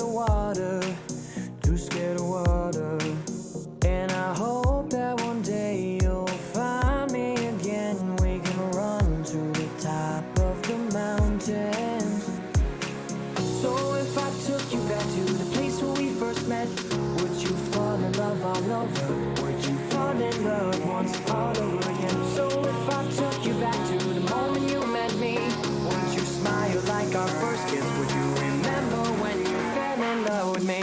of water, too scared of water. And I hope that one day you'll find me again. We can run to the top of the mountains. So if I took you back to the place where we first met, would you fall in love all over? Would you fall in love once all over again? So if I took you back to the moment you met me, would you smile like our first kiss? Would you remember when you fell in love with me?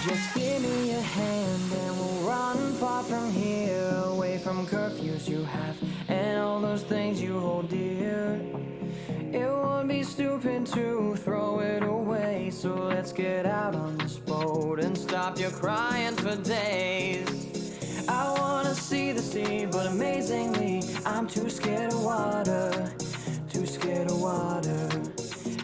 Just give me a hand and we'll run far from here, away from curfews you have and all those things you hold dear. It would be stupid to throw it away, so let's get out on this boat and stop your crying for days. I wanna see the sea, but amazingly I'm too scared of water, too scared of water.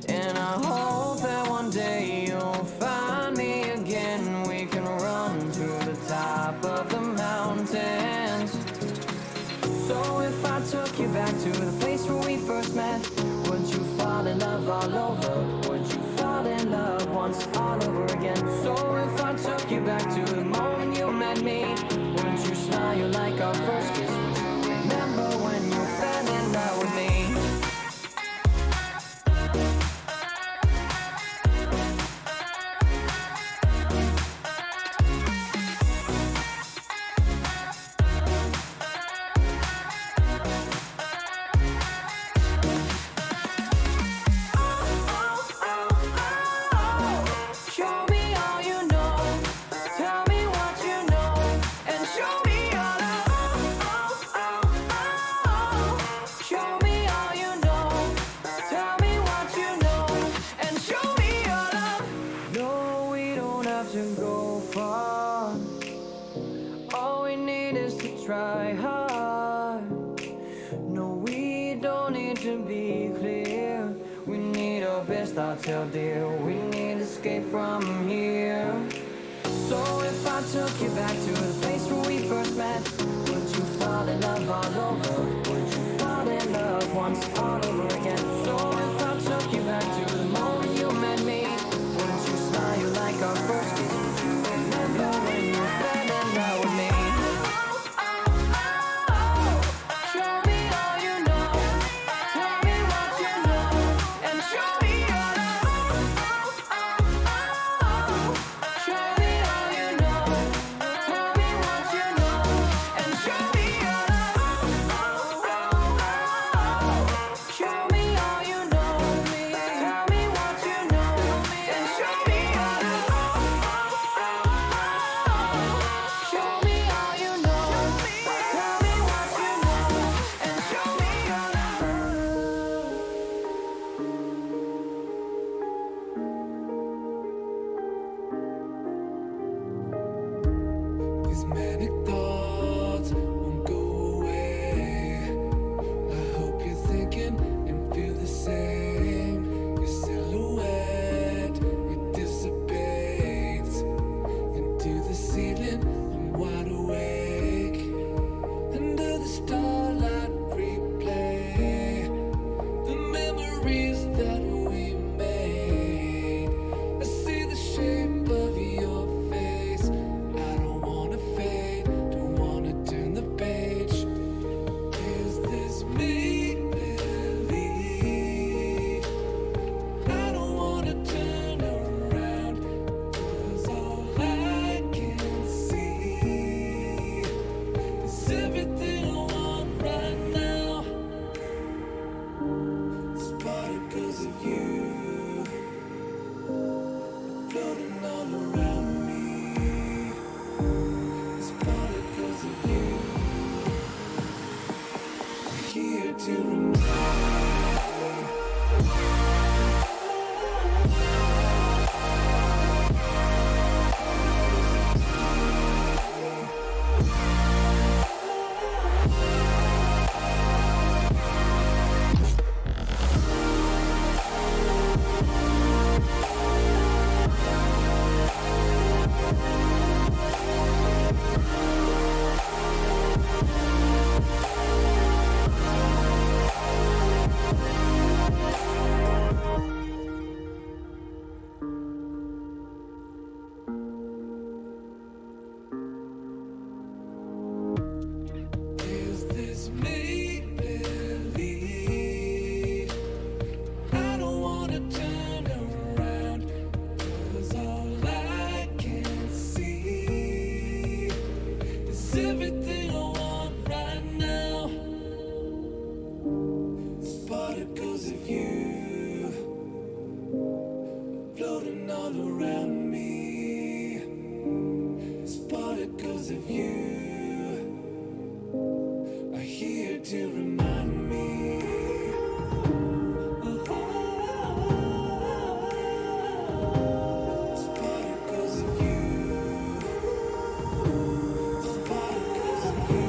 And I hope that one day you'll find me again. We can run to the top of the mountains. So if I took you back to the place where we first met, would you fall in love all over? Would you fall in love once all over again? So if I took you back to the moment you met me, would you smile like our first kiss? Would you remember when you fell in love with me? To go far, all we need is to try hard. No, we don't need to be clear. We need our best thoughts held dear. We need escape from here. So if I took you back to the place where we first met, would you fall in love all over? Would you fall in love once all over again? So if I took you back to the moment you met me, would you smile like our first kiss? Would you remember when you fell in love with me? Show me all you know. Tell me what you know, and show me your love. Show me all you know. Tell me what you know, and show me your love. Show me all you know. Tell me what you know, and show me your love. Show me all you know. Tell me what you know, and show me your love. These manic thoughts won't go away. I hope you're thinking and feel the same. Your silhouette, it dissipates into the ceiling. I'm wide awake. Under the starlight, replay the memories that we made. I see the shape of your face. I don't wanna fade. all around me. It's particles of you are here to remind me. It's particles of you. It's particles of you.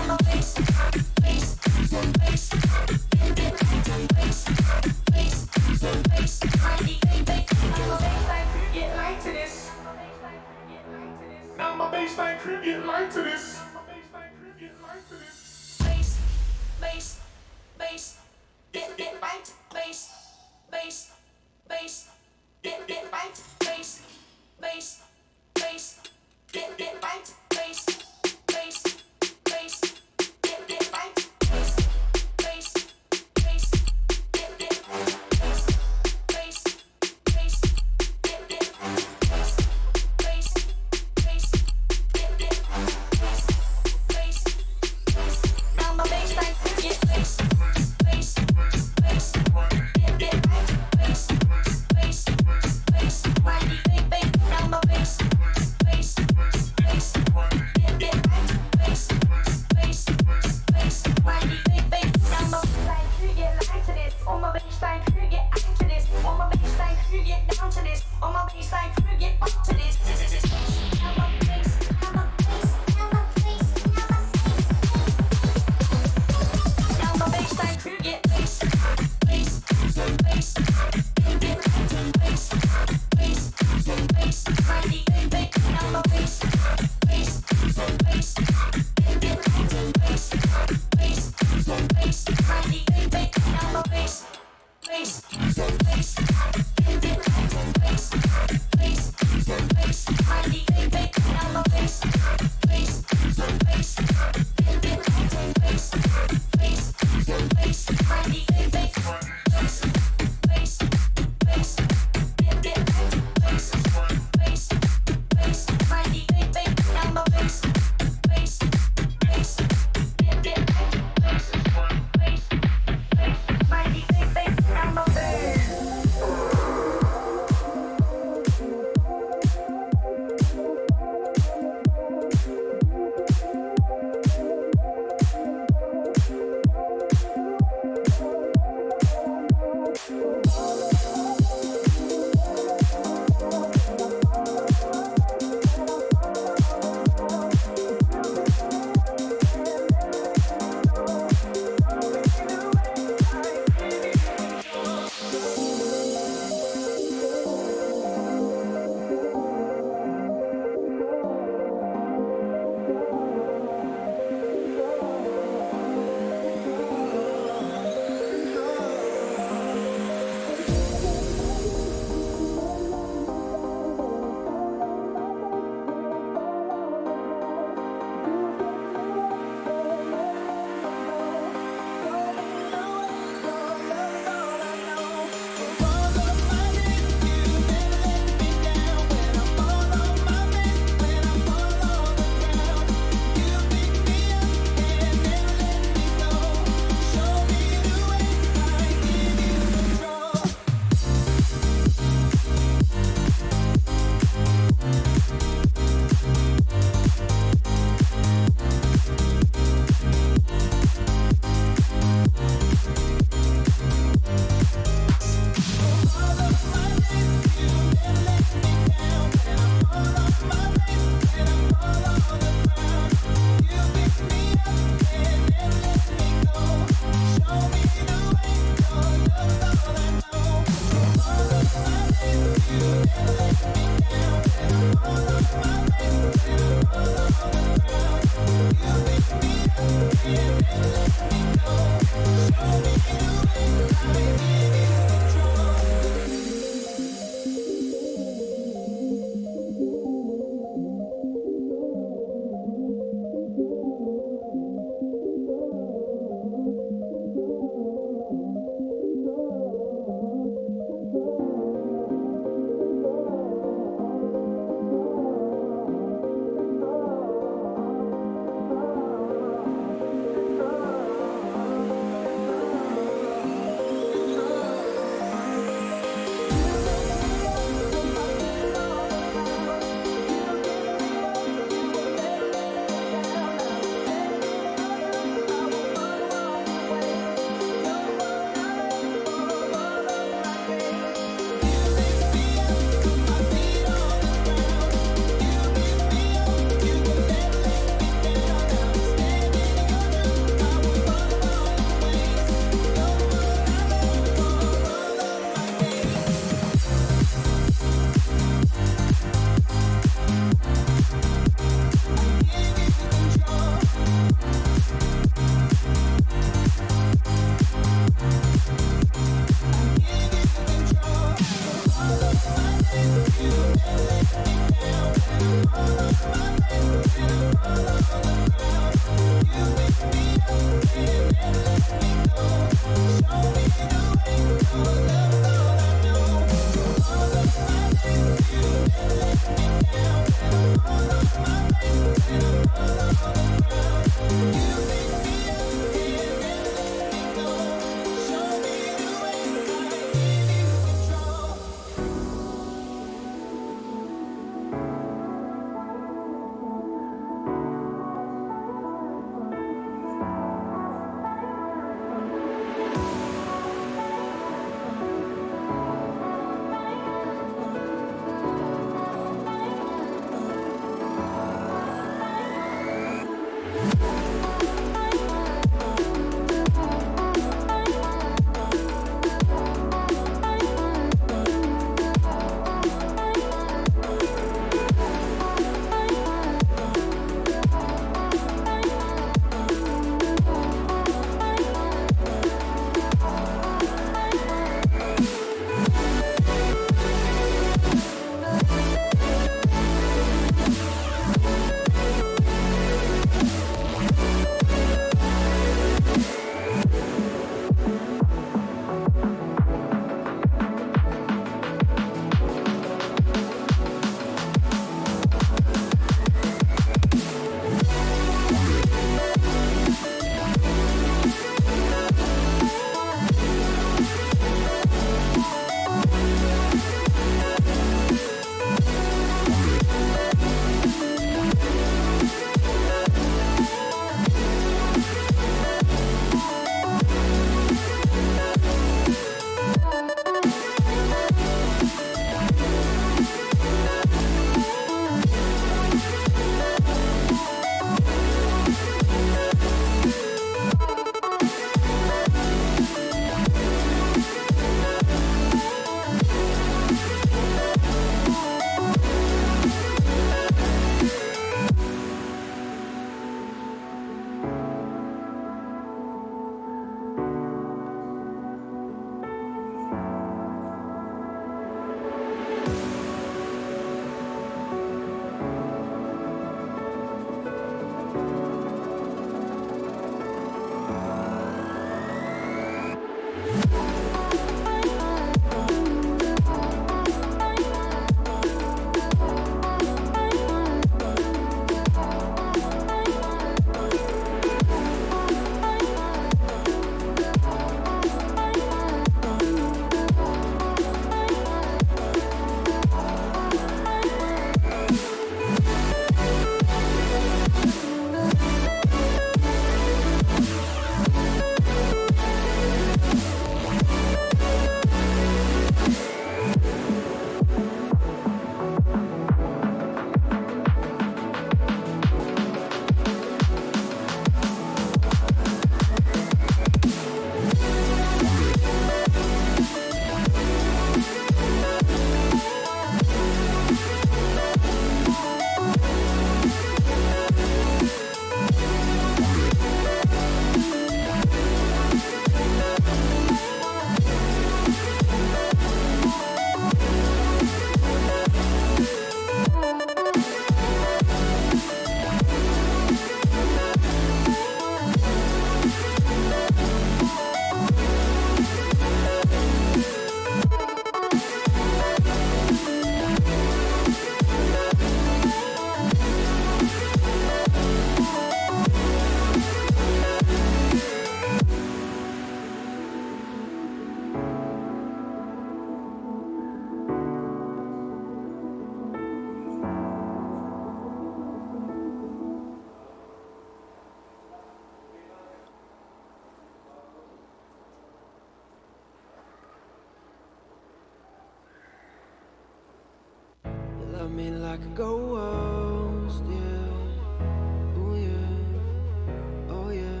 me like a ghost, yeah. Ooh, yeah. Oh, yeah.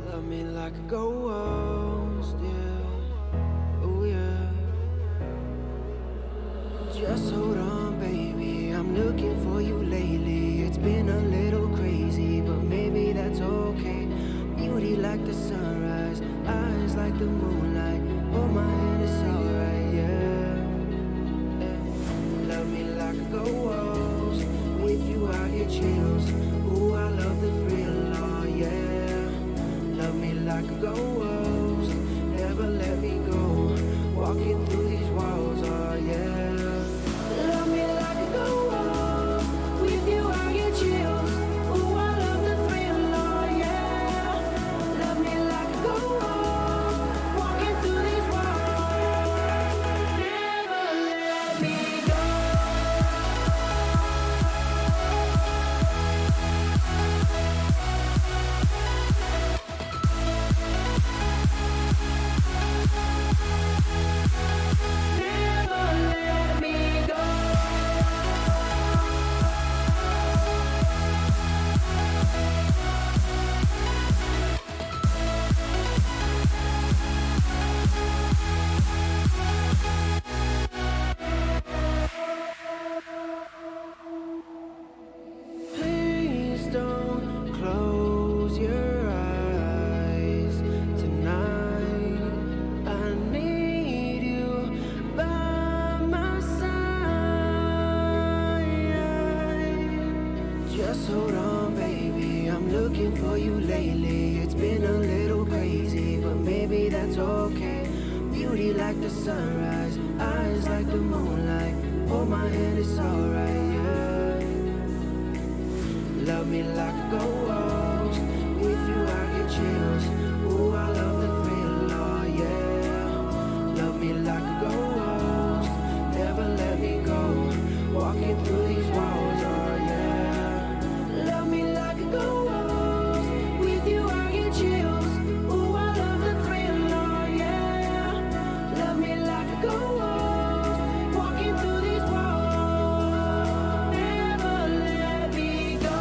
Love me like a ghost, yeah. Ooh, yeah. Just hold on, baby. I'm looking for you lately. It's been a little crazy, but maybe that's okay. Beauty like the sunrise, eyes like the moonlight. Hold my hand, it's alright, yeah. Love me like a ghost. With you, I get chills. Ooh, I love the thrill, oh yeah. Love me like a ghost. Never let me go. Walking through these walls, oh yeah. Love me like a ghost. With you, I get chills. Ooh, I love the thrill, oh yeah. Love me like a ghost. Walking through these walls. Never let me go. Never let me go. Please don't close your eyes tonight. I need you by my side. Just hold on, baby. I'm looking for you lately. It's been a little crazy, but maybe that's okay. Beauty like the sunrise, eyes like the moonlight. Hold my hand, it's alright, yeah. Love me like a ghost. With you, I get chills. Ooh, I love the thrill, oh yeah. Love me like a ghost. Never let me go. Walking through these walls, oh yeah. Love me like a ghost. With you, I get chills. Ooh, I love the thrill, oh yeah. Love me like a ghost. Walking through these walls. Never let me go.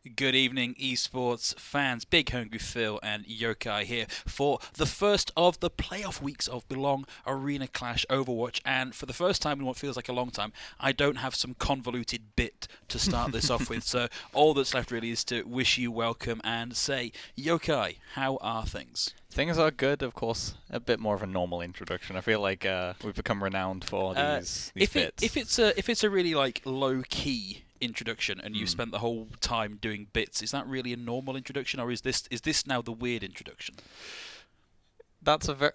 Good evening, esports fans. Big Hungry Phil and Yokai here for the first of the playoff weeks of Belong Arena Clash Overwatch. And for the first time in what feels like a long time, I don't have some convoluted bit to start this off with. So all that's left really is to wish you welcome and say, Yokai, how are things? Things are good, of course. A bit more of a normal introduction. I feel like we've become renowned for these bits. If it's a really like low key introduction and you've spent the whole time doing bits, is that really a normal introduction, or is this now the weird introduction? That's a very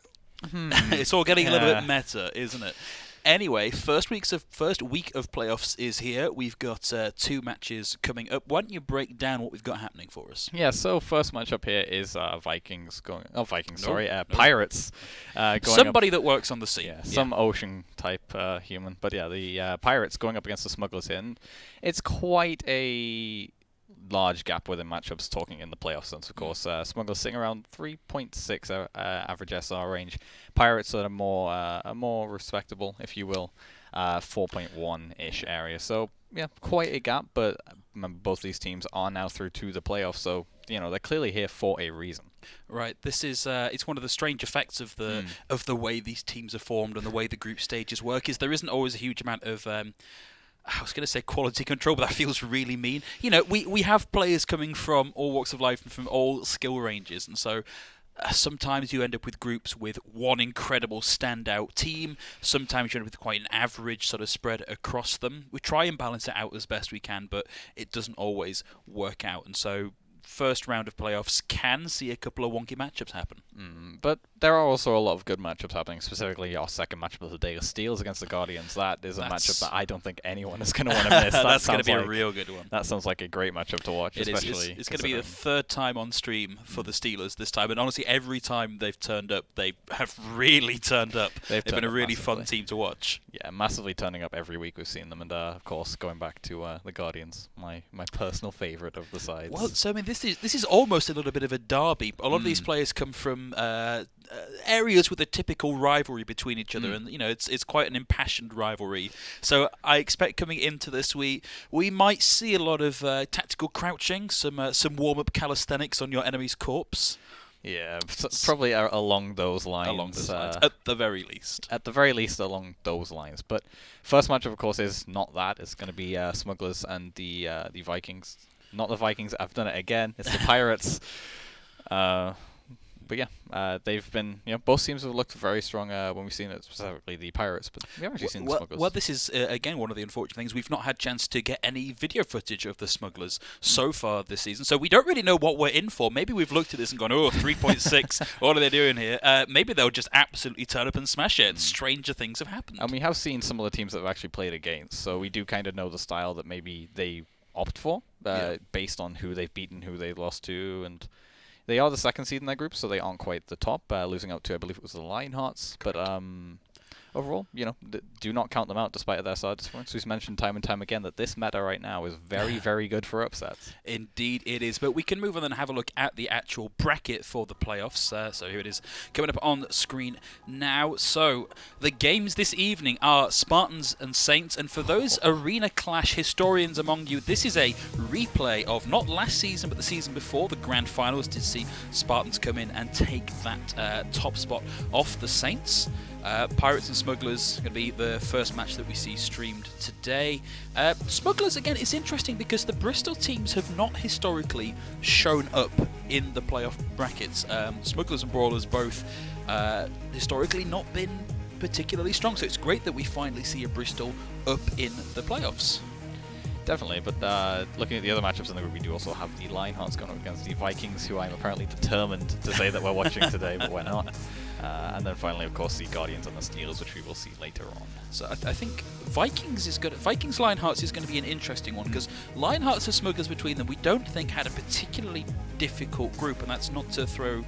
It's all getting a little bit meta, isn't it? Anyway, first week of playoffs is here. We've got 2 matches coming up. Why don't you break down what we've got happening for us? Yeah, so first matchup here is Pirates going Somebody up, that works on the sea. Yeah, some ocean type human. But yeah, the Pirates going up against the Smugglers here. And it's quite a large gap within matchups, talking in the playoff sense, of course. Smugglers sitting around 3.6 average SR range. Pirates are more respectable, if you will, 4.1-ish area. So, yeah, quite a gap, but remember, both these teams are now through to the playoffs, so, they're clearly here for a reason. Right, this is it's one of the strange effects of the way these teams are formed and the way the group stages work, is there isn't always a huge amount of I was going to say quality control, but that feels really mean. We have players coming from all walks of life and from all skill ranges, and so sometimes you end up with groups with one incredible standout team. Sometimes you end up with quite an average sort of spread across them. We try and balance it out as best we can, but it doesn't always work out, and so first round of playoffs can see a couple of wonky matchups happen. But there are also a lot of good matchups happening, specifically our second matchup of the day, Steelers against the Guardians. That is a matchup that I don't think anyone is going to want to miss. That's going to be a real good one. That sounds like a great matchup to watch, especially. It's going to be the third time on stream for the Steelers this time, and honestly, every time they've turned up, they have really turned up. They've been a really fun team to watch. Yeah, massively turning up every week we've seen them, and of course, going back to the Guardians, my personal favourite of the sides. Well, so I mean, this is almost a little bit of a derby. A lot of these players come from areas with a typical rivalry between each other, and it's quite an impassioned rivalry. So I expect coming into this we might see a lot of tactical crouching, some warm-up calisthenics on your enemy's corpse. Yeah, probably along those lines. At the very least. At the very least, along those lines. But first matchup, of course, is not that. It's going to be Smugglers and the Vikings. Not the Vikings. I've done it again. It's the Pirates. But yeah, they've been, both teams have looked very strong when we've seen it, specifically the Pirates, but we haven't actually seen the Smugglers. Well, this is, again, one of the unfortunate things. We've not had a chance to get any video footage of the Smugglers so far this season, so we don't really know what we're in for. Maybe we've looked at this and gone, 3.6, what are they doing here? Maybe they'll just absolutely turn up and smash it. Stranger things have happened. And we have seen some of the teams that have actually played against, so we do kind of know the style that maybe they opt for, based on who they've beaten, who they've lost to, and they are the second seed in their group, so they aren't quite the top, losing out to, I believe it was the Lionhearts. But overall, do not count them out despite their side disappointments. We've mentioned time and time again that this meta right now is very, very good for upsets. Indeed it is. But we can move on and have a look at the actual bracket for the playoffs. So here it is coming up on screen now. So the games this evening are Spartans and Saints. And for those Arena Clash historians among you, this is a replay of not last season, but the season before. The grand finals did see Spartans come in and take that top spot off the Saints. Pirates and Smugglers going to be the first match that we see streamed today. Smugglers, again, it's interesting because the Bristol teams have not historically shown up in the playoff brackets. Smugglers and Brawlers both historically not been particularly strong, so it's great that we finally see a Bristol up in the playoffs. Definitely, but looking at the other matchups in the group, we do also have the Lionhearts going up against the Vikings, who I'm apparently determined to say that we're watching today, but we're not. And then finally, of course, the Guardians and the Steelers, which we will see later on. So I think Vikings Lionhearts is going to be an interesting one, because Lionhearts and Smugglers between them, we don't think had a particularly difficult group, and that's not to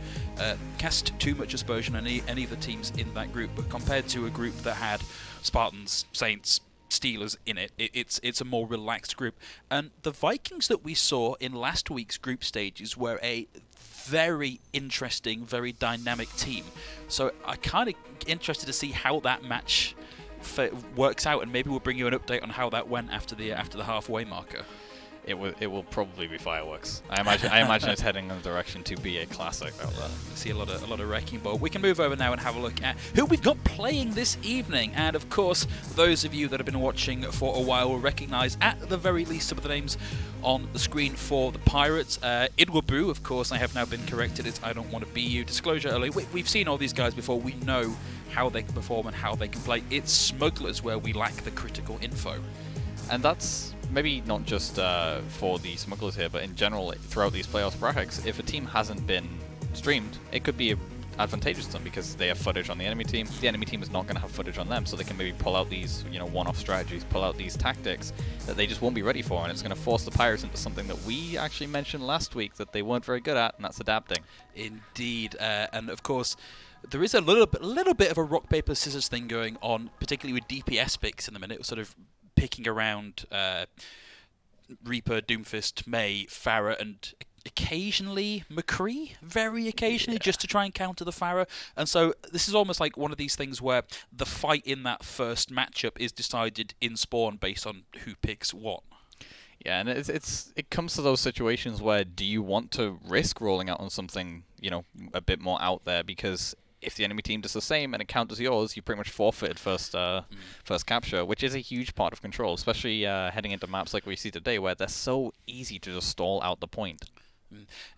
cast too much aspersion on any of the teams in that group, but compared to a group that had Spartans, Saints, Steelers in it's a more relaxed group. And the Vikings that we saw in last week's group stages were a very interesting, very dynamic team. So I'm kind of interested to see how that match works out, and maybe we'll bring you an update on how that went after the halfway marker. it will probably be fireworks. I imagine it's heading in the direction to be a classic out there. I see a lot of wrecking ball. We can move over now and have a look at who we've got playing this evening. And of course, those of you that have been watching for a while will recognise at the very least some of the names on the screen for the Pirates. Idwabu, of course, I have now been corrected. It's I Don't Want to Be You. Disclosure early. We've seen all these guys before. We know how they can perform and how they can play. It's Smugglers where we lack the critical info. And that's maybe not just for the Smugglers here, but in general throughout these playoffs brackets, if a team hasn't been streamed, it could be advantageous to them because they have footage on the enemy team. The enemy team is not going to have footage on them, so they can maybe pull out these, one-off strategies, pull out these tactics that they just won't be ready for, and it's going to force the Pirates into something that we actually mentioned last week that they weren't very good at, and that's adapting. Indeed, and of course, there is a little bit of a rock paper scissors thing going on, particularly with DPS picks in the minute, sort of picking around Reaper, Doomfist, May, Pharah, and occasionally McCree, very occasionally, just to try and counter the Pharah. And so this is almost like one of these things where the fight in that first matchup is decided in spawn based on who picks what. Yeah, and it comes to those situations where do you want to risk rolling out on something, a bit more out there, because if the enemy team does the same and it counters yours, you pretty much forfeited first capture, which is a huge part of control, especially heading into maps like we see today where they're so easy to just stall out the point.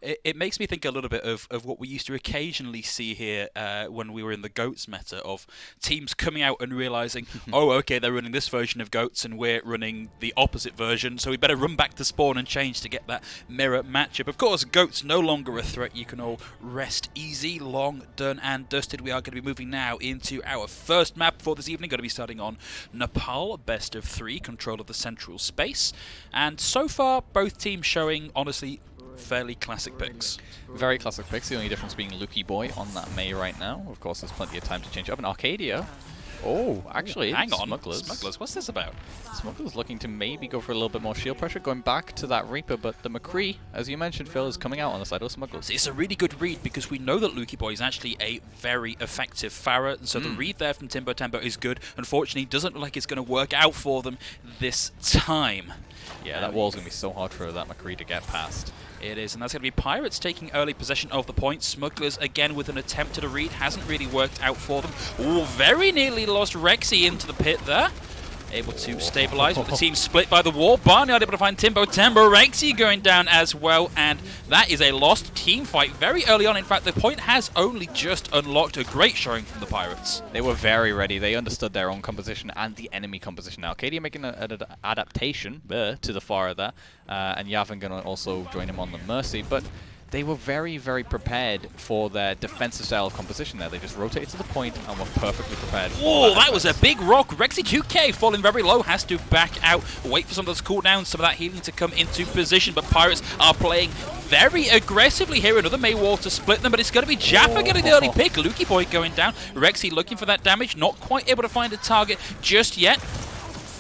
It makes me think a little bit of what we used to occasionally see here when we were in the GOATS meta, of teams coming out and realising, oh, okay, they're running this version of GOATS and we're running the opposite version, so we better run back to spawn and change to get that mirror matchup. Of course, GOATS no longer a threat. You can all rest easy, long done and dusted. We are going to be moving now into our first map for this evening. Going to be starting on Nepal, best of 3, control of the central space. And so far, both teams showing, honestly, fairly classic picks. Very classic picks, the only difference being Lucky Boy on that May right now. Of course, there's plenty of time to change up. And Arcadia, actually, hang on. Smugglers, what's this about? Smugglers looking to maybe go for a little bit more shield pressure, going back to that Reaper, but the McCree, as you mentioned, Phil, is coming out on the side of Smugglers. It's a really good read because we know that Lucky Boy is actually a very effective Pharah, and so the read there from Timbo Tembo is good. Unfortunately, doesn't look like it's going to work out for them this time. Yeah, that wall's going to be so hard for that McCree to get past. It is, and that's going to be Pirates taking early possession of the point. Smugglers again with an attempt at a read. Hasn't really worked out for them. Ooh, very nearly lost Rexy into the pit there. Able to stabilize, but the team split by the wall. Barnyard able to find Timbo Tembo. Rexy going down as well, and that is a lost team fight very early on. In fact, the point has only just unlocked. A great showing from the Pirates. They were very ready. They understood their own composition and the enemy composition. Now, Arcadia making an adaptation to the Pharah there, and Yavin going to also join him on the Mercy, but they were very, very prepared for their defensive style of composition there. They just rotated to the point and were perfectly prepared. Oh, that was a big rock. Rexy 2K falling very low, has to back out, wait for some of those cooldowns, some of that healing to come into position. But Pirates are playing very aggressively here. Another May wall to split them, but it's going to be Jaffa getting the early pick. Lucky Boy going down. Rexy looking for that damage, not quite able to find a target just yet.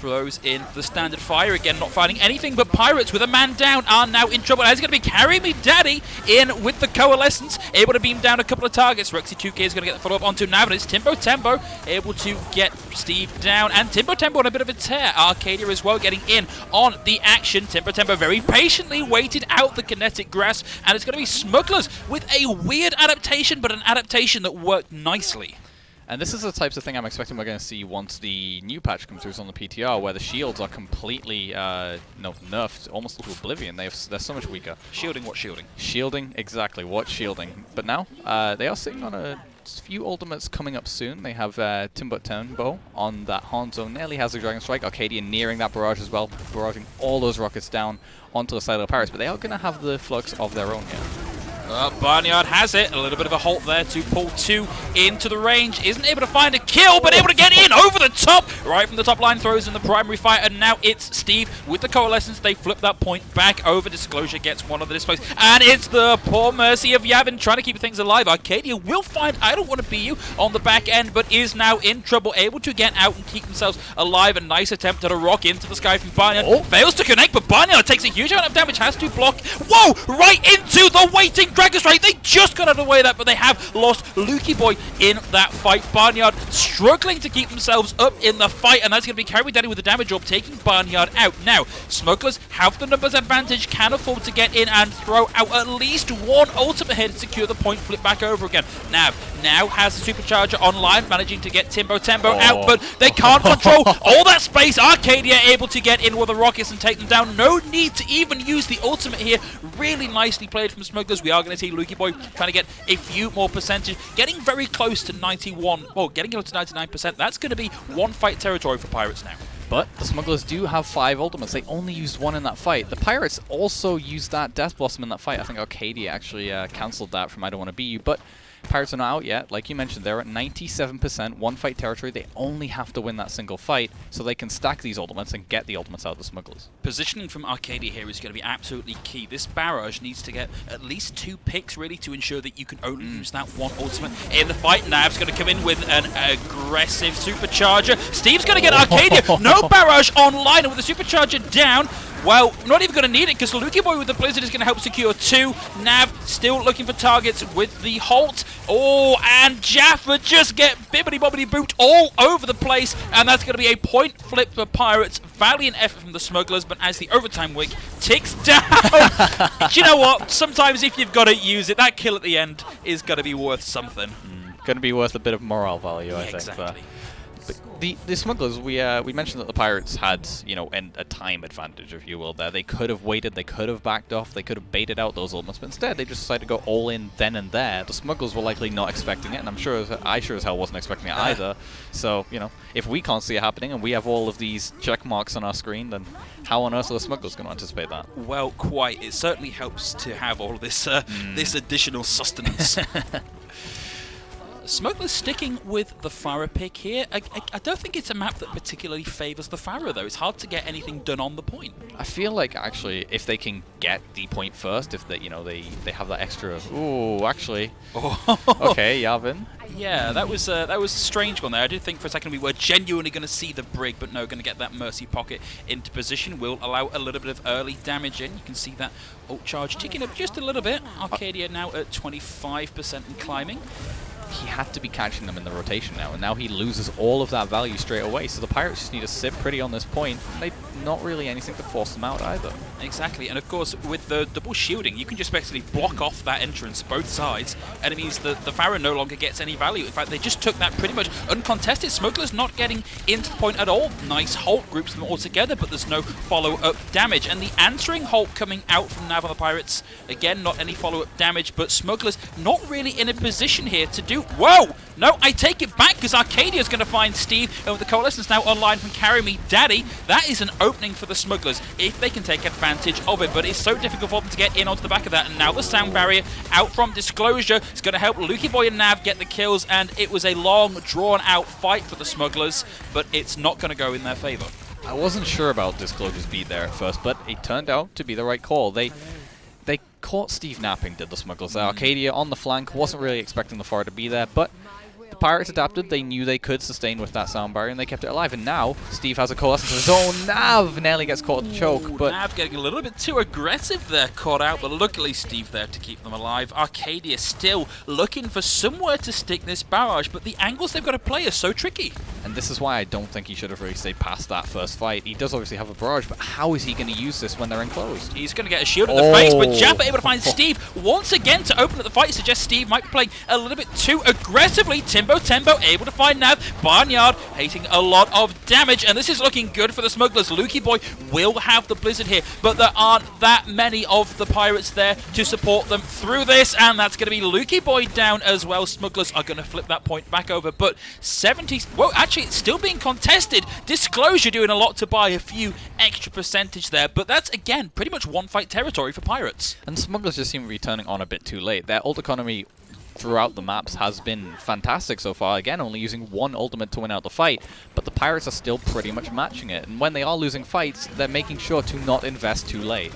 Throws in the standard fire again, not finding anything, but Pirates with a man down are now in trouble. It's going to be Carry Me Daddy in with the Coalescence, able to beam down a couple of targets. Rexy 2K is going to get the follow-up onto Nav, and it's Timbo Tembo able to get Steve down, and Timbo Tembo on a bit of a tear. Arcadia as well getting in on the action. Timbo Tembo very patiently waited out the kinetic grasp, and it's going to be Smugglers with a weird adaptation, but an adaptation that worked nicely. And this is the types of thing I'm expecting we're going to see once the new patch comes through on the PTR, where the shields are completely nerfed almost to oblivion. They're so much weaker. Shielding, what shielding? Shielding, exactly, what shielding. But now, they are sitting on a few ultimates coming up soon. They have Timbuk Tembo on that Hanzo, nearly has the Dragon Strike. Arcadia nearing that barrage as well, barraging all those rockets down onto the side of the Pirates. But they are going to have the flux of their own here. Barnyard has it. A little bit of a halt there to pull 2 into the range. Isn't able to find a kill, but able to get in over the top. Right from the top line, throws in the primary fire, and now it's Steve with the Coalescence. They flip that point back over. Disclosure gets one of the displays, and it's the poor mercy of Yavin trying to keep things alive. Arcadia will find I Don't Want to Be You on the back end, but is now in trouble, able to get out and keep themselves alive. A nice attempt at a rock into the sky from Barnyard. Fails to connect, but Barnyard takes a huge amount of damage, has to block. Whoa! Right into the waiting Dragon Strike. They just got out of the way of that, but they have lost Lukey Boy in that fight. Barnyard struggling to keep themselves up in the fight, and that's going to be Carry Daddy with the damage orb, taking Barnyard out. Now, Smugglers have the numbers advantage, can afford to get in and throw out at least one ultimate here to secure the point, flip back over again. Nav now has the Supercharger online, managing to get Timbo out, but they can't control all that space. Arcadia able to get in with the rockets and take them down. No need to even use the ultimate here. Really nicely played from Smugglers. We are going to see Lukey Boy trying to get a few more percentage, getting very close to 91, well, getting close to 99%. That's going to be one fight territory for Pirates now. But the Smugglers do have 5 ultimates. They only used 1 in that fight. The Pirates also used that Death Blossom in that fight. I think Arcadia actually cancelled that from I Don't Want to Be You. But Pirates are not out yet. Like you mentioned, they're at 97%, 1 fight territory. They only have to win that single fight, so they can stack these ultimates and get the ultimates out of the Smugglers. Positioning from Arcadia here is going to be absolutely key. This barrage needs to get at least 2 picks, really, to ensure that you can only use that one ultimate in the fight. Nav's going to come in with an aggressive Supercharger. Steve's going to get Arcadia. No barrage online, and with the Supercharger down, well, not even going to need it, because Lukey Boy with the Blizzard is going to help secure 2. Nav still looking for targets with the Holt. Oh, and Jaffa just get bibbity-bobbity boot all over the place, and that's going to be a point flip for Pirates. Valiant effort from the Smugglers, but as the overtime wick ticks down, do you know what? Sometimes if you've got to use it, that kill at the end is going to be worth something. Going to be worth a bit of morale value, I think. Exactly. But the Smugglers, we mentioned that the Pirates had, you know, a time advantage, if you will, there. They could have waited, they could have backed off, they could have baited out those ultimates, but instead they just decided to go all in then and there. The Smugglers were likely not expecting it, and I sure as hell wasn't expecting it either. So, you know, if we can't see it happening and we have all of these check marks on our screen, then how on earth are the Smugglers going to anticipate that? Well, quite. It certainly helps to have all of this, this additional sustenance. Smugglers sticking with the Farah pick here. I don't think it's a map that particularly favours the Farah, though. It's hard to get anything done on the point. I feel like, actually, if they can get the point first, if they, you know, they have that extra... Ooh, actually... Okay, Yavin. Yeah, that was a strange one there. I did think for a second we were genuinely going to see the Brig, but no, going to get that Mercy Pocket into position. Will allow a little bit of early damage in. You can see that ult charge ticking up just a little bit. Arcadia now at 25% and climbing. He had to be catching them in the rotation now, and now he loses all of that value straight away. So the Pirates just need to sit pretty on this point. They not really anything to force them out either. Exactly, and of course with the double shielding, you can just basically block off that entrance both sides, and it means that the Farah no longer gets any value. In fact, they just took that pretty much uncontested. Smugglers not getting into the point at all. Nice Holt groups them all together, but there's no follow-up damage. And the answering Holt coming out from Nav on the Pirates, again, not any follow-up damage, but Smugglers not really in a position here to do... Whoa! No, I take it back, because Arcadia's going to find Steve, and with the Coalescence now online from Carry Me Daddy, that is an opening for the Smugglers if they can take advantage of it, but it's so difficult for them to get in onto the back of that, and now the sound barrier out from Disclosure is going to help Lukey Boy and Nav get the kills, and it was a long, drawn-out fight for the Smugglers, but it's not going to go in their favour. I wasn't sure about Disclosure's beat there at first, but it turned out to be the right call. They caught Steve napping, did the Smugglers. Arcadia on the flank, wasn't really expecting the Farah to be there, but the Pirates adapted. They knew they could sustain with that sound barrier, and they kept it alive. And now Steve has a Coalescence of his own. Nav nearly gets caught in the choke, but Nav getting a little bit too aggressive there, caught out, but luckily Steve there to keep them alive. Arcadia still looking for somewhere to stick this barrage, but the angles they've got to play are so tricky. And this is why I don't think he should have really stayed past that first fight. He does obviously have a barrage, but how is he going to use this when they're enclosed? He's going to get a shield in the face, but Jaffa able to find Steve once again to open up the fight. Suggests Steve might be playing a little bit too aggressively. Timbo able to find Nav. Barnyard taking a lot of damage, and this is looking good for the Smugglers. Lukey Boy will have the Blizzard here, but there aren't that many of the Pirates there to support them through this, and that's going to be Lukey Boy down as well. Smugglers are going to flip that point back over, but 70... Well, actually, it's still being contested. Disclosure doing a lot to buy a few extra percentage there, but that's, again, pretty much one fight territory for Pirates. And Smugglers just seem to be turning on a bit too late. Their ult economy throughout the maps has been fantastic so far. Again, only using one ultimate to win out the fight, but the Pirates are still pretty much matching it. And when they are losing fights, they're making sure to not invest too late.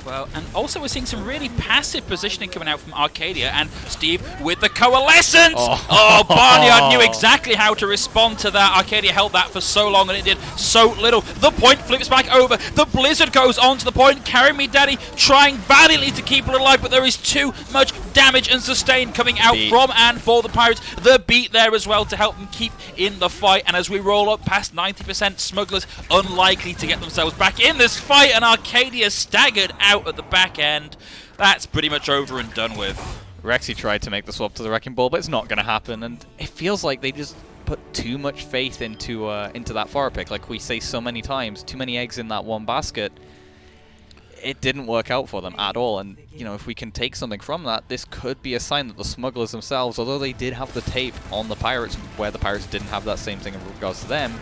Well, and also we're seeing some really passive positioning coming out from Arcadia, and Steve with the Coalescence! Oh, Barnyard knew exactly how to respond to that. Arcadia held that for so long, and it did so little. The point flips back over. The Blizzard goes on to the point. Carry Me Daddy trying valiantly to keep it alive, but there is too much damage and sustain coming out Beat. from and for the Pirates. The beat there as well to help them keep in the fight. And as we roll up past 90%, Smugglers unlikely to get themselves back in this fight. And Arcadia staggered out at the back end. That's pretty much over and done with. Rexy tried to make the swap to the Wrecking Ball, but it's not going to happen. And it feels like they just put too much faith into that Pharah pick. Like we say so many times, too many eggs in that one basket. It didn't work out for them at all, and you know, if we can take something from that, this could be a sign that the Smugglers themselves, although they did have the tape on the Pirates, where the Pirates didn't have that same thing in regards to them,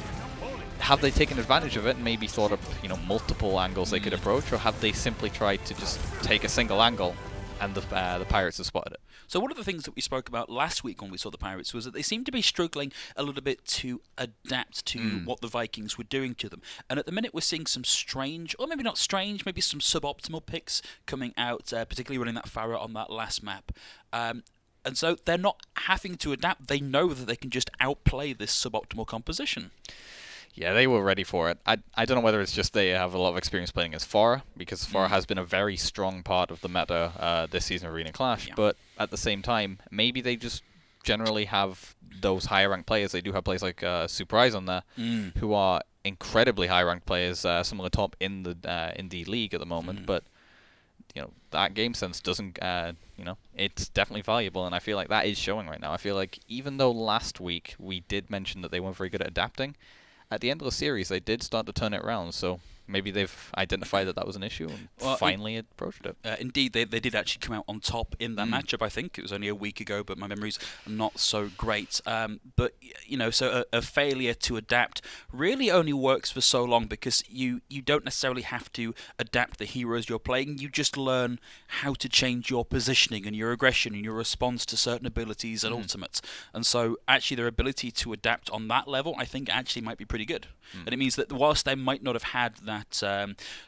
have they taken advantage of it and maybe thought of, you know, multiple angles they could approach, or have they simply tried to just take a single angle and the Pirates have spotted it? So one of the things that we spoke about last week when we saw the Pirates was that they seemed to be struggling a little bit to adapt to what the Vikings were doing to them. And at the minute we're seeing some strange, or maybe not strange, maybe some suboptimal picks coming out, particularly running that Pharah on that last map. And so they're not having to adapt. They know that they can just outplay this suboptimal composition. Yeah, they were ready for it. I don't know whether it's just they have a lot of experience playing as Pharah, because Pharah has been a very strong part of the meta this season of Arena Clash, but at the same time, maybe they just generally have those higher ranked players. They do have players like Surprise on there, who are incredibly high ranked players, some of the top in the league at the moment, but you know, that game sense doesn't, you know, it's definitely valuable, and I feel like that is showing right now. I feel like even though last week we did mention that they weren't very good at adapting, at the end of the series, they did start to turn it around, so maybe they've identified that that was an issue and finally approached it. Indeed, they did actually come out on top in that matchup, I think. It was only a week ago, but my memory's not so great. But, you know, so a failure to adapt really only works for so long, because you don't necessarily have to adapt the heroes you're playing. You just learn how to change your positioning and your aggression and your response to certain abilities and ultimates. And so, actually, their ability to adapt on that level, I think, actually might be pretty good. And it means that whilst they might not have had that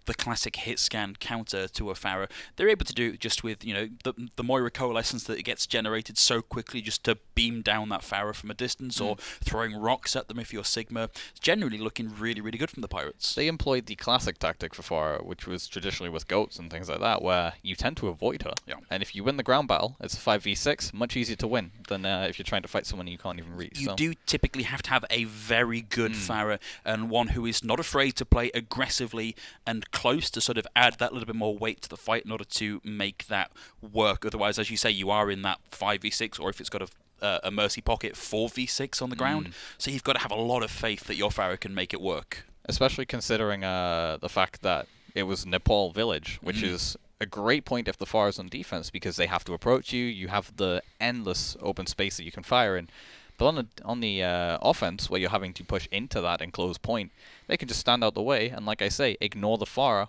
the classic hit scan counter to a Pharah, they're able to do it just with, you know, the Moira coalescence that it gets generated so quickly just to beam down that Pharah from a distance, or throwing rocks at them if you're Sigma. It's generally looking really, really good from the Pirates. They employed the classic tactic for Pharah, which was traditionally with goats and things like that, where you tend to avoid her. Yeah. And if you win the ground battle, it's a 5v6, much easier to win than if you're trying to fight someone you can't even reach. You do typically have to have a very good Pharah, and one who is not afraid to play aggressively and close to sort of add that little bit more weight to the fight in order to make that work. Otherwise, as you say, you are in that 5v6, or if it's got a Mercy Pocket, 4v6 on the ground. So you've got to have a lot of faith that your Pharah can make it work. Especially considering the fact that it was Nepal Village, which is a great point if the Pharah is on defense, because they have to approach you. You have the endless open space that you can fire in. But on the offense, where you're having to push into that enclosed point, they can just stand out the way and, like I say, ignore the Pharah.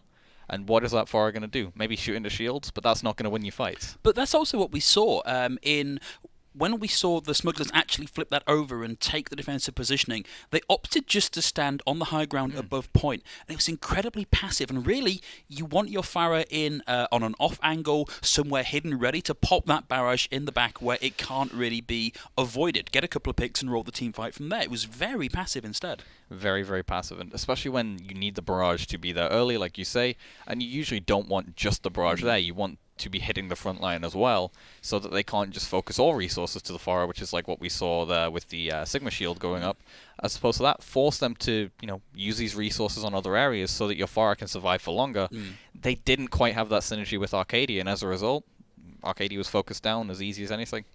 And what is that Pharah going to do? Maybe shoot into shields, but that's not going to win you fights. But that's also what we saw when we saw the Smugglers actually flip that over and take the defensive positioning. They opted just to stand on the high ground above point, and it was incredibly passive. And really, you want your Pharah in on an off angle, somewhere hidden, ready to pop that barrage in the back where it can't really be avoided. Get a couple of picks and roll the team fight from there. It was very passive instead. Very, very passive, and especially when you need the barrage to be there early, like you say, and you usually don't want just the barrage there. You want to be hitting the front line as well, so that they can't just focus all resources to the Pharah, which is like what we saw there with the Sigma Shield going up. As opposed to that, force them to, you know, use these resources on other areas so that your Pharah can survive for longer. They didn't quite have that synergy with Arcadia, and as a result, Arcadia was focused down as easy as anything.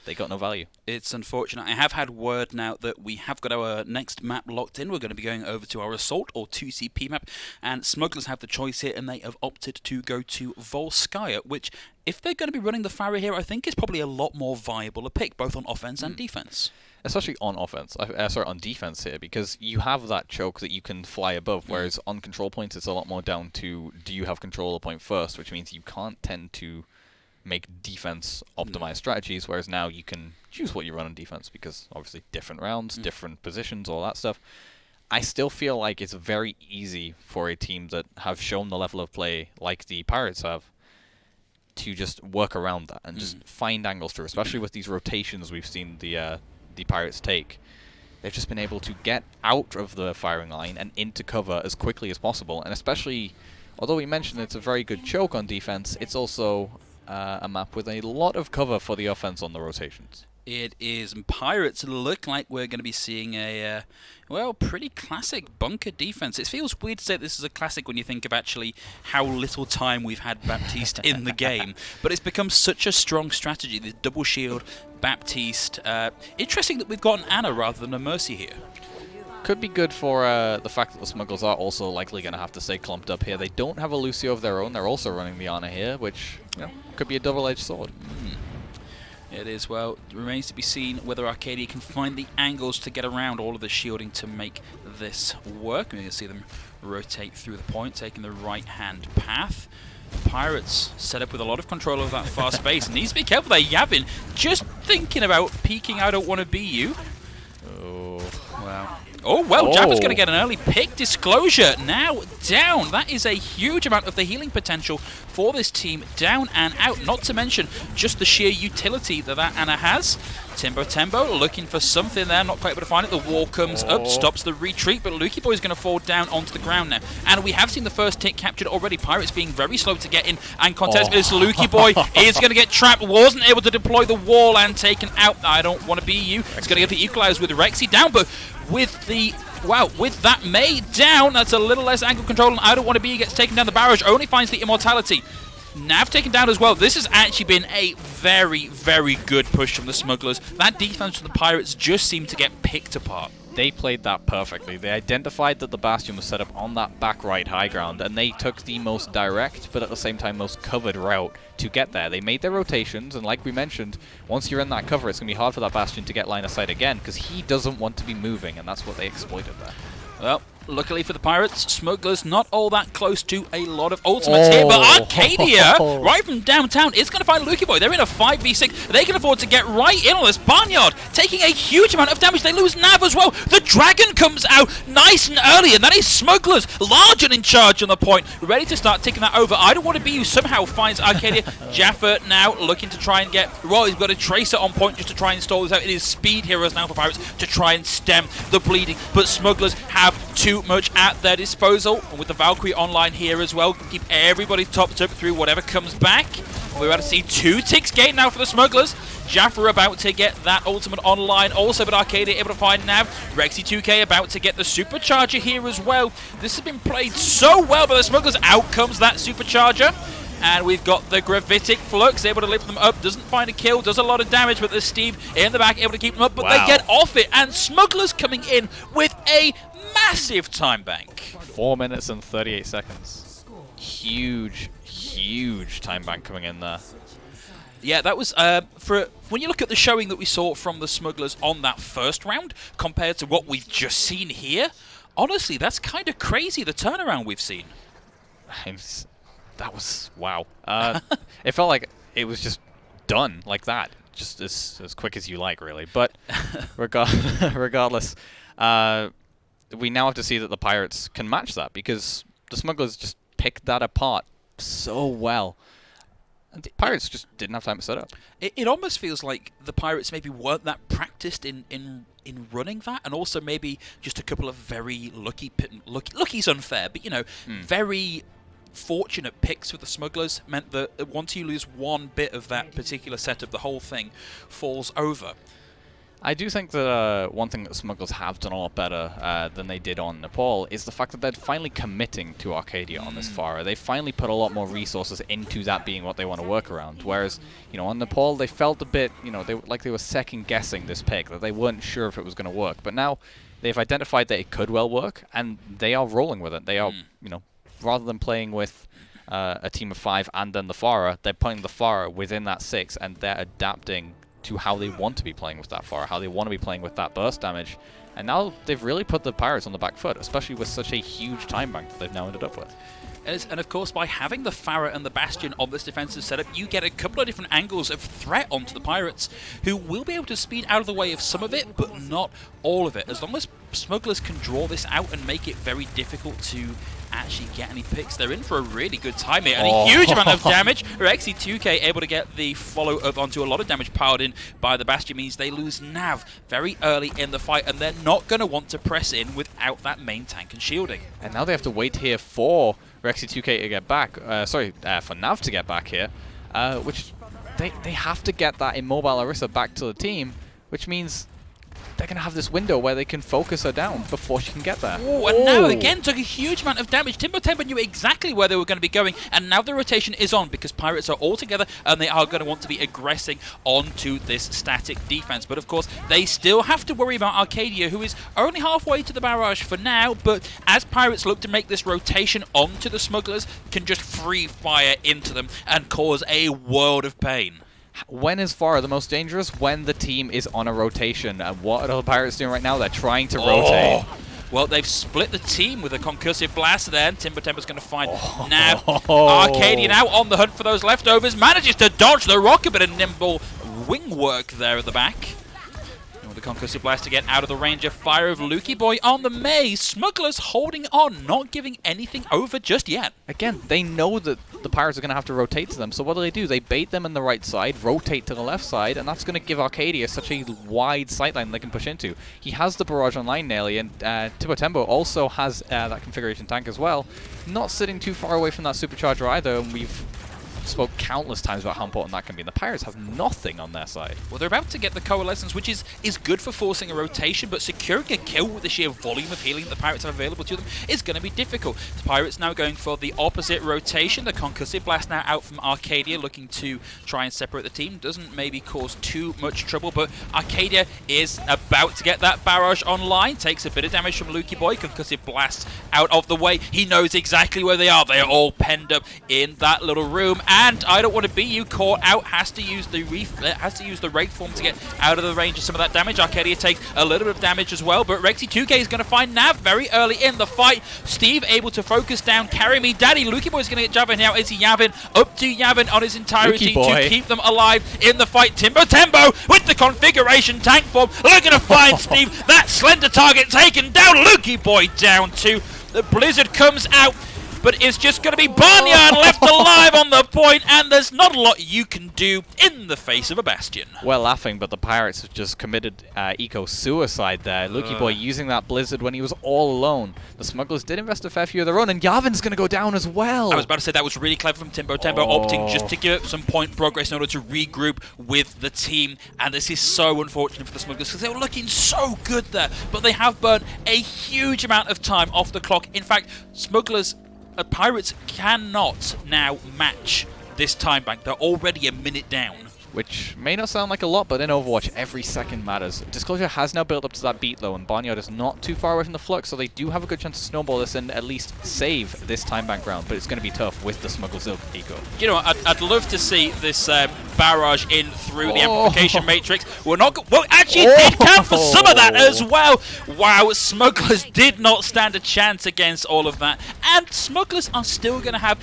They got no value. It's unfortunate. I have had word now that we have got our next map locked in. We're going to be going over to our Assault or 2CP map, and Smugglers have the choice here, and they have opted to go to Volskaya, which, if they're going to be running the Pharah here, I think is probably a lot more viable a pick, both on offense and defense. Especially on offense, on defense here, because you have that choke that you can fly above, whereas on control points it's a lot more down to, do you have control of the point first, which means you can't tend to make defense optimized strategies, whereas now you can choose what you run on defense, because obviously different rounds, different positions, all that stuff. I still feel like it's very easy for a team that have shown the level of play like the Pirates have to just work around that and just find angles through, especially with these rotations we've seen the Pirates take. They've just been able to get out of the firing line and into cover as quickly as possible, and especially, although we mentioned it's a very good choke on defense, it's also a map with a lot of cover for the offense on the rotations. It is. And Pirates look like we're going to be seeing a, well, pretty classic bunker defense. It feels weird to say this is a classic when you think of actually how little time we've had Baptiste in the game. But it's become such a strong strategy, the double shield, Baptiste. Interesting that we've got an Ana rather than a Mercy here. Could be good for the fact that the Smugglers are also likely going to have to stay clumped up here. They don't have a Lucio of their own. They're also running the Ana here, which could be a double-edged sword. It is. Well, it remains to be seen whether Arcadia can find the angles to get around all of the shielding to make this work. And you can see them rotate through the point, taking the right-hand path. Pirates set up with a lot of control of that far space. Needs to be careful there. Yavin just thinking about peeking I don't want to be you. Oh. Wow. Oh, well, Jaffa's going to get an early pick. Disclosure now down. That is a huge amount of the healing potential for this team. Down and out. Not to mention just the sheer utility that Ana has. Tembo looking for something there. Not quite able to find it. The wall comes up, stops the retreat, but Lukey Boy is going to fall down onto the ground now. And we have seen the first tick captured already. Pirates being very slow to get in and contest. But this Lukey Boy is going to get trapped. Wasn't able to deploy the wall and taken out. I don't want to be you. It's going to get the equalize with Rexy down, but with the with that May down, that's a little less angle control, and I don't want to be gets taken down. The barrage only finds the immortality. Nav taken down as well. This has actually been a very, very good push from the Smugglers. That defense from the Pirates just seemed to get picked apart. They played that perfectly. They identified that the Bastion was set up on that back right high ground, and they took the most direct, but at the same time most covered route to get there. They made their rotations, and like we mentioned, once you're in that cover, it's going to be hard for that Bastion to get line of sight again, because he doesn't want to be moving, and that's what they exploited there. Well, luckily for the Pirates, Smugglers not all that close to a lot of ultimates here, but Arcadia, right from downtown, is going to find Lukey Boy. They're in a 5v6. They can afford to get right in on this Barnyard, taking a huge amount of damage. They lose Nav as well. The Dragon comes out nice and early, and that is Smugglers, large and in charge on the point, ready to start taking that over. I don't want to be you somehow finds Arcadia. Jaffa now looking to try and get, well, he's got a Tracer on point just to try and stall this out. It is speed heroes now for Pirates to try and stem the bleeding, but Smugglers have too much at their disposal, and with the Valkyrie online here as well, keep everybody topped up through whatever comes back. We're about to see 2 ticks gained now for the Smugglers. Jaffa about to get that ultimate online also, but Arcadia able to find Nav. Rexy 2K about to get the supercharger here as well. This has been played so well by the Smugglers. Out comes that supercharger. And we've got the Gravitic Flux able to lift them up. Doesn't find a kill, does a lot of damage, but there's Steve in the back able to keep them up, but they get off it. And Smugglers coming in with a massive time bank. 4 minutes and 38 seconds. Huge, huge time bank coming in there. Yeah, that was, when you look at the showing that we saw from the Smugglers on that first round, compared to what we've just seen here, honestly, that's kind of crazy, the turnaround we've seen. That was, wow. It felt like it was just done like that, just as quick as you like, really. But regardless, we now have to see that the Pirates can match that, because the Smugglers just picked that apart so well. And the Pirates just didn't have time to set up. It almost feels like the Pirates maybe weren't that practiced in running that, and also maybe just a couple of very lucky's unfair, but, you know, very fortunate picks for the Smugglers meant that once you lose one bit of that particular setup, the whole thing falls over. I do think that one thing that Smugglers have done a lot better than they did on Nepal is the fact that they're finally committing to Arcadia on this Pharah. They finally put a lot more resources into that being what they want to work around. Whereas, you know, on Nepal they felt a bit, you know, they were second guessing this pick, that they weren't sure if it was going to work. But now they've identified that it could well work, and they are rolling with it. They are, you know, rather than playing with a team of 5 and then the Pharah, they're putting the Pharah within that 6, and they're adapting to how they want to be playing with that Pharah, how they want to be playing with that burst damage. And now they've really put the Pirates on the back foot, especially with such a huge time bank that they've now ended up with. And of course, by having the Pharah and the Bastion on this defensive setup, you get a couple of different angles of threat onto the Pirates, who will be able to speed out of the way of some of it, but not all of it. As long as Smugglers can draw this out and make it very difficult to actually get any picks, they're in for a really good time here, and a huge amount of damage. Rexy 2K able to get the follow-up onto a lot of damage piled in by the Bastion means they lose Nav very early in the fight, and they're not going to want to press in without that main tank and shielding. And now they have to wait here for Rexy 2K to get back, for Nav to get back here. which they have to get that immobile Orisa back to the team, which means they're going to have this window where they can focus her down before she can get there. Oh, and now again took a huge amount of damage. Timbo Tembo knew exactly where they were going to be going, and now the rotation is on because Pirates are all together and they are going to want to be aggressing onto this static defense. But of course, they still have to worry about Arcadia, who is only halfway to the barrage for now, but as Pirates look to make this rotation onto the Smugglers, can just free fire into them and cause a world of pain. When is Farah the most dangerous? When the team is on a rotation. And what are the Pirates doing right now? They're trying to rotate. Well, they've split the team with a concussive blast there, and Timber Temper's going to find Nav. Arcadia now on the hunt for those leftovers. Manages to dodge the rock, a bit of nimble wing work there at the back. The concussive blast to get out of the range of fire of Lukey Boy on the maze. Smugglers holding on, not giving anything over just yet. Again, they know that the Pirates are going to have to rotate to them, so what do? They bait them on the right side, rotate to the left side, and that's going to give Arcadia such a wide sightline they can push into. He has the barrage online nearly, and Timbo Tembo also has that configuration tank as well. Not sitting too far away from that supercharger either, and we've spoke countless times about how important that can be. And the Pirates have nothing on their side. Well, they're about to get the Coalescence, which is good for forcing a rotation, but securing a kill with the sheer volume of healing that the Pirates have available to them is going to be difficult. The Pirates now going for the opposite rotation. The Concussive Blast now out from Arcadia, looking to try and separate the team. Doesn't maybe cause too much trouble, but Arcadia is about to get that barrage online. Takes a bit of damage from Lukey Boy. Concussive Blast out of the way. He knows exactly where they are. They are all penned up in that little room. And I don't want to be you caught out. Has to use the Wraith form to get out of the range of some of that damage. Arcadia takes a little bit of damage as well, but Rexy 2K is going to find Nav very early in the fight. Steve able to focus down, carry me. Daddy, Lukey Boy is going to get Yavin now. Is he Yavin? Up to Yavin on his entirety to keep them alive in the fight. Timbo Tembo with the configuration tank form. Looking to find Steve. That slender target taken down. Lukey Boy down too. The Blizzard comes out, but it's just going to be Barnyard left alive on the point, and there's not a lot you can do in the face of a Bastion. We're laughing, but the Pirates have just committed eco-suicide there. Lukey Boy using that Blizzard when he was all alone. The Smugglers did invest a fair few of their own, and Yavin's going to go down as well. I was about to say that was really clever from Timbo Tembo, opting just to give it some point progress in order to regroup with the team, and this is so unfortunate for the Smugglers because they were looking so good there, but they have burned a huge amount of time off the clock. In fact, Smugglers... Pirates cannot now match this time bank. They're already a minute down. Which may not sound like a lot, but in Overwatch, every second matters. Disclosure has now built up to that beat though, and Barnyard is not too far away from the flux, so they do have a good chance to snowball this and at least save this time bank round, but it's going to be tough with the Smugglers eco. You know, I'd love to see this barrage in through the amplification matrix. We're not... Well, actually, it did count for some of that as well. Wow, Smugglers did not stand a chance against all of that. And Smugglers are still going to have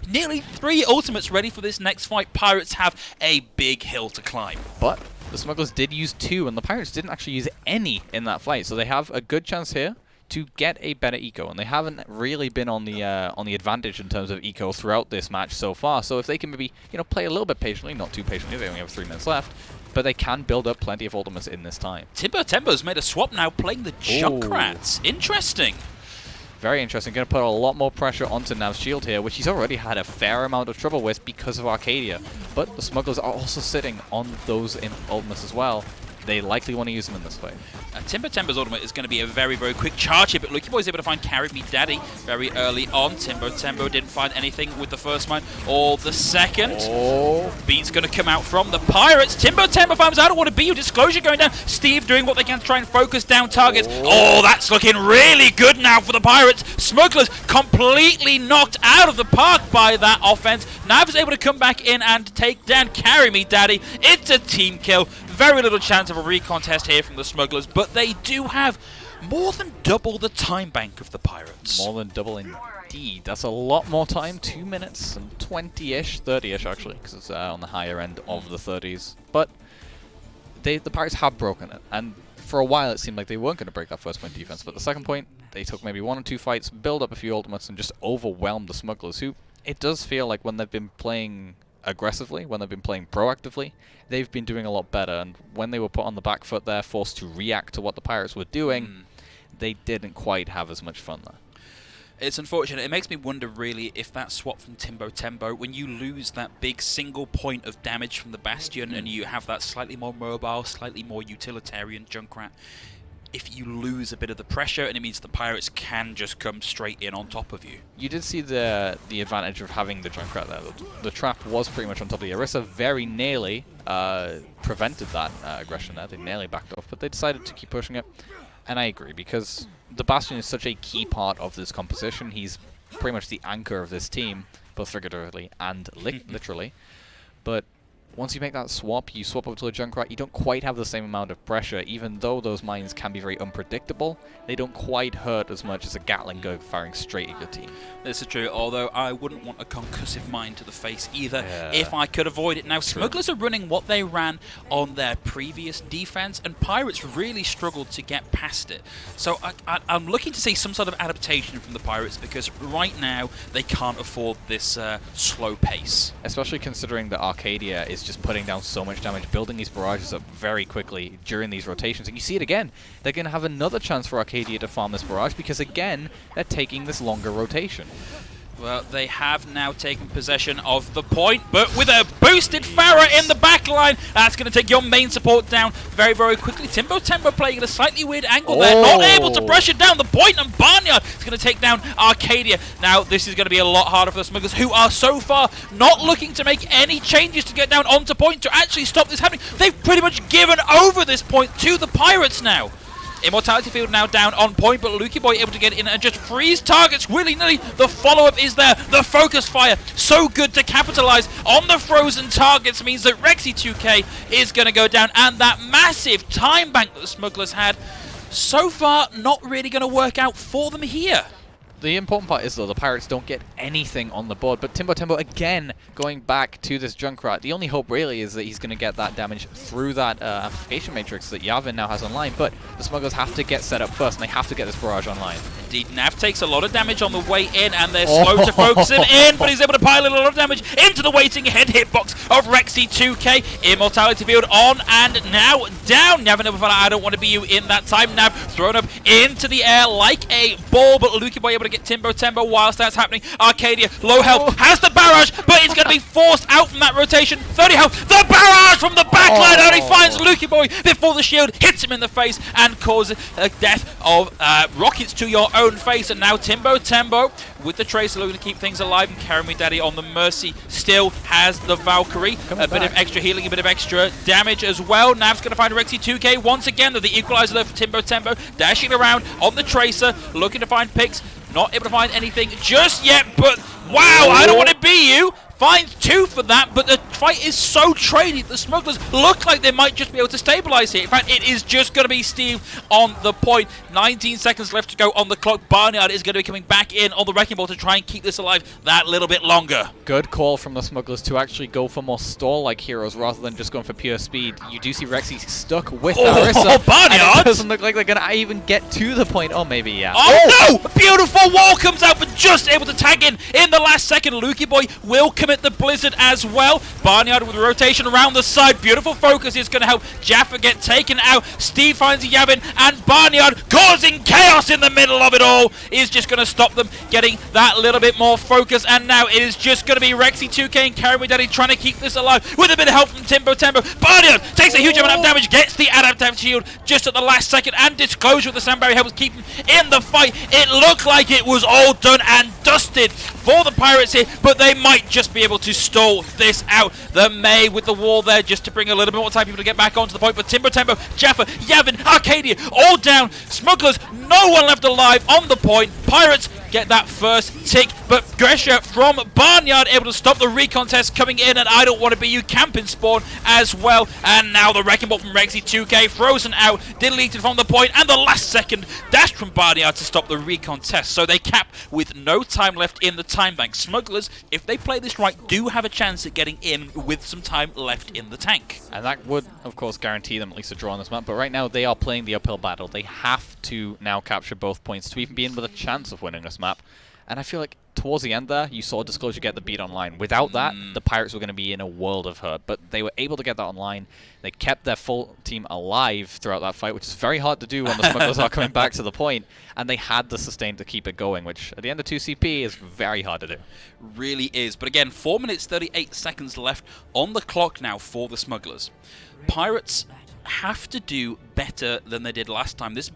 nearly three ultimates ready for this next fight. Pirates have a big hill to climb. But the Smugglers did use two, and the Pirates didn't actually use any in that fight, so they have a good chance here to get a better eco, and they haven't really been on the advantage in terms of eco throughout this match so far. So if they can maybe play a little bit patiently, not too patiently, they only have 3 minutes left, but they can build up plenty of ultimates in this time. Timbo Tembo's made a swap now, playing the Junkrats. Interesting. Very interesting. Going to put a lot more pressure onto Nav's shield here, which he's already had a fair amount of trouble with because of Arcadia. But the Smugglers are also sitting on those ultimates as well. They likely want to use them in this fight. Timber Tembo's ultimate is going to be a very, very quick charge here, but Lukey Boy's able to find Carry Me Daddy very early on. Timbo Tembo didn't find anything with the first mine or the second. Beat's going to come out from the Pirates. Timbo Tembo finds out, I don't want to be you. Disclosure going down. Steve doing what they can to try and focus down targets. Oh, that's looking really good now for the Pirates. Smugglers completely knocked out of the park by that offense. Nav's able to come back in and take down Carry Me Daddy. It's a team kill. Very little chance of a recontest here from the Smugglers, but they do have more than double the time bank of the Pirates. More than double indeed. That's a lot more time. 2 minutes and 20-ish, 30-ish actually, because it's on the higher end of the 30s. But the Pirates have broken it, and for a while it seemed like they weren't going to break that first point defense, but the second point, they took maybe 1 or 2 fights, build up a few ultimates, and just overwhelmed the Smugglers, who it does feel like when they've been playing aggressively, when they've been playing proactively, they've been doing a lot better, and when they were put on the back foot there, forced to react to what the Pirates were doing, they didn't quite have as much fun there. It's unfortunate. It makes me wonder, really, if that swap from Timbo, when you lose that big single point of damage from the Bastion and you have that slightly more mobile, slightly more utilitarian Junkrat, if you lose a bit of the pressure, and it means the Pirates can just come straight in on top of you. You did see the advantage of having the Junkrat there. The trap was pretty much on top of the Orisa, very nearly prevented that aggression there. They nearly backed off, but they decided to keep pushing it. And I agree, because the Bastion is such a key part of this composition. He's pretty much the anchor of this team, both figuratively and literally. But once you make that swap, you swap up to a Junkrat, you don't quite have the same amount of pressure. Even though those mines can be very unpredictable, they don't quite hurt as much as a Gatling gun firing straight at your team. This is true, although I wouldn't want a concussive mine to the face either Yeah. if I could avoid it. Now, Smugglers are running what they ran on their previous defense, and Pirates really struggled to get past it. So I'm looking to see some sort of adaptation from the Pirates, because right now they can't afford this slow pace. Especially considering that Arcadia is just putting down so much damage, building these barrages up very quickly during these rotations. And you see it again. They're going to have another chance for Arcadia to farm this barrage, because again, they're taking this longer rotation. Well, they have now taken possession of the point, but with a boosted Farah in the back line, that's going to take your main support down very, very quickly. Timbo playing at a slightly weird angle there, not able to pressure down the point, and Barnyard is going to take down Arcadia. Now, this is going to be a lot harder for the Smugglers, who are so far not looking to make any changes to get down onto point to actually stop this happening. They've pretty much given over this point to the Pirates now. Immortality Field now down on point, but Lukey Boy able to get in and just freeze targets willy-nilly. The follow-up is there. The focus fire, so good to capitalize on the frozen targets, means that Rexy 2K is going to go down, and that massive time bank that the Smugglers had, so far not really going to work out for them here. The important part is, though, the Pirates don't get anything on the board, but Timbo again going back to this Junkrat. The only hope really is that he's going to get that damage through that amplification matrix that Yavin now has online, but the Smugglers have to get set up first, and they have to get this barrage online. Indeed, Nav takes a lot of damage on the way in, and they're slow to focus him in, but he's able to pile in a lot of damage into the waiting head hitbox of Rexy 2K. Immortality Field on and now down. Yavin, I don't want to be you in that time. Nav thrown up into the air like a ball, but Lukey Boy able to get Timbo whilst that's happening. Arcadia, low health, has the barrage, but it's going to be forced out from that rotation. 30 health, the barrage from the backline only finds Lukey Boy before the shield hits him in the face and causes a death of rockets to your own face. And now Timbo with the Tracer looking to keep things alive, and Carry Me Daddy on the Mercy still has the Valkyrie. A bit of extra healing, a bit of extra damage as well. Nav's going to find Rexy 2K once again. The equalizer there for Timbo, dashing around on the Tracer, looking to find picks. Not able to find anything just yet, but wow, I don't want to be you. Finds two for that, but the fight is so traded. The Smugglers look like they might just be able to stabilize here. In fact, it is just going to be Steve on the point. 19 seconds left to go on the clock. Barnyard is going to be coming back in on the Wrecking Ball to try and keep this alive that little bit longer. Good call from the Smugglers to actually go for more stall-like heroes rather than just going for pure speed. You do see Rexy stuck with Orisa. Barnyard! And it doesn't look like they're going to even get to the point. Oh, maybe, yeah. Oh, no! Beautiful wall comes out, but just able to tag in the last second. Lukey Boy will commit the Blizzard as well. Barnyard with the rotation around the side. Beautiful focus is going to help Jaffa get taken out. Steve finds Yavin, and Barnyard, causing chaos in the middle of it all, is just going to stop them getting that little bit more focus. And now it is just going to be Rexy 2K and Carry Me Daddy trying to keep this alive with a bit of help from Timbo. Barnyard takes a huge amount of damage, gets the adaptive shield just at the last second, and Disclosure with the Sandberry helps keep him in the fight. It looked like it was all done and dusted for the Pirates here, but they might just be able to stall this out. The May with the wall there just to bring a little bit more time for people to get back onto the point, but Timbo, Jaffa, Yavin, Arcadia all down. Smugglers, no one left alive on the point. Pirates get that first tick, but Gresha from Barnyard able to stop the recon test coming in, and I don't want to be you camping spawn as well. And now the Wrecking Ball from Rexy 2K frozen out, deleted from the point, and the last second dashed from Barnyard to stop the recon test. So they cap with no time left in the time bank. Smugglers, if they play this right, do have a chance at getting in with some time left in the tank. And that would, of course, guarantee them at least a draw on this map, but right now they are playing the uphill battle. They have to now capture both points to even be in with a chance of winning this map. And I feel like towards the end there, you saw Disclosure get the beat online. Without that, the Pirates were going to be in a world of hurt. But they were able to get that online. They kept their full team alive throughout that fight, which is very hard to do when the Smugglers are coming back to the point. And they had the sustain to keep it going, which at the end of 2CP is very hard to do. Really is. But again, 4 minutes 38 seconds left on the clock now for the Smugglers. Pirates have to do better than they did last time. This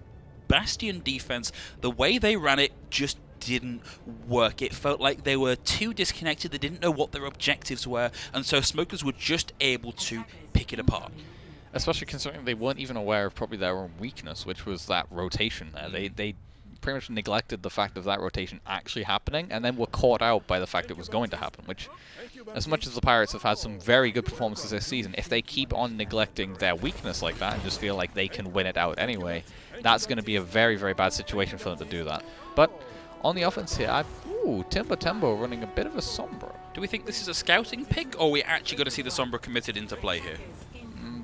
Bastion defense, the way they ran it just didn't work. It felt like they were too disconnected. They didn't know what their objectives were, and so Smugglers were just able to pick it apart. Especially considering they weren't even aware of probably their own weakness, which was that rotation there. They pretty much neglected the fact of that rotation actually happening, and then were caught out by the fact it was going to happen, which, as much as the Pirates have had some very good performances this season, if they keep on neglecting their weakness like that and just feel like they can win it out anyway, that's going to be a very, very bad situation for them to do that. But on the offense here, Timber Tembo running a bit of a Sombra. Do we think this is a scouting pick, or are we actually going to see the Sombra committed into play here?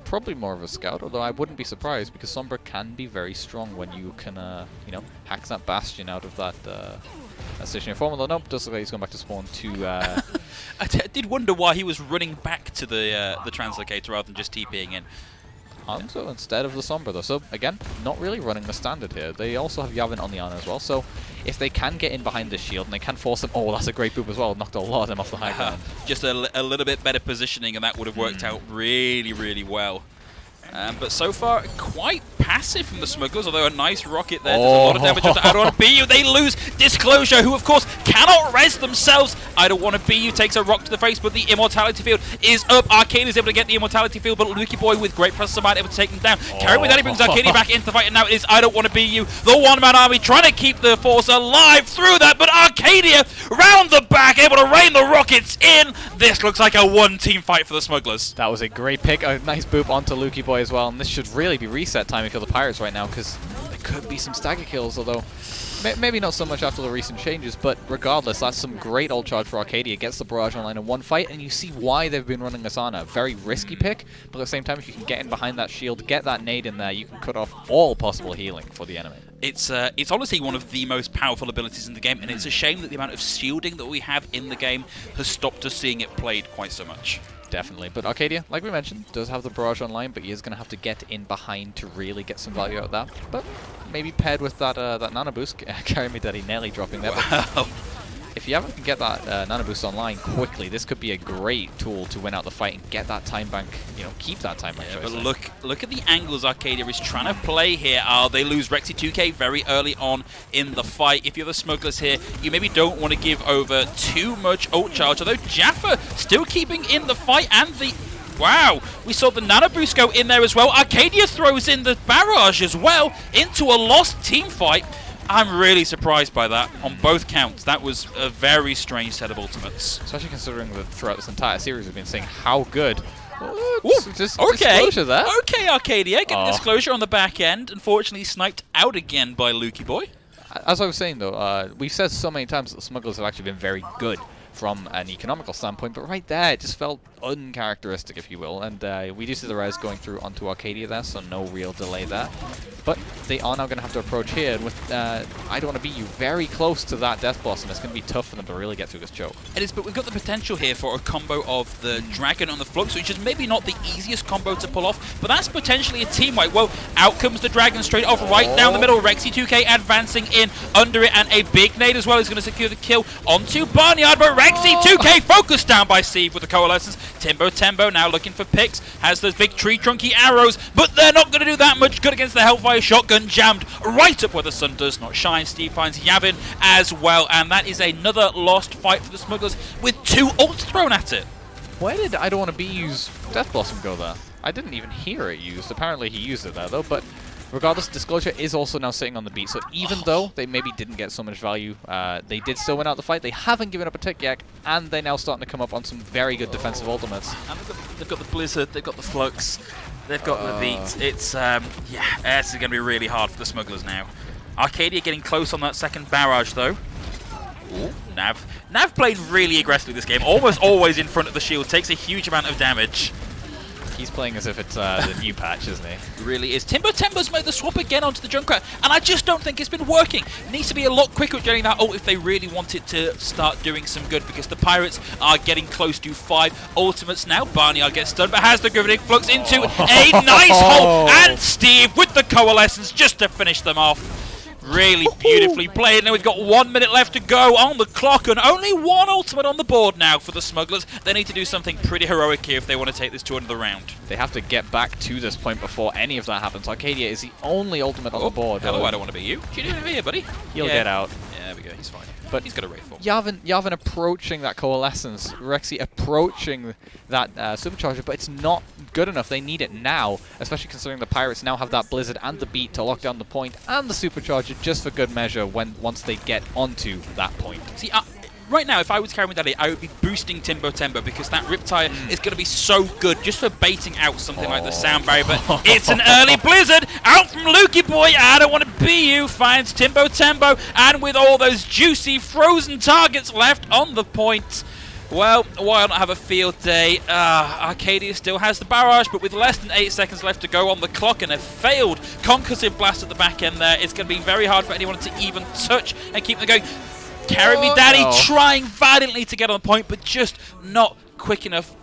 Probably more of a scout, although I wouldn't be surprised because Sombra can be very strong when you can, hack that Bastion out of that stationary form. Although, nope, does look like he's going back to spawn to... I did wonder why he was running back to the translocator rather than just TPing in. So instead of the Sombra, though. So, again, not really running the standard here. They also have Yavin on the Ana as well, so if they can get in behind this shield and they can force them... Oh, that's a great boop as well. Knocked a lot of them off the high ground. Just a little bit better positioning, and that would have worked out really, really well. But so far, quite passive from the Smugglers, although a nice rocket there does a lot of damage to I Don't Want to Be You. They lose Disclosure, who of course cannot res themselves. I Don't Want to Be You takes a rock to the face, but the Immortality Field is up. Arcade is able to get the Immortality Field, but Lukey Boy with great presence of mind able to take them down. Carry with that, he brings Arcadia back into the fight, and now it is I Don't Want to Be You, the one-man army, trying to keep the force alive through that, but Arcadia round the back, able to rain the rockets in. This looks like a one-team fight for the Smugglers. That was a great pick, a nice boop onto Lukey Boy as well, and this should really be reset timing for the Pirates right now, because there could be some stagger kills, although maybe not so much after the recent changes, but regardless, that's some great ult charge for Arcadia. Gets the barrage online in one fight, and you see why they've been running Asana. Very risky pick, but at the same time, if you can get in behind that shield, get that nade in there, you can cut off all possible healing for the enemy. It's honestly one of the most powerful abilities in the game, and it's a shame that the amount of shielding that we have in the game has stopped us seeing it played quite so much. Definitely, but Arcadia, like we mentioned, does have the barrage online, but he is going to have to get in behind to really get some value out of that. But maybe paired with that that nano boost, Carry Me Daddy nearly dropping there. Wow. If you ever can get that nano boost online quickly, this could be a great tool to win out the fight and get that time bank, keep that time bank. Yeah, but look at the angles Arcadia is trying to play here. They lose Rexy 2K very early on in the fight. If you're the Smugglers here, you maybe don't want to give over too much ult charge, although Jaffa still keeping in the fight, and the... Wow, we saw the nano boost go in there as well. Arcadia throws in the barrage as well into a lost team fight. I'm really surprised by that on both counts. That was a very strange set of ultimates. Especially considering that throughout this entire series we've been saying how good. Just okay. Disclosure there. Okay, Arcadia getting Disclosure on the back end. Unfortunately sniped out again by Lukey Boy. As I was saying though, we've said so many times that the Smugglers have actually been very good from an economical standpoint, but right there it just felt uncharacteristic, if you will, and we do see the res going through onto Arcadia there, so no real delay there. But they are now going to have to approach here, and with I Don't Want to Be You very close to that Death Blossom, it's going to be tough for them to really get through this choke. It is, but we've got the potential here for a combo of the Dragon on the Flux, which is maybe not the easiest combo to pull off, but that's potentially a team wipe. Well, out comes the Dragon straight off right down the middle. Rexy 2K advancing in under it, and a big nade as well is going to secure the kill onto Barnyard, but Rexy 2K focused down by Steve with the Coalescence. Timbo Tembo now looking for picks, has those big tree trunky arrows, but they're not going to do that much good against the Hellfire Shotgun, jammed right up where the sun does not shine. Steve finds Yavin as well, and that is another lost fight for the Smugglers with 2 ults thrown at it. Where did I Don't Want to Be use Death Blossom go there? I didn't even hear it used. Apparently he used it there though, but regardless, Disclosure is also now sitting on the beat, so even though they maybe didn't get so much value, they did still win out the fight. They haven't given up a tick yet, and they're now starting to come up on some very good defensive ultimates. And they've got the Blizzard, they've got the Flux, they've got the beat. It's, yeah, this is going to be really hard for the Smugglers now. Arcadia getting close on that second barrage, though. Ooh, Nav played really aggressively this game, almost always in front of the shield, takes a huge amount of damage. He's playing as if it's the new patch, isn't he? Really is. Timbo Tembo's made the swap again onto the Junkrat, and I just don't think it's been working. It needs to be a lot quicker at getting that ult if they really want it to start doing some good, because the Pirates are getting close to 5 ultimates now. Barnyard gets stunned, but has the Grenadier Flux into a nice hole, and Steve with the Coalescence just to finish them off. Really beautifully played. Now we've got 1 minute left to go on the clock, and only 1 ultimate on the board now for the Smugglers. They need to do something pretty heroic here if they want to take this to another round. They have to get back to this point before any of that happens. Arcadia is the only ultimate on the board. Hello, I don't want to be you. What are you doing over here, buddy? He'll get out. Yeah, there we go. He's fine. But he's got a Wraithful. Yavin approaching that Coalescence. Rexy approaching that Supercharger, but it's not good enough. They need it now, especially considering the Pirates now have that Blizzard and the Beat to lock down the point and the Supercharger just for good measure once they get onto that point. See, right now, if I was carrying Daddy, I would be boosting Timbo Tembo, because that Riptire is going to be so good just for baiting out something like the Sound Barrier. But it's an early Blizzard out from Lukey Boy. I don't want to be you. Finds Timbo Tembo, and with all those juicy frozen targets left on the point, well, why not have a field day? Arcadia still has the barrage, but with less than 8 seconds left to go on the clock and a failed concussive blast at the back end there, it's going to be very hard for anyone to even touch and keep them going. Carry me, Daddy, trying valiantly to get on the point, but just not quick enough.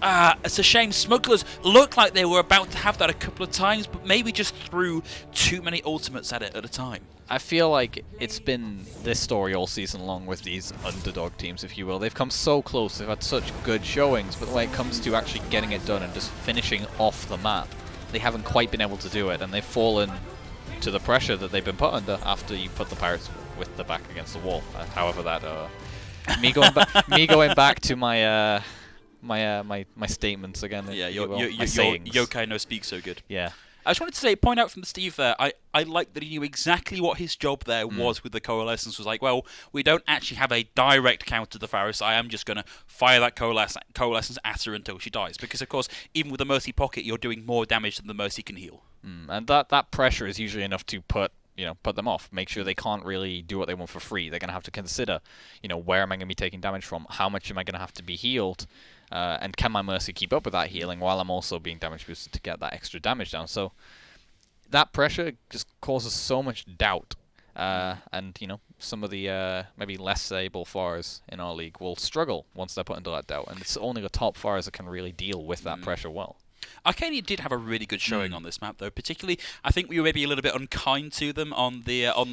It's a shame. Smugglers looked like they were about to have that a couple of times, but maybe just threw too many ultimates at it at a time. I feel like it's been this story all season long with these underdog teams, if you will. They've come so close, they've had such good showings, but when it comes to actually getting it done and just finishing off the map, they haven't quite been able to do it, and they've fallen to the pressure that they've been put under after you put the Pirates with the back against the wall. However that, me going back to my my statements again. Yeah, your Yokai no speak so good. Yeah. I just wanted to point out from Steve there, I like that he knew exactly what his job there was with the Coalescence. Was like, well, we don't actually have a direct counter to the Pharos. I am just going to fire that Coalescence at her until she dies. Because, of course, even with the Mercy Pocket, you're doing more damage than the Mercy can heal. And that pressure is usually enough to put them off. Make sure they can't really do what they want for free. They're going to have to consider, where am I going to be taking damage from? How much am I going to have to be healed? And can my Mercy keep up with that healing while I'm also being damage boosted to get that extra damage down? So that pressure just causes so much doubt. And, some of the maybe less able Phars in our league will struggle once they're put into that doubt. And it's only the top Phars that can really deal with that pressure well. Arcadia did have a really good showing on this map, though. Particularly, I think we were maybe a little bit unkind to them on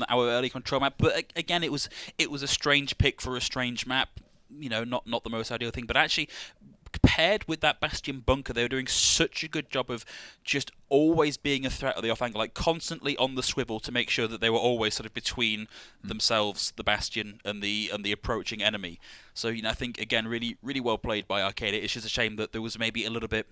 our early control map. But again, it was a strange pick for a strange map. Not the most ideal thing, but actually, paired with that Bastion bunker, they were doing such a good job of just always being a threat at the off angle, like constantly on the swivel to make sure that they were always sort of between themselves, the Bastion, and the approaching enemy. So I think again, really, really well played by Arcadia. It's just a shame that there was maybe a little bit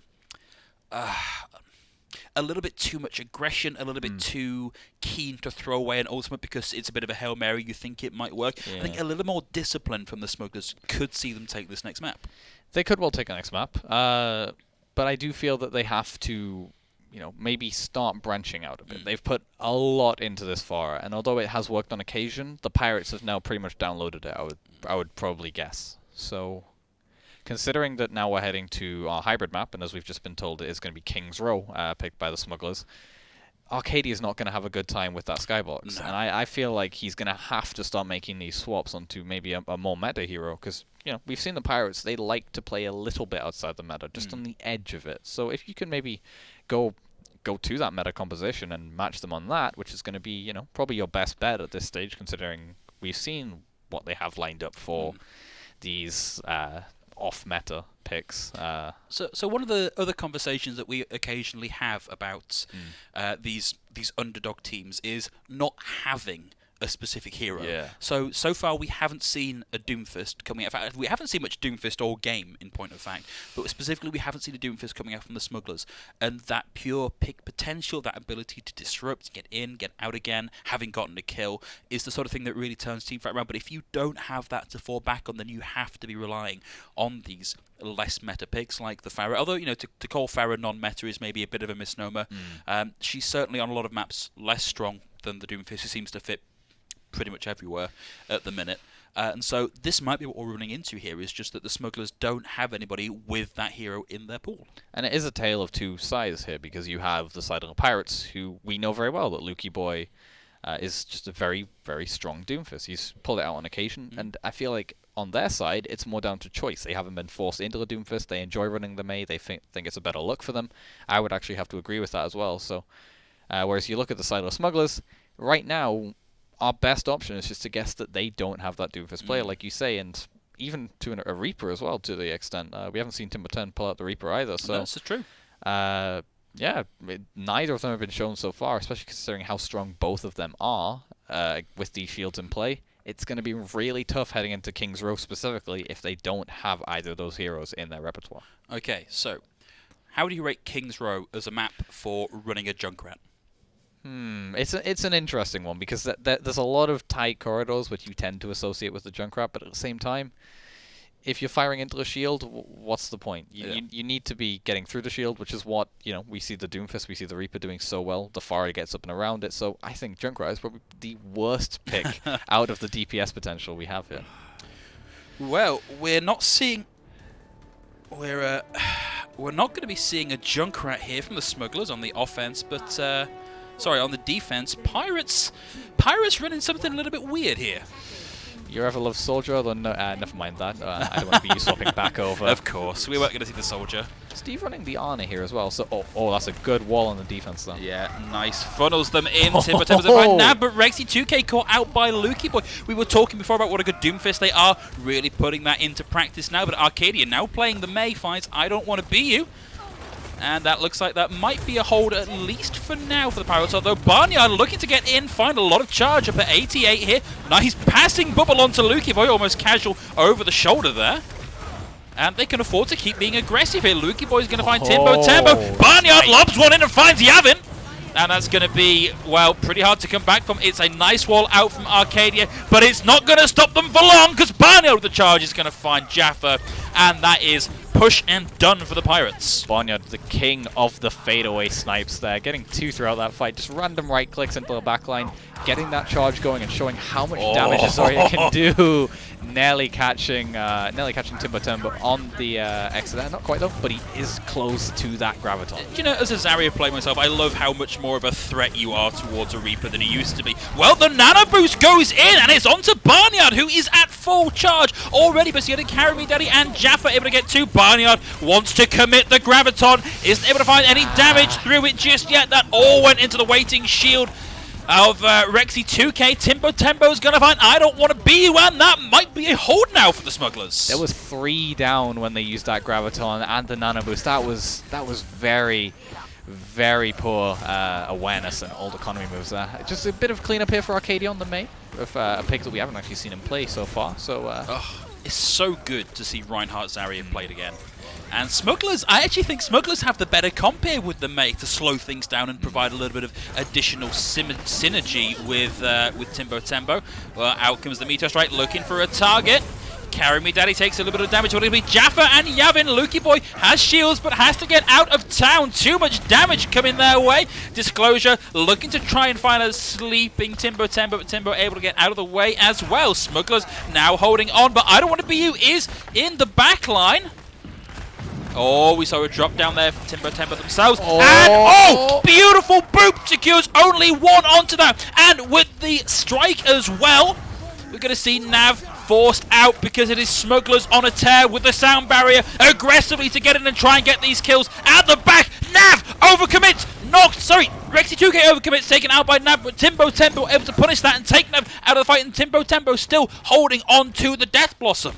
too much aggression, a little bit too keen to throw away an ultimate because it's a bit of a Hail Mary, you think it might work. Yeah. I think a little more discipline from the Smugglers could see them take this next map. They could well take the next map, but I do feel that they have to, maybe start branching out a bit. They've put a lot into this far, and although it has worked on occasion, the Pirates have now pretty much downloaded it, I would probably guess. So, considering that now we're heading to our hybrid map, and as we've just been told it is going to be King's Row, picked by the Smugglers, Arcadia is not going to have a good time with that Skybox. No. And I feel like he's going to have to start making these swaps onto maybe a more meta hero, because we've seen the Pirates, they like to play a little bit outside the meta, just on the edge of it. So if you can maybe go to that meta composition and match them on that, which is going to be, probably your best bet at this stage, considering we've seen what they have lined up for these off-meta picks. So one of the other conversations that we occasionally have about these underdog teams is not having a specific hero. Yeah. So far we haven't seen a Doomfist coming out. In fact, we haven't seen much Doomfist all game, in point of fact. But specifically, we haven't seen a Doomfist coming out from the Smugglers. And that pure pick potential, that ability to disrupt, get in, get out again, having gotten a kill, is the sort of thing that really turns Teamfight around. But if you don't have that to fall back on, then you have to be relying on these less meta picks like the Pharah. Although, to call Pharah non-meta is maybe a bit of a misnomer. She's certainly on a lot of maps less strong than the Doomfist, who seems to fit pretty much everywhere at the minute. And so this might be what we're running into here, is just that the Smugglers don't have anybody with that hero in their pool. And it is a tale of two sides here, because you have the side of the Pirates, who we know very well that Lukey Boy is just a very, very strong Doomfist. He's pulled it out on occasion, and I feel like on their side, it's more down to choice. They haven't been forced into the Doomfist. They enjoy running the Mei. They think it's a better look for them. I would actually have to agree with that as well. So, whereas you look at the side of the Smugglers, right now, our best option is just to guess that they don't have that Doomfist player, like you say, and even to a Reaper as well, to the extent. We haven't seen Timber 10 pull out the Reaper either. So that's true. Yeah, neither of them have been shown so far, especially considering how strong both of them are with these shields in play. It's going to be really tough heading into King's Row specifically if they don't have either of those heroes in their repertoire. Okay, so how do you rate King's Row as a map for running a Junkrat? It's an interesting one, because there's a lot of tight corridors which you tend to associate with the Junkrat, but at the same time, if you're firing into the shield, what's the point? You need to be getting through the shield, which is what, we see the Doomfist, we see the Reaper doing so well. The Pharah gets up and around it, so I think Junkrat is probably the worst pick out of the DPS potential we have here. Well, we're not seeing... We're not going to be seeing a Junkrat here from the Smugglers on the offense, but... sorry, on the defense. Pirates running something a little bit weird here. You ever love Soldier? Then never mind that. I don't want to be you swapping back over. Of course, we weren't going to see the Soldier. Steve running the Arna here as well. So, that's a good wall on the defense though. Yeah, nice. Funnels them in. Timber's fine now, but Rexy 2K caught out by Lukey Boy. We were talking before about what a good Doomfist they are. Really putting that into practice now. But Arcadia now playing the Mei finds I don't want to be you. And that looks like that might be a hold, at least for now, for the Pirates. Although Barnyard looking to get in, find a lot of charge up at 88 here. Nice passing bubble onto Lukey Boy, almost casual over the shoulder there. And they can afford to keep being aggressive here. Lukey Boy's going to find Timbo. Barnyard lobs one in and finds Yavin. And that's going to be, well, pretty hard to come back from. It's a nice wall out from Arcadia, but it's not going to stop them for long, because Barnyard with the charge is going to find Jaffa. And that is push and done for the Pirates. Barnyard, the king of the fadeaway snipes there, getting two throughout that fight. Just random right clicks into the backline, getting that charge going and showing how much damage Azoria can do. Nearly catching Timbo Tembo on the exit there. Not quite though, but he is close to that Graviton. As a Zarya player myself, I love how much more of a threat you are towards a Reaper than he used to be. Well, the Nano Boost goes in, and it's onto Barnyard, who is at full charge already, but he's going to carry me, Daddy, and Jaffa able to get two. Barnyard wants to commit the Graviton, isn't able to find any damage through it just yet. That all went into the waiting shield of Rexy 2K. Tembo's going to find I don't want to be you, and that might be a hold now for the Smugglers. There was 3 down when they used that Graviton and the Nano Boost. That was very, very poor awareness and old economy moves there. Just a bit of cleanup here for Arcadia on the Mei, with a pick that we haven't actually seen him play so far. So it's so good to see Reinhardt Zarya played again. And Smugglers, I actually think Smugglers have the better comp here with the Mei to slow things down and provide a little bit of additional synergy with Timbo. Well, out comes the Meteor Strike looking for a target. Carry Me Daddy takes a little bit of damage. What it'll be Jaffa and Yavin. Lukey Boy has shields but has to get out of town. Too much damage coming their way. Disclosure looking to try and find a sleeping Timbo, but Timbo able to get out of the way as well. Smugglers now holding on, but I don't want to be you is in the back line. Oh, we saw a drop down there for Timbo themselves. And, beautiful boop secures only one onto that. And with the strike as well, we're going to see Nav forced out because it is Smugglers on a tear with the sound barrier aggressively to get in and try and get these kills. At the back, Nav overcommits. Rexy 2K overcommits, taken out by Nav, but Timbo able to punish that and take Nav out of the fight, and Timbo still holding on to the Death Blossom.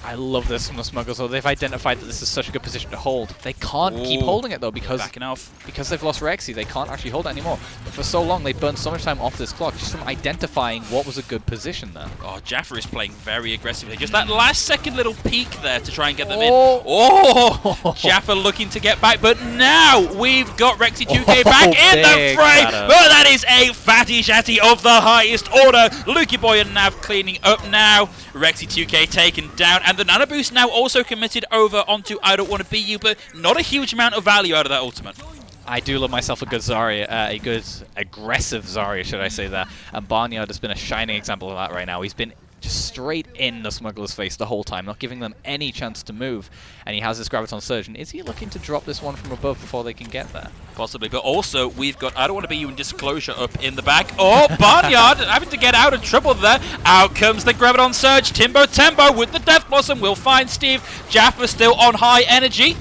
I love this from the Smugglers, though. They've identified that this is such a good position to hold. They can't keep holding it, though, because backing off. Because they've lost Rexy. They can't actually hold it anymore. But for so long, they burned so much time off this clock just from identifying what was a good position there. Oh, Jaffa is playing very aggressively. Just that last second little peek there to try and get them in. Jaffa looking to get back, but now we've got Rexy 2K back in the fray. But that is a fatty shatty of the highest order. Lukey Boy and Nav cleaning up now. Rexy 2K taken down, and the Nano Boost now also committed over onto I Don't Want to Be You, but not a huge amount of value out of that ultimate. I do love myself a good Zarya, a good aggressive Zarya, should I say that. And Barnyard has been a shining example of that right now. He's been just straight in the Smuggler's face the whole time, not giving them any chance to move. And he has this Graviton Surge. And is he looking to drop this one from above before they can get there? Possibly, but also we've got I Don't Want to Be You in Disclosure up in the back. Oh, Barnyard having to get out of trouble there. Out comes the Graviton Surge. Timbo Tembo with the Death Blossom will find Steve. Jaffa still on high energy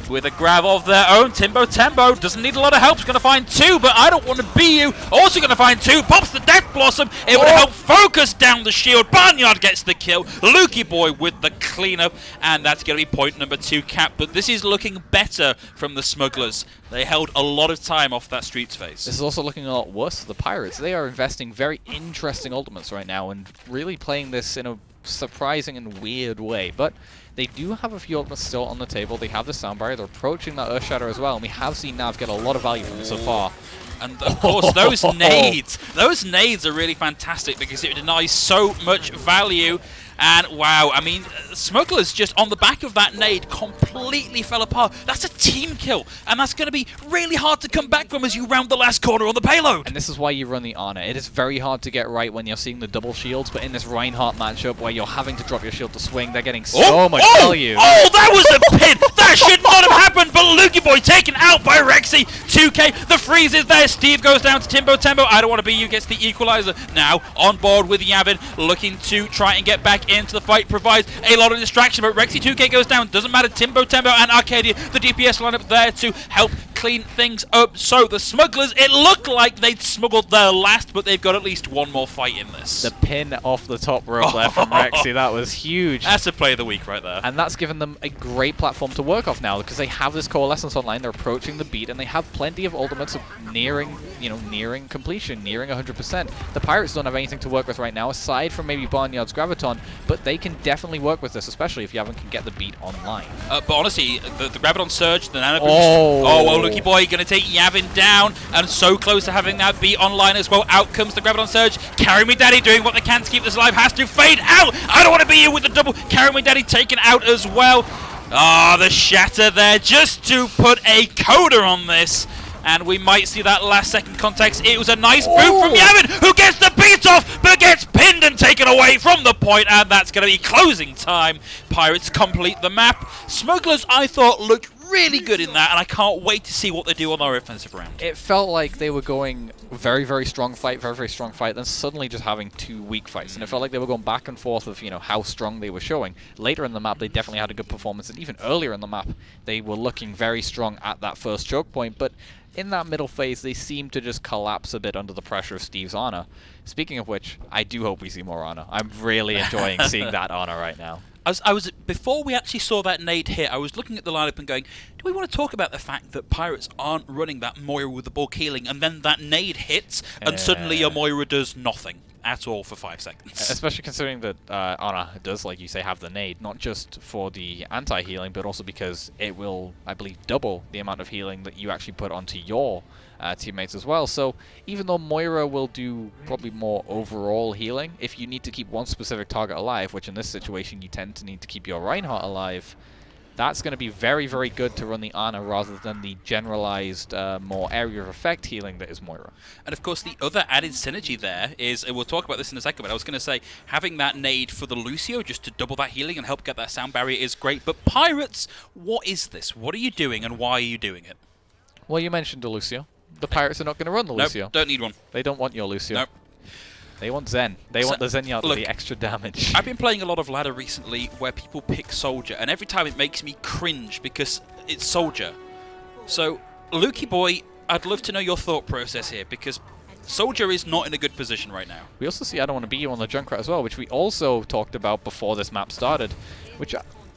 with a grab of their own. Timbo Tembo doesn't need a lot of help. He's going to find two, but I Don't Want to Be You also going to find two. Pops the Death Blossom. It would help focus down the shield. Barnyard gets the kill. Lukey Boy with the cleanup, and that's going to be point number 2 cap. But this is looking better from the Smugglers. They held a lot of time off that Streets phase. This is also looking a lot worse for the Pirates. They are investing very interesting ultimates right now and really playing this in a surprising and weird way. But they do have a few ultimates still on the table. They have the Sound Barrier. They're approaching that Earth Shatter as well. And we have seen Nav get a lot of value from it so far. And of course, those nades are really fantastic because it denies so much value. And wow, I mean, Smugglers just on the back of that nade completely fell apart. That's a team kill, and that's going to be really hard to come back from as you round the last corner on the payload. And this is why you run the Ana. It is very hard to get right when you're seeing the double shields, but in this Reinhardt matchup where you're having to drop your shield to swing, they're getting so much value. Oh, that was a pin! That should not have happened, but Lukey Boy taken out by Rexy. 2K, the freeze is there. Steve goes down to Timbo Tembo. I Don't Want to Be You gets the equalizer. Now on board with Yavin, looking to try and get back into the fight, provides a lot of distraction, but Rexy 2K goes down. Doesn't matter. Timbo Tembo and Arcadia, the DPS lineup there to help clean things up. So the Smugglers, it looked like they'd smuggled their last, but they've got at least one more fight in this. The pin off the top rope there from Rexy, that was huge. That's a play of the week right there. And that's given them a great platform to work off now because they have this Coalescence online, they're approaching the beat, and they have plenty of ultimates of nearing completion, nearing 100%. The Pirates don't have anything to work with right now, aside from maybe Barnyard's Graviton, but they can definitely work with this, especially if Yavin can get the beat online. But honestly, the Graviton Surge, the Nano Boost, well, Lukey Boy going to take Yavin down, and so close to having that beat online as well. Out comes the Graviton Surge. Carry Me Daddy doing what they can to keep this alive, has to fade out. I Don't Want to Be You with the double. Carry Me Daddy taken out as well. The shatter there just to put a coda on this. And we might see that last second context. It was a nice boot from Yavin, who gets the beat off, but gets pinned and taken away from the point, and that's going to be closing time. Pirates complete the map. Smugglers, I thought, looked really good in that, and I can't wait to see what they do on their offensive round. It felt like they were going very, very strong fight, then suddenly just having 2 weak fights. And it felt like they were going back and forth of, how strong they were showing. Later in the map, they definitely had a good performance, and even earlier in the map, they were looking very strong at that first choke point, but in that middle phase, they seem to just collapse a bit under the pressure of Steve's Ana. Speaking of which, I do hope we see more Ana. I'm really enjoying seeing that Ana right now. I was before we actually saw that nade hit, I was looking at the lineup and going, do we want to talk about the fact that Pirates aren't running that Moira with the bulk healing, and then that nade hits, and suddenly your Moira does nothing at all for 5 seconds? Especially considering that Ana does, like you say, have the nade, not just for the anti-healing, but also because it will, I believe, double the amount of healing that you actually put onto your teammates as well. So even though Moira will do probably more overall healing, if you need to keep one specific target alive, which in this situation you tend to need to keep your Reinhardt alive, that's going to be very, very good to run the Ana rather than the generalized, more area of effect healing that is Moira. And of course, the other added synergy there is, and we'll talk about this in a second, but I was going to say, having that nade for the Lucio just to double that healing and help get that sound barrier is great. But Pirates, what is this? What are you doing, and why are you doing it? Well, you mentioned the Lucio. The Pirates are not going to run the Lucio. Nope, don't need one. They don't want your Lucio. Nope. They want Zen. They want the Zenyatta with the extra damage. I've been playing a lot of ladder recently where people pick Soldier, and every time it makes me cringe because it's Soldier. So, Lukey Boy, I'd love to know your thought process here, because Soldier is not in a good position right now. We also see I Don't Want to Be You on the Junkrat as well, which we also talked about before this map started, which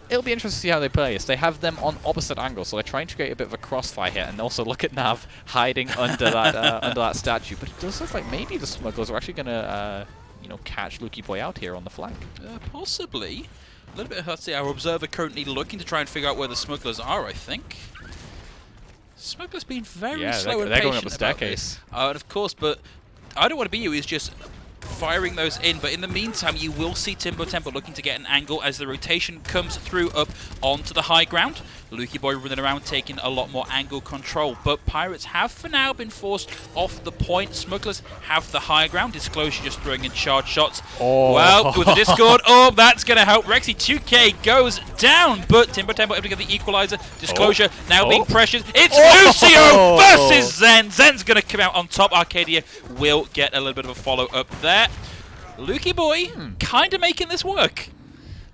it'll be interesting to see how they play this. They have them on opposite angles, so they're trying to create a bit of a crossfire here, and also look at Nav hiding under that under that statue. But it does look like maybe the Smugglers are actually going to, catch Lukey Boy out here on the flank. Possibly. A little bit, let's see, our observer currently looking to try and figure out where the Smugglers are, I think. Smugglers being very slow and they're patient going up the staircase. and of course, but I Don't Want to Be You is just firing those in, but in the meantime you will see Timbo Tempo looking to get an angle as the rotation comes through up onto the high ground. Lukey Boy running around taking a lot more angle control, but Pirates have for now been forced off the point. Smugglers have the high ground. Disclosure just throwing in charge shots. Oh. Well, with the Discord, that's going to help. Rexy 2K goes down, but Timbo Tempo able to get the equalizer. Disclosure now being pressured. It's Lucio versus Zen. Zen's going to come out on top. Arcadia will get a little bit of a follow-up there. Lukey Boy kind of making this work.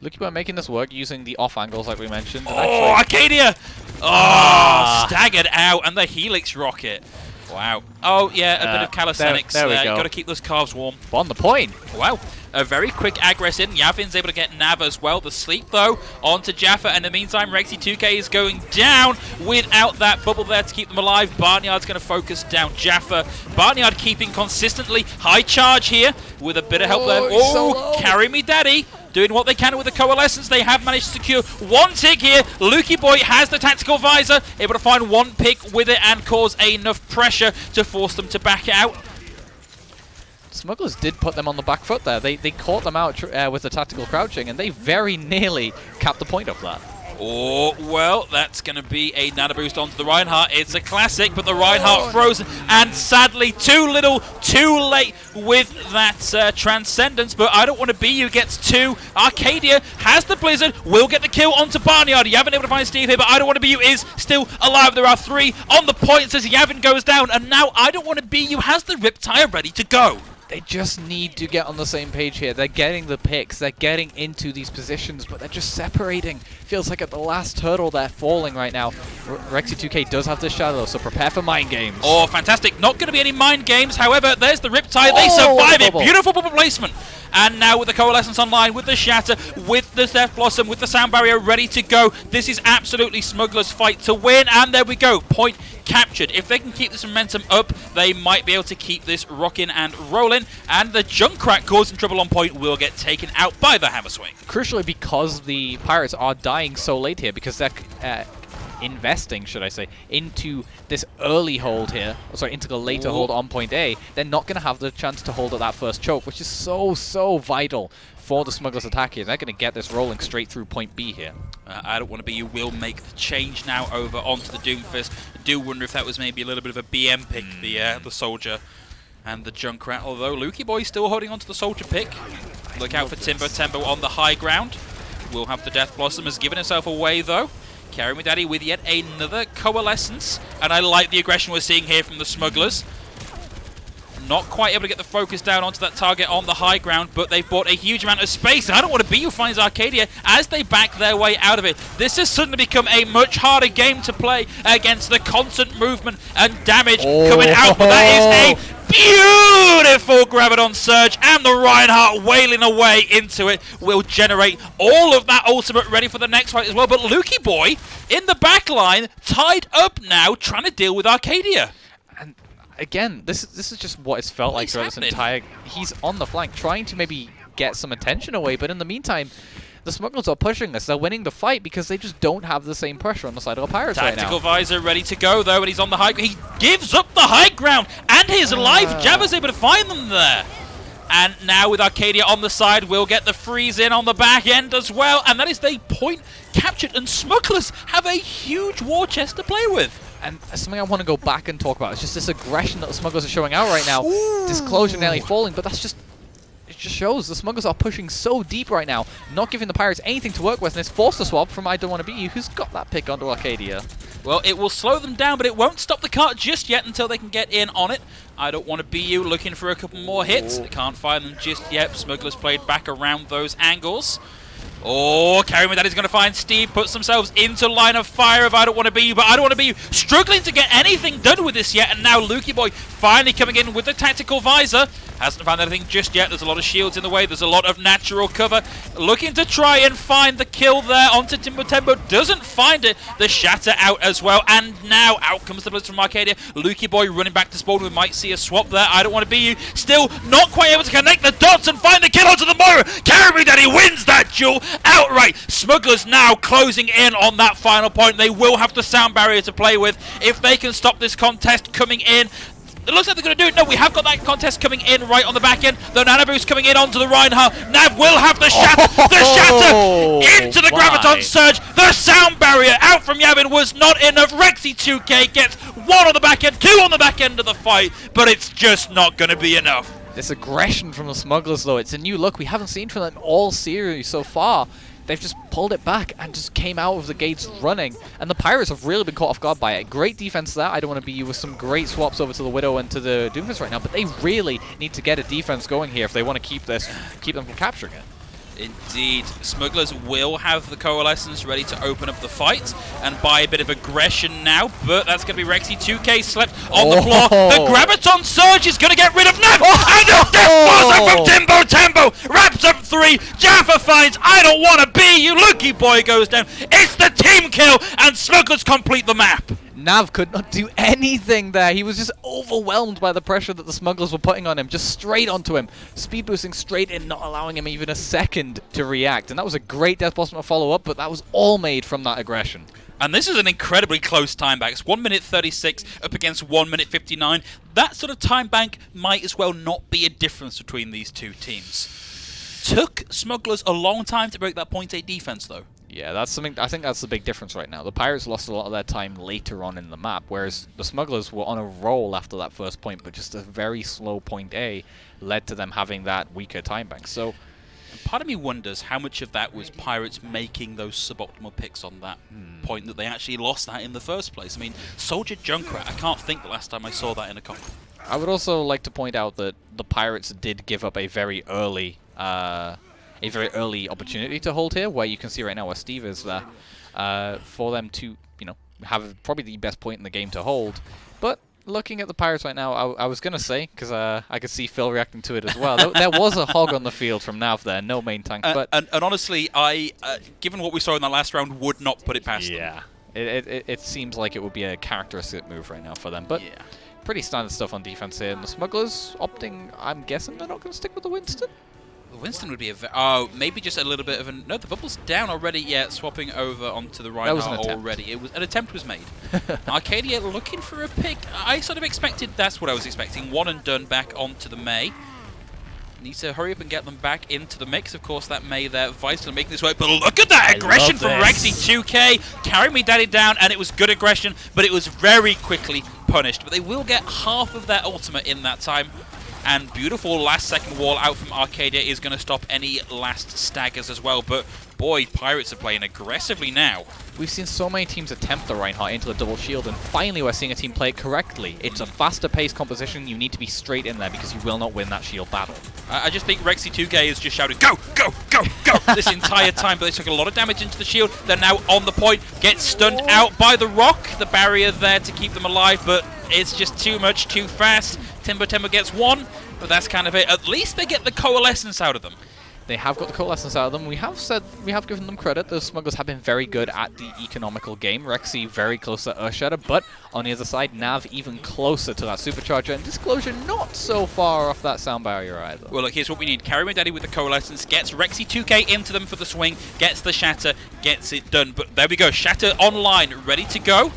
Lukey Boy making this work using the off angles like we mentioned. Oh, Arcadia! Staggered out, and the Helix rocket. Wow. Oh, yeah, a bit of calisthenics. There we go. Got to keep those calves warm. On the point. Wow. A very quick aggress in. Yavin's able to get Nav as well. The sleep, though, onto Jaffa. And in the meantime, Rexy 2K is going down without that bubble there to keep them alive. Barnyard's going to focus down Jaffa. Barnyard keeping consistently high charge here with a bit of help there. Oh, carry me, daddy. Doing what they can with the Coalescence. They have managed to secure one tick here. Lukey Boy has the tactical visor, able to find one pick with it and cause enough pressure to force them to back out. Smugglers did put them on the back foot there. They caught them out with the tactical crouching, and they very nearly capped the point of that. Oh, well, that's going to be a nano boost onto the Reinhardt. It's a classic, but the Reinhardt frozen, and sadly, too little, too late with that Transcendence, but I Don't Want to Be You gets two. Arcadia has the Blizzard, will get the kill onto Barnyard. Yavin able to find Steve here, but I Don't Want to Be You is still alive. There are three on the points as Yavin goes down, and now I Don't Want to Be You has the Riptire ready to go. They just need to get on the same page here. They're getting the picks, they're getting into these positions, but they're just separating. Feels like at the last hurdle they're falling right now. Rexy 2K does have this shadow, so prepare for mind games. Oh, fantastic. Not going to be any mind games. However, there's the Riptide. They survive it. Beautiful bubble placement. And now with the Coalescence online, with the Shatter, with the Death Blossom, with the Sound Barrier ready to go. This is absolutely Smugglers' fight to win. And there we go. Point captured. If they can keep this momentum up, they might be able to keep this rocking and rolling. And the Junkrat causing trouble on point will get taken out by the Hammer Swing. Crucially, because the Pirates are dying so late here, because they're investing, should I say, into this early hold here, sorry, into the later hold on point A, they're not going to have the chance to hold at that first choke, which is so vital for the Smugglers' attack here. They're going to get this rolling straight through point B here. I Don't Want to Be You will make the change now over onto the Doomfist. I do wonder if that was maybe a little bit of a BM pick, the Soldier and the Junkrat, although Lukey Boy still holding onto the Soldier pick. Look out for Timbo Tembo on the high ground. Will have the Death Blossom, has given himself away though. Carry Me Daddy with yet another Coalescence, and I like the aggression we're seeing here from the Smugglers. Not quite able to get the focus down onto that target on the high ground, but they've bought a huge amount of space, and I Don't Want to Be You finds Arcadia as they back their way out of it. This has suddenly become a much harder game to play against the constant movement and damage coming out, but that is a beautiful Graviton Surge, and the Reinhardt wailing away into it will generate all of that ultimate ready for the next fight as well. But Lukey Boy in the back line, tied up now, trying to deal with Arcadia. And again, this is just what it's felt like throughout this entire... He's on the flank, trying to maybe get some attention away, but in the meantime, the Smugglers are pushing this. They're winning the fight because they just don't have the same pressure on the side of the Pirates right now. Tactical Visor ready to go, though, and he's on the high ground. He gives up the high ground, and his life Jabba's able to find them there. And now with Arcadia on the side, we'll get the freeze in on the back end as well. And that is the point captured, and Smugglers have a huge war chest to play with. And something I want to go back and talk about is just this aggression that the Smugglers are showing out right now. Disclosure nearly falling, but that's just... It just shows the Smugglers are pushing so deep right now, not giving the Pirates anything to work with, and it's forced a swap from I Don't Want to Be You, who's got that pick onto Arcadia. Well, it will slow them down, but it won't stop the cart just yet until they can get in on it. I Don't Want to Be You looking for a couple more hits. They can't find them just yet. Smugglers played back around those angles. Oh, Carry Me Daddy's going to find Steve, puts themselves into line of fire of I Don't Want to Be You, but I Don't Want to Be You struggling to get anything done with this yet, and now Lukey Boy finally coming in with the tactical visor. Hasn't found anything just yet. There's a lot of shields in the way. There's a lot of natural cover. Looking to try and find the kill there onto Timbo Tembo. Doesn't find it. The Shatter out as well. And now out comes the blitz from Arcadia. Lukey Boy running back to spawn. We might see a swap there. I Don't Want to Be You. Still not quite able to connect the dots and find the kill onto the Moira. Carry Me Daddy wins that duel outright. Smugglers now closing in on that final point. They will have the sound barrier to play with. If they can stop this contest coming in, It looks like they're going to do it. No, we have got that contest coming in right on the back end. The Nanabu's coming in onto the Reinhardt. Nav will have the shatter. The shatter into the Graviton Surge. The sound barrier out from Yavin was not enough. Rexy 2K gets 1 on the back end, 2 on the back end of the fight, but it's just not going to be enough. This aggression from the Smugglers, though, it's a new look we haven't seen from them all series so far. They've just pulled it back and just came out of the gates running. And the Pirates have really been caught off guard by it. Great defense there. I don't want to be you with some great swaps over to the Widow and to the Doomfist right now, but they really need to get a defense going here if they want to keep them from capturing it. Indeed, Smugglers will have the Coalescence ready to open up the fight and buy a bit of aggression now, but that's going to be Rexy 2K slept on the floor. The Graviton Surge is going to get rid of Nav, and the Death Blaster from Timbo Tembo wraps up 3. Jaffa finds I don't want to be you. Lucky Boy goes down. It's the team kill, and Smugglers complete the map. Nav could not do anything there. He was just overwhelmed by the pressure that the Smugglers were putting on him, just straight onto him. Speed boosting straight in, not allowing him even a second to react. And that was a great Death Blossom to follow up, but that was all made from that aggression. And this is an incredibly close time bank. It's 1 minute 36 up against 1 minute 59. That sort of time bank might as well not be a difference between these two teams. Took Smugglers a long time to break that point 8 defense, though. Yeah, that's something. I think that's the big difference right now. The Pirates lost a lot of their time later on in the map, whereas the Smugglers were on a roll after that first point, but just a very slow point A led to them having that weaker time bank. So, part of me wonders how much of that was Pirates making those suboptimal picks on that point that they actually lost that in the first place. I mean, Soldier Junkrat, I can't think the last time I saw that in a comp. I would also like to point out that the Pirates did give up a very early opportunity to hold here, where you can see right now where Steve is there, for them to, have probably the best point in the game to hold. But looking at the Pirates right now, I was going to say, because I could see Phil reacting to it as well, there was a hog on the field from Nav there, no main tank. But and honestly, I, given what we saw in the last round, would not put it past them. Yeah, it seems like it would be a characteristic move right now for them. But yeah, pretty standard stuff on defense here. And the Smugglers opting, I'm guessing they're not going to stick with the Winston? Winston would be maybe just a little bit of a... No, the bubble's down already. Yeah, swapping over onto the Reinhardt already. An attempt was made. Arcadia looking for a pick. I sort of expected, that's what I was expecting. 1 and done back onto the Mei. Needs to hurry up and get them back into the mix. Of course, that Mei there, vital making this work. But look at that aggression from Rexy 2K. Carry me daddy down, and it was good aggression, but it was very quickly punished. But they will get half of their ultimate in that time. And beautiful last-second wall out from Arcadia is going to stop any last staggers as well. But boy, Pirates are playing aggressively now. We've seen so many teams attempt the Reinhardt into the double shield, and finally we're seeing a team play it correctly. It's a faster-paced composition. You need to be straight in there because you will not win that shield battle. I just think Rexy 2K has just shouted, go, go, go, go, this entire time. But they took a lot of damage into the shield. They're now on the point, get stunned out by the rock. The barrier there to keep them alive, but it's just too much, too fast. Timbo gets 1, but that's kind of it. At least they get the Coalescence out of them. They have got the Coalescence out of them. We have given them credit. The Smugglers have been very good at the economical game. Rexy very close to Earthshatter, but on the other side, Nav even closer to that Supercharger, and Disclosure not so far off that sound barrier either. Well, look, here's what we need. Carry My Daddy with the Coalescence, gets Rexy 2K into them for the swing, gets the Shatter, gets it done. But there we go, Shatter online, ready to go.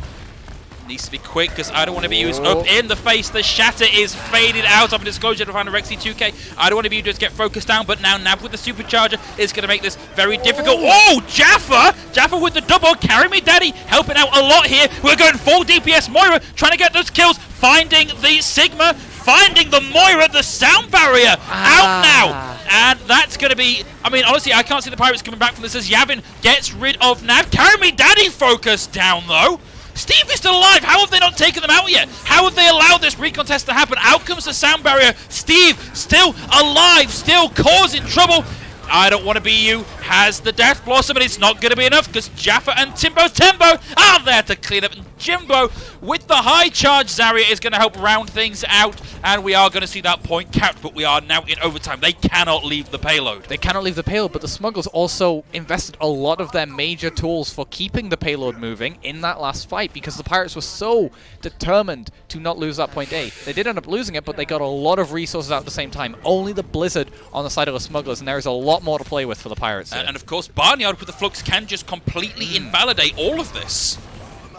Needs to be quick because I don't want to be used up in the face. The Shatter is faded out of a Disclosure to find a Rexy 2K. I don't want to be used, just get focused down, but now Nav with the Supercharger is going to make this very difficult. Oh, Jaffa! Jaffa with the double. Carry Me Daddy helping out a lot here. We're going full DPS. Moira trying to get those kills. Finding the Sigma. Finding the Moira. The sound barrier out now. And that's going to be... I mean, honestly, I can't see the Pirates coming back from this as Yavin gets rid of Nav. Carry Me Daddy focus down, though. Steve is still alive. How have they not taken them out yet? How have they allowed this recontest to happen? Out comes the sound barrier. Steve still alive, still causing trouble. I don't want to be you. Has the Death Blossom, and it's not going to be enough because Jaffa and Timbo are there to clean up. And Jimbo with the high charge Zarya is going to help round things out, and we are going to see that point capped, but we are now in overtime. They cannot leave the payload. They cannot leave the payload, but the Smugglers also invested a lot of their major tools for keeping the payload moving in that last fight because the Pirates were so determined to not lose that point A. They did end up losing it, but they got a lot of resources out at the same time. Only the Blizzard on the side of the Smugglers, and there is a lot more to play with for the Pirates. And of course, Barnyard with the Flux can just completely invalidate all of this.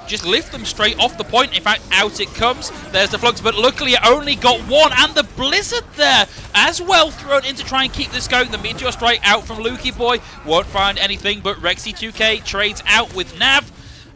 just lift them straight off the point. In fact, out it comes. There's the Flux, but luckily it only got one. And the Blizzard there as well thrown in to try and keep this going. The Meteor Strike out from Lukey Boy. Won't find anything, but Rexy2K trades out with Nav.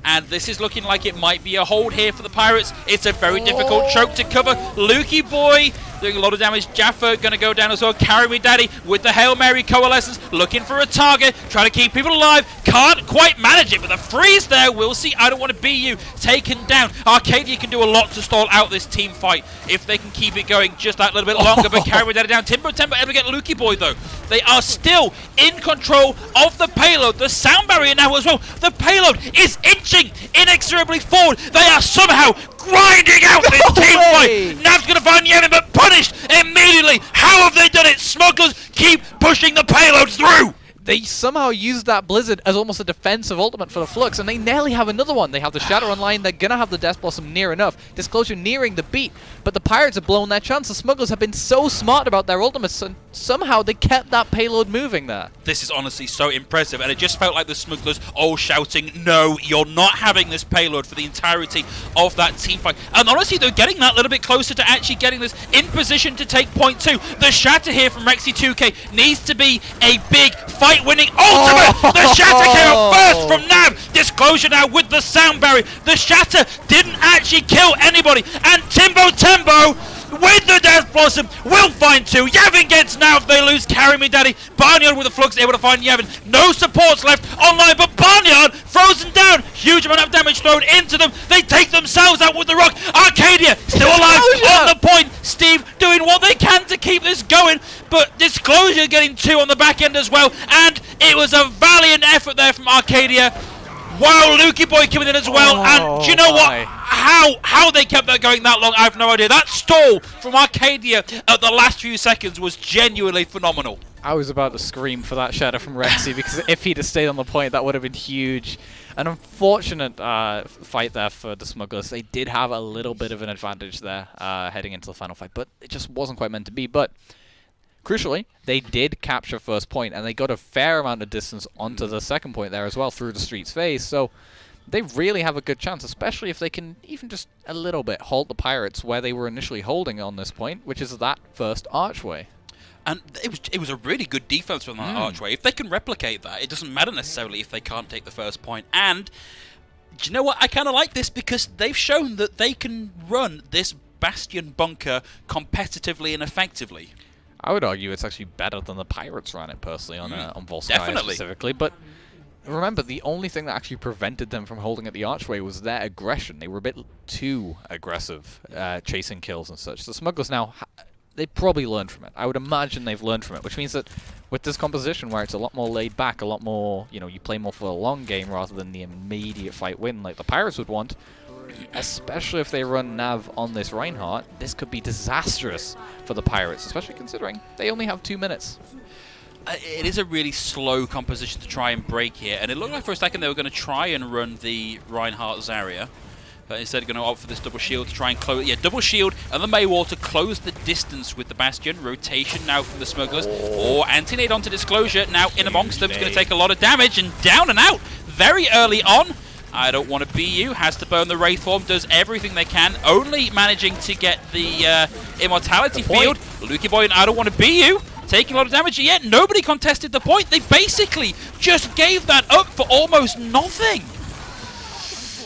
And this is looking like it might be a hold here for the Pirates. It's a very difficult choke to cover. Lukey Boy doing a lot of damage. Jaffa going to go down as well. Carry Me Daddy with the Hail Mary Coalescence. Looking for a target. Trying to keep people alive. Can't quite manage it, but the freeze there. We'll see. I Don't Want to Be You taken down. Arcadia can do a lot to stall out this team fight if they can keep it going just that little bit longer. But Carry Me Daddy down. Timbo able to get Lukey Boy though. They are still in control of the payload. The sound barrier now as well. The payload is inching inexorably forward. They are somehow grinding out this team fight. Nav's going to find Yevon, but punished immediately. How have they done it? Smugglers keep pushing the payload through. They somehow used that Blizzard as almost a defensive ultimate for the Flux, and they nearly have another one. They have the Shatter online, they're going to have the Death Blossom near enough. Disclosure nearing the beat, but the Pirates have blown their chance. The Smugglers have been so smart about their ultimates, and somehow they kept that payload moving there. This is honestly so impressive, and it just felt like the Smugglers all shouting, no, you're not having this payload for the entirety of that team fight. And honestly, they're getting that little bit closer to actually getting this in position to take point two. The Shatter here from Rexy2K needs to be a big fight-winning ultimate. The Shatter came up first from Nav. Disclosure now with the sound barrier. The Shatter didn't actually kill anybody, and Timbo with the Death Blossom will find two. Yevon gets now if they lose. Carry Me Daddy. Barnyard with the Flux able to find Yevon. No supports left online, but Barnyard frozen down. Huge amount of damage thrown into them. They take themselves out with the rock. Arcadia still alive on the point. Steve doing what they can to keep this going, but Disclosure getting two on the back end as well, and it was a valiant effort there from Arcadia. Wow, Lukey Boy coming in as well, and do you know what? How they kept that going that long, I have no idea. That stall from Arcadia at the last few seconds was genuinely phenomenal. I was about to scream for that Shatter from Rexy, because if he'd have stayed on the point, that would have been huge. An unfortunate fight there for the Smugglers. They did have a little bit of an advantage there heading into the final fight, but it just wasn't quite meant to be. But crucially, they did capture first point, and they got a fair amount of distance onto the second point there as well through the Street's phase. So they really have a good chance, especially if they can even just a little bit halt the Pirates where they were initially holding on this point, which is that first archway. And it was a really good defense from that archway. If they can replicate that, it doesn't matter necessarily if they can't take the first point. And do you know what? I kind of like this because they've shown that they can run this Bastion bunker competitively and effectively. I would argue it's actually better than the Pirates ran it personally on Volskaya specifically, but remember, the only thing that actually prevented them from holding at the archway was their aggression. They were a bit too aggressive, chasing kills and such. The Smugglers now, they probably learned from it. I would imagine they've learned from it, which means that with this composition where it's a lot more laid back, a lot more, you know, you play more for a long game rather than the immediate fight win like the Pirates would want, especially if they run Nav on this Reinhardt, this could be disastrous for the Pirates, especially considering they only have 2 minutes. It is a really slow composition to try and break here, and it looked like for a second they were going to try and run the Reinhardt Zarya, but instead going to opt for this double shield to try and close. Yeah, double shield and the Maywall to close the distance with the Bastion. Rotation now from the Smugglers. Anti-nade onto Disclosure. Now in amongst them. It's going to take a lot of damage and down and out very early on. I Don't Want to Be You has to burn the Wraith Form, does everything they can, only managing to get the Immortality Field. Lukey Boy and I Don't Want to Be You taking a lot of damage, yet nobody contested the point. They basically just gave that up for almost nothing.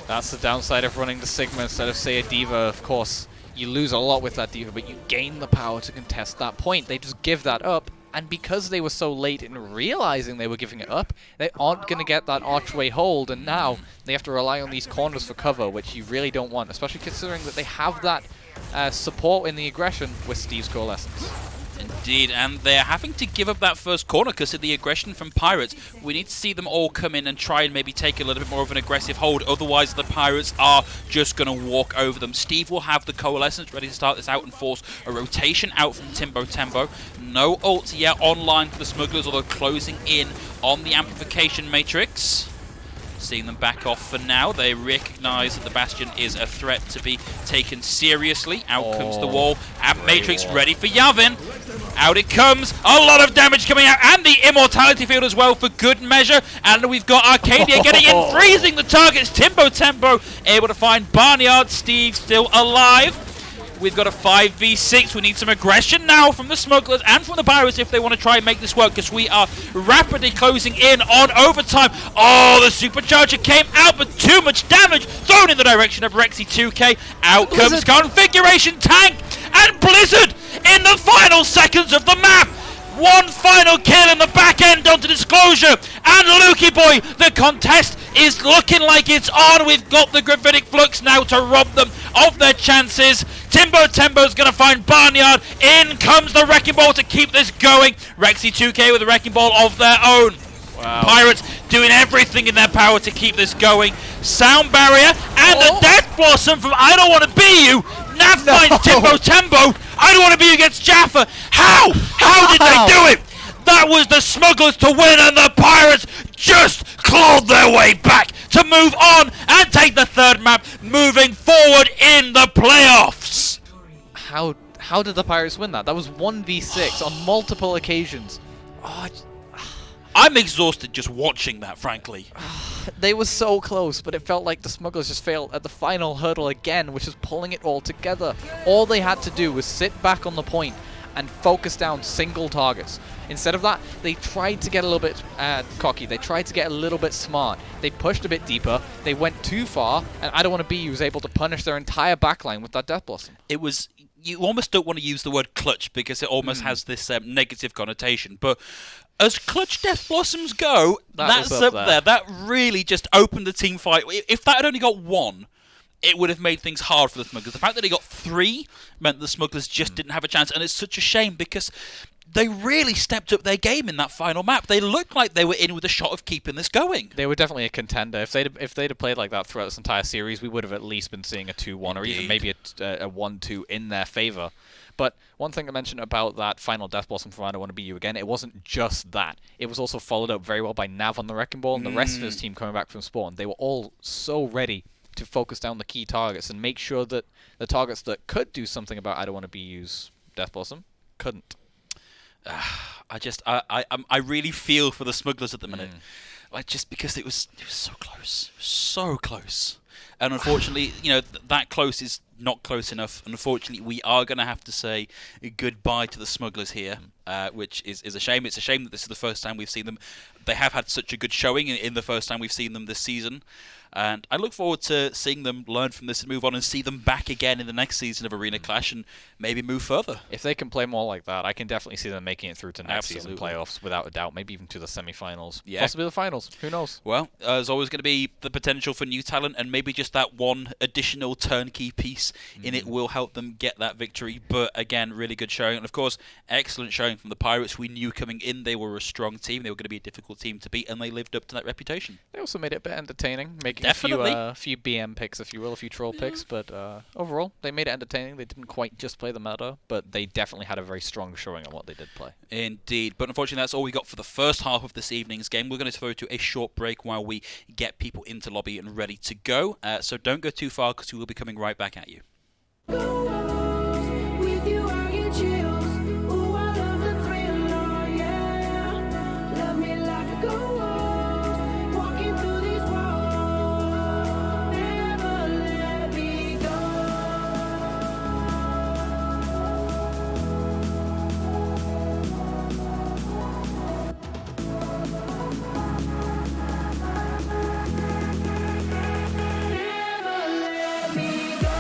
That's the downside of running the Sigma instead of, say, a Diva. Of course, you lose a lot with that Diva, but you gain the power to contest that point. They just give that up, and because they were so late in realizing they were giving it up, they aren't going to get that archway hold, and now they have to rely on these corners for cover, which you really don't want, especially considering that they have that support in the aggression with Steve's Coalescence. Indeed, and they're having to give up that first corner because of the aggression from Pirates. We need to see them all come in and try and maybe take a little bit more of an aggressive hold, otherwise the Pirates are just going to walk over them. Steve will have the Coalescence ready to start this out and force a rotation out from Timbo Tembo. No ult yet online for the Smugglers, although closing in on the amplification matrix. seeing them back off for now. They recognize that the Bastion is a threat to be taken seriously. Out comes the wall, and Matrix ready for Yavin. Out it comes, a lot of damage coming out, and the Immortality Field as well for good measure. And we've got Arcadia getting in, freezing the targets. Timbo Tempo able to find Barnyard. Steve still alive. We've got a 5v6. We need some aggression now from the Smugglers and from the Pirates if they want to try and make this work, because we are rapidly closing in on overtime. Oh, the Supercharger came out, but too much damage thrown in the direction of Rexy 2K. Out comes Configuration Tank and Blizzard in the final seconds of the map. One final kill in the back end onto Disclosure, and Lukey Boy, the contest is looking like it's on. We've got the Gravitic Flux now to rob them of their chances. Timbo Tembo's going to find Barnyard. In comes the Wrecking Ball to keep this going. Rexy 2K with a Wrecking Ball of their own. Wow. Pirates doing everything in their power to keep this going. Sound Barrier and the Death Blossom from I Don't Want to Be You. Nav finds Timbo Tembo. I Don't Want to Be You against Jaffa. How? How did they do it? That was the Smugglers to win, and the Pirates just clawed their way back to move on and take the third map, moving forward in the playoffs. How did the Pirates win that? That was 1v6 on multiple occasions. Oh, I'm exhausted just watching that, frankly. They were so close, but it felt like the Smugglers just failed at the final hurdle again, which is pulling it all together. All they had to do was sit back on the point and focus down single targets. Instead of that, they tried to get a little bit cocky. They tried to get a little bit smart. They pushed a bit deeper. They went too far, and I Don't Want to Be You was able to punish their entire backline with that Death Blossom. It was... You almost don't want to use the word clutch because it almost has this negative connotation, but as clutch Death Blossoms go, that's up there. That really just opened the team fight. If that had only got one, it would have made things hard for the Smugglers. The fact that they got three meant the Smugglers just didn't have a chance, and it's such a shame because they really stepped up their game in that final map. They looked like they were in with a shot of keeping this going. They were definitely a contender. If they'd have played like that throughout this entire series, we would have at least been seeing a 2-1 or even maybe a 1-2 in their favor. But one thing to mention about that final Death Blossom from I Don't Want to Be You again, it wasn't just that. It was also followed up very well by Nav on the Wrecking Ball and the rest of his team coming back from spawn. They were all so ready to focus down the key targets and make sure that the targets that could do something about I Don't Want to Be You's Death Blossom couldn't. I really feel for the Smugglers at the minute, like just because it was so close, and unfortunately, that close is not close enough. Unfortunately, we are going to have to say goodbye to the Smugglers here, which is a shame. It's a shame that this is the first time we've seen them. They have had such a good showing in the first time we've seen them this season. And I look forward to seeing them learn from this and move on and see them back again in the next season of Arena Clash and maybe move further. If they can play more like that, I can definitely see them making it through to next season playoffs without a doubt, maybe even to the semi-finals, possibly the finals. Who knows? Well, there's always going to be the potential for new talent, and maybe just that one additional turnkey piece in it will help them get that victory. But again, really good showing. And of course, excellent showing from the Pirates. We knew coming in they were a strong team. They were going to be a difficult team to beat, and they lived up to that reputation. They also made it a bit entertaining, making Definitely. a few BM picks, if you will, a few troll picks, but overall, they made it entertaining. They didn't quite just play the meta, but they definitely had a very strong showing on what they did play. Indeed, but unfortunately that's all we got for the first half of this evening's game. We're going to throw to a short break while we get people into lobby and ready to go, so don't go too far because we will be coming right back at you. With you I get chills. Ooh, I love the thrill, oh yeah. Love me like a ghost, walking through these walls. Never let me go. Never let me go.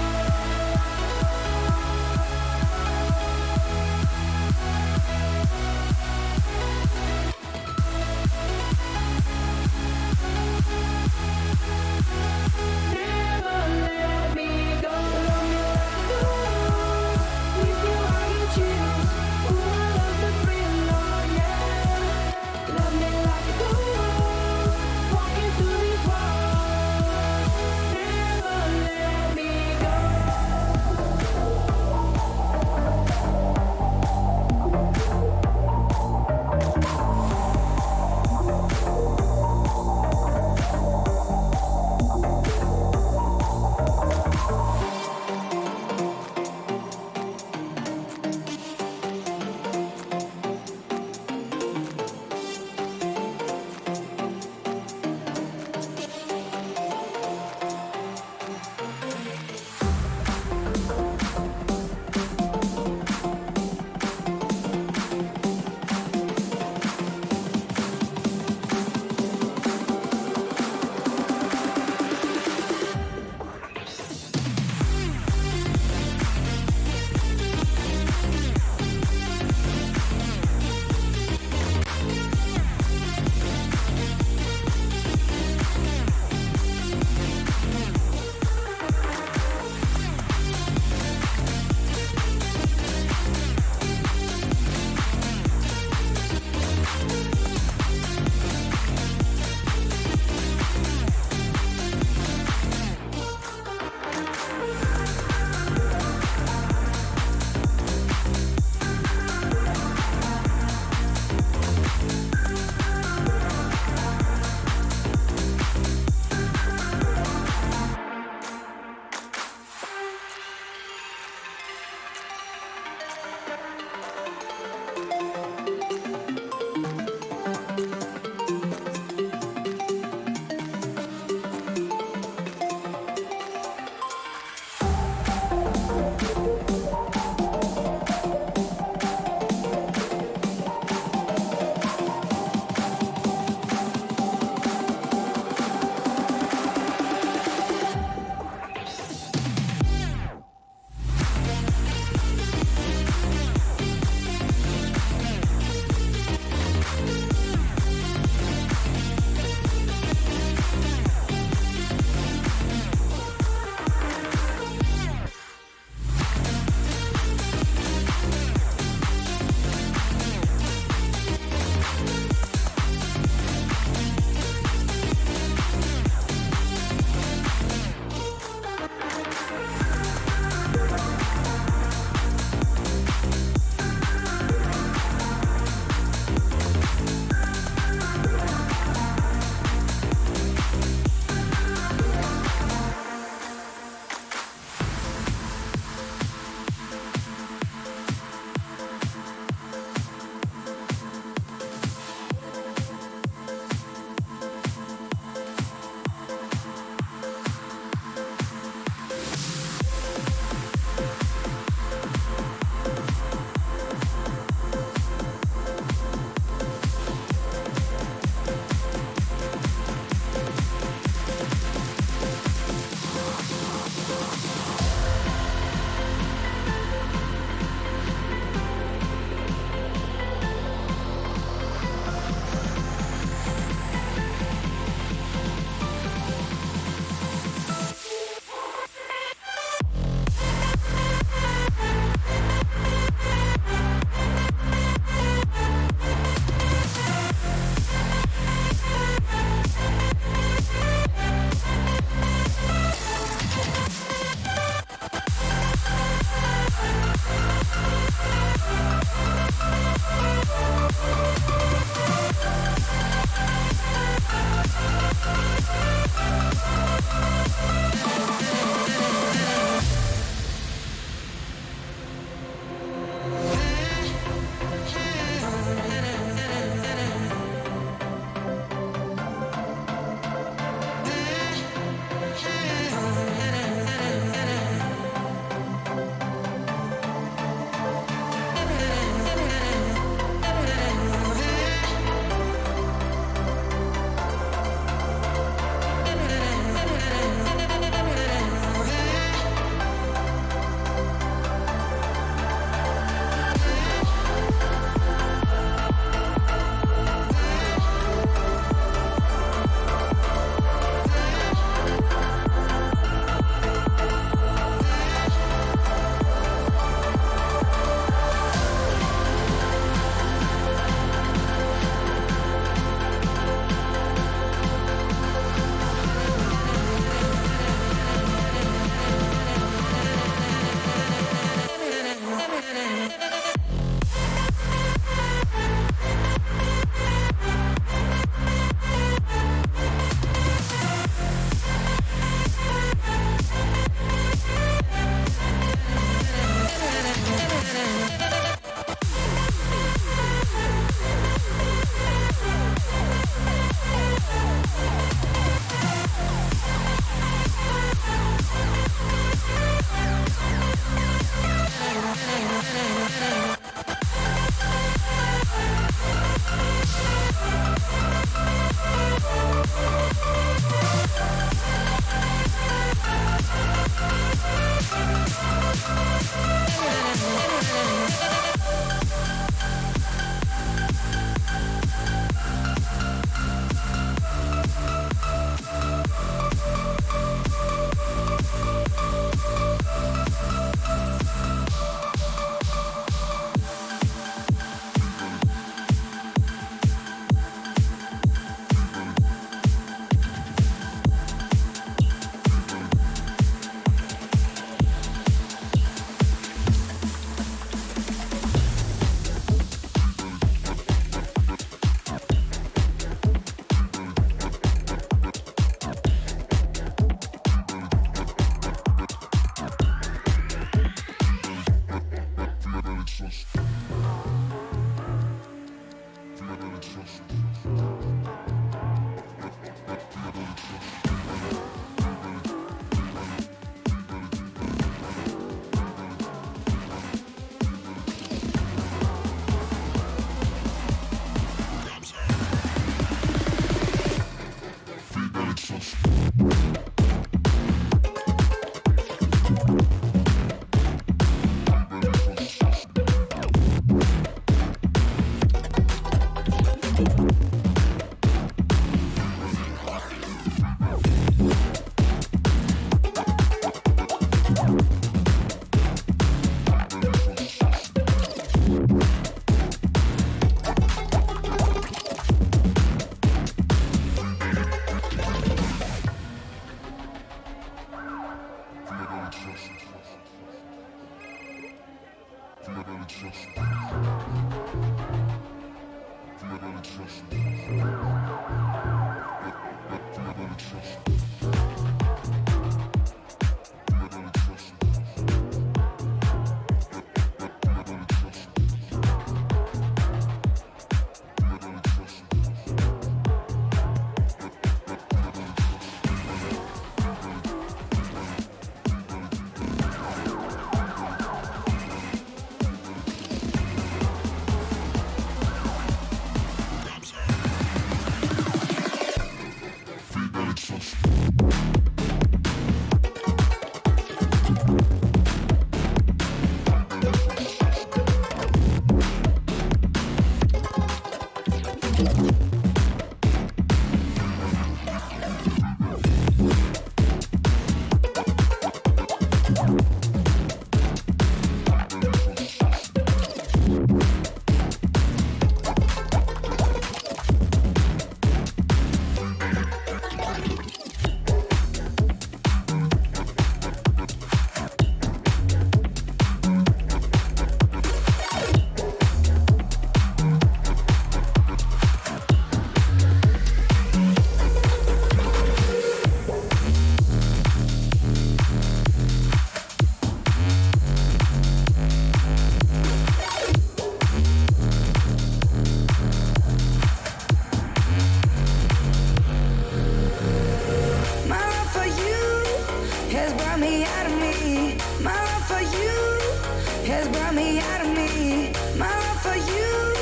has brought me out of me. My love for you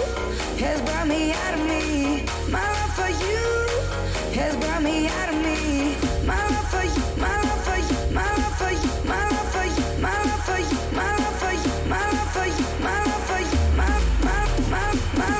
has brought me out of me. My love for you has brought me out of me. My love for you, my love for you, my love for you, my love for you, my love for you, my love for you, my love for you,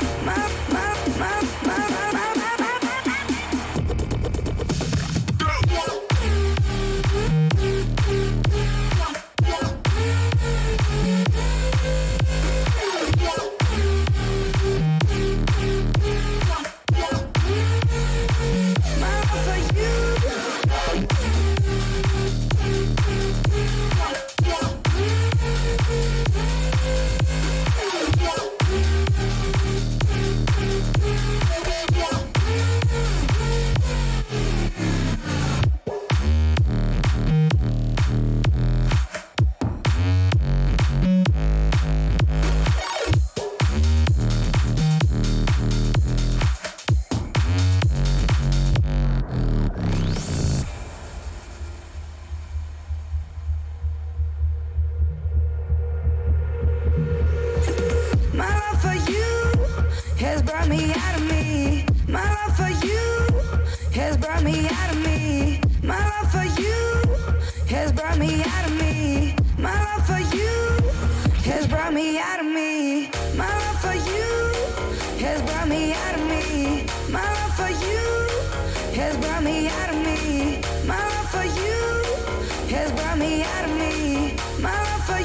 my love for you,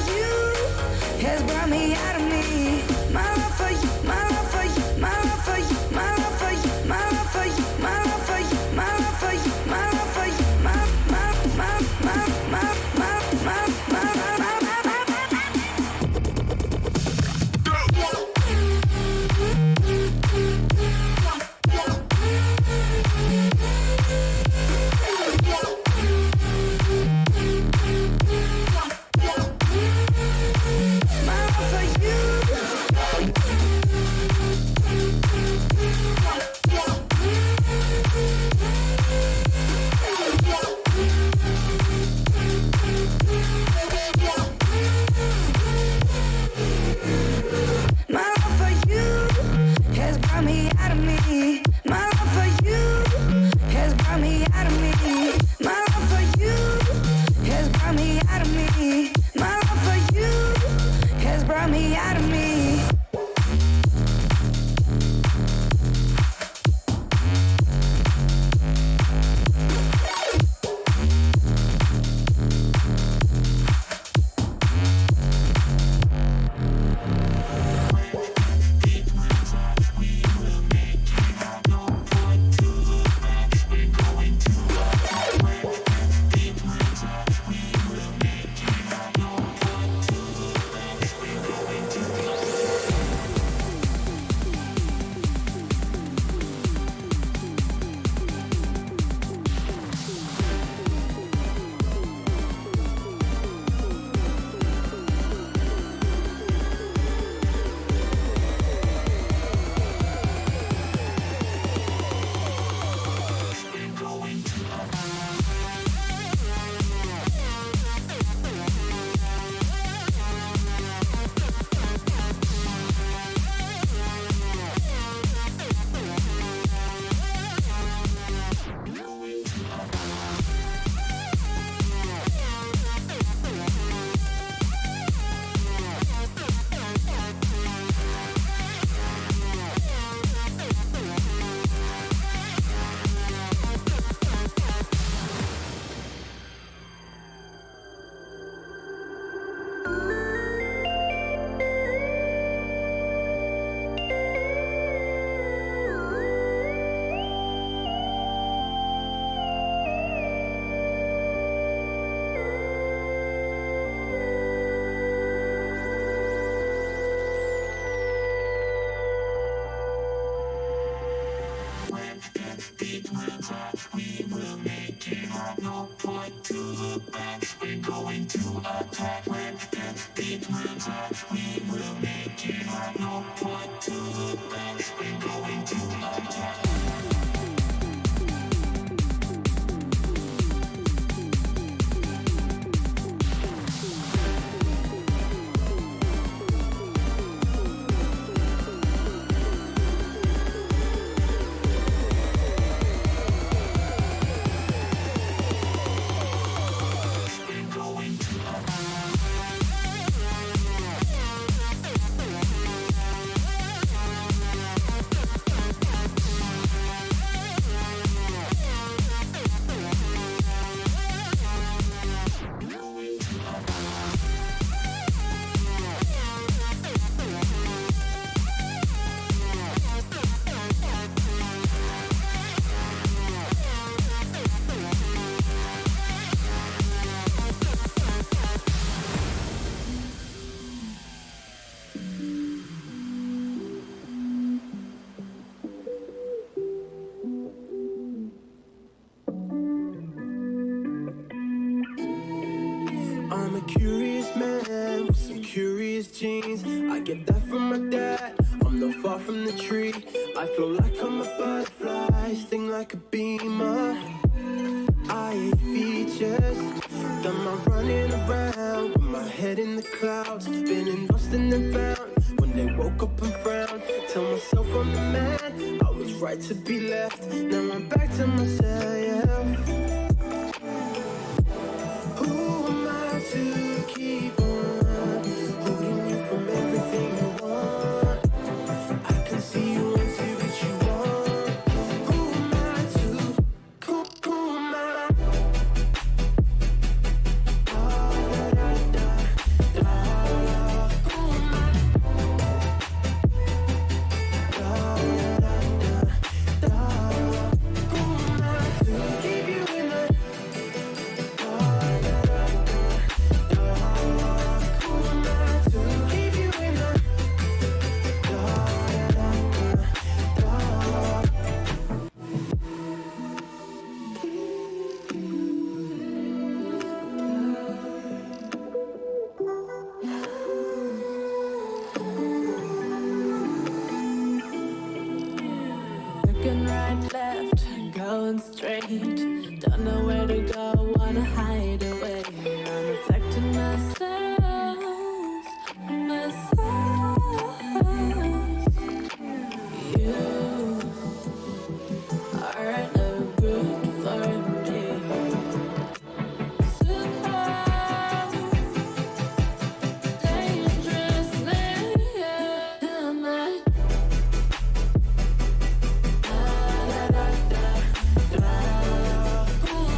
Curious man with some curious genes. I get that from my dad. I'm not far from the tree. I flow like I'm a butterfly, sting like a beamer. I hate features. Done my running around with my head in the clouds. Been lost and then found. When they woke up and frowned, tell myself I'm the man. I was right to be left. Now I'm back to myself. Who am I to keep on holding you from everything you want? I can see you want to, but you want. Who am I to? Who am I? Da, da, da, da. Who am I? Da, da, da, da. Who am I to keep you in the Looking right, left, going straight. Don't know where to go, wanna hide away. I'm reflecting myself. You are no good for me. Somehow, dangerously, am I? Who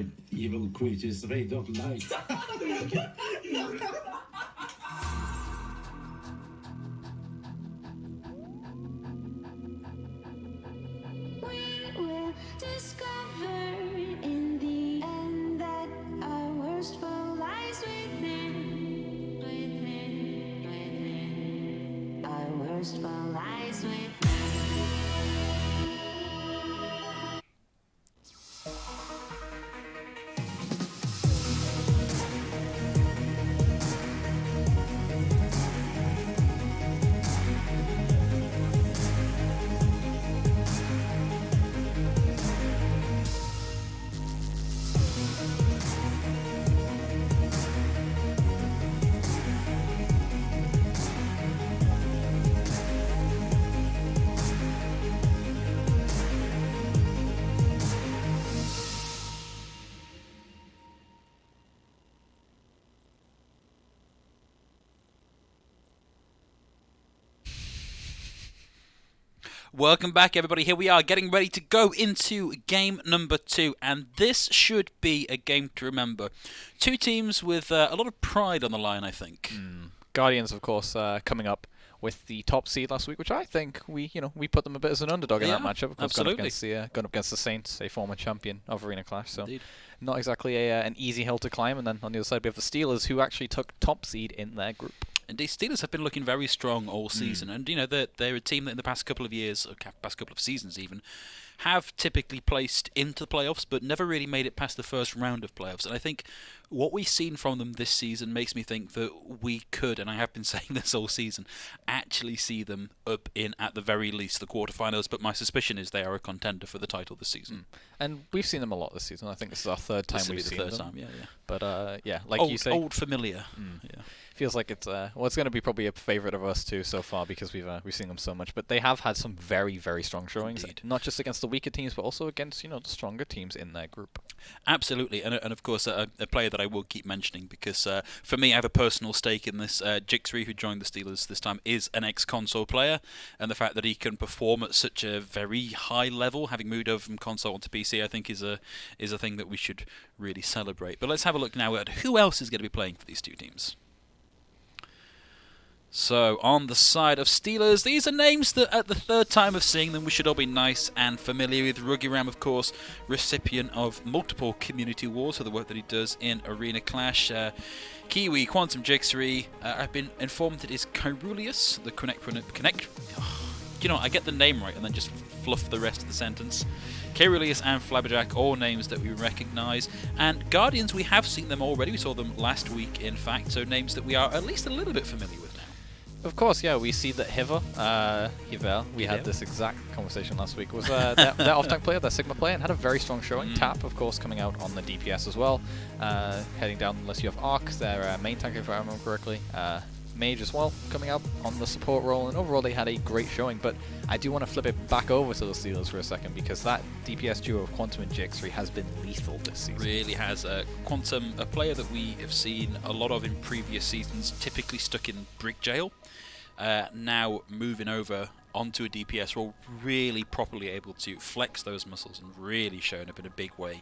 fight evil creatures made of light. We will discover in the end that our worst foe lies within. Our worst foe lies within. Welcome back, everybody. Here we are, getting ready to go into game number 2, and this should be a game to remember. Two teams with a lot of pride on the line, I think. Guardians, of course, coming up with the top seed last week, which I think we put them a bit as an underdog in that matchup. Of course, absolutely. Going up against the Saints, a former champion of Arena Clash, so Indeed. not exactly an easy hill to climb. And then on the other side, we have the Steelers, who actually took top seed in their group. Indeed, Steelers have been looking very strong all season, and they're a team that in the past couple of years, or past couple of seasons even, have typically placed into the playoffs, but never really made it past the first round of playoffs. And I think what we've seen from them this season makes me think that we could, and I have been saying this all season, actually see them up in, at the very least, the quarterfinals. But my suspicion is they are a contender for the title this season. And we've seen them a lot this season. I think this is our third time we've seen them. This will be the third time, yeah. But yeah, like old, you say, old familiar. Yeah. feels like it's it's going to be probably a favorite of us too so far because we've seen them so much. But they have had some very, very strong showings, Indeed. not just against the weaker teams, but also against the stronger teams in their group. Absolutely, and of course a player that I will keep mentioning because for me I have a personal stake in this. Jixri, who joined the Steelers this time, is an ex-console player, and the fact that he can perform at such a very high level, having moved over from console to PC, I think is a thing that we should really celebrate. But let's have a look now at who else is going to be playing for these two teams. So, on the side of Steelers, these are names that at the third time of seeing them we should all be nice and familiar with. Rugiram, of course, recipient of multiple community awards for the work that he does in Arena Clash. Kiwi, Quantum Jixri, I've been informed that it's Kyrulius, the Connect. I get the name right and then just fluff the rest of the sentence. Kyrulius and Flabberjack, all names that we recognise. And Guardians, we have seen them already. We saw them last week, in fact, so names that we are at least a little bit familiar with now. Of course, yeah, we see that Hiver, we had this exact conversation last week, was their off-tank player, their Sigma player, and had a very strong showing. Tap, of course, coming out on the DPS as well. Heading down unless you have Arc, their main tank, if I remember correctly. Mage as well, coming out on the support role, and overall they had a great showing. But I do want to flip it back over to the Steelers for a second, because that DPS duo of Quantum and Jixri has been lethal this season. Really has. Quantum, a player that we have seen a lot of in previous seasons, typically stuck in Brick Jail. Now moving over onto a DPS role, really properly able to flex those muscles and really showing up in a big way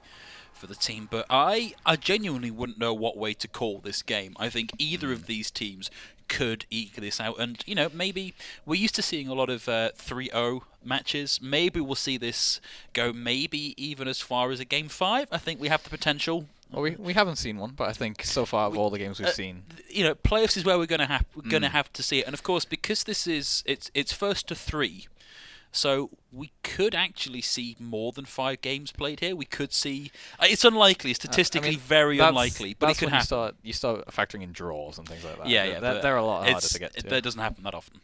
for the team. But I genuinely wouldn't know what way to call this game. I think either of these teams could eke this out, and maybe we're used to seeing a lot of 3-0 matches. Maybe we'll see this go maybe even as far as a game 5. I think we have the potential. Well, we haven't seen one, but I think so far of all the games we've seen, playoffs is where we're going to have to see it. And of course, because this is it's first to 3, so we could actually see more than 5 games played here. We could see. It's unlikely, statistically very unlikely, but it could happen. You start factoring in draws and things like that. Yeah. They're a lot harder to get to. That doesn't happen that often.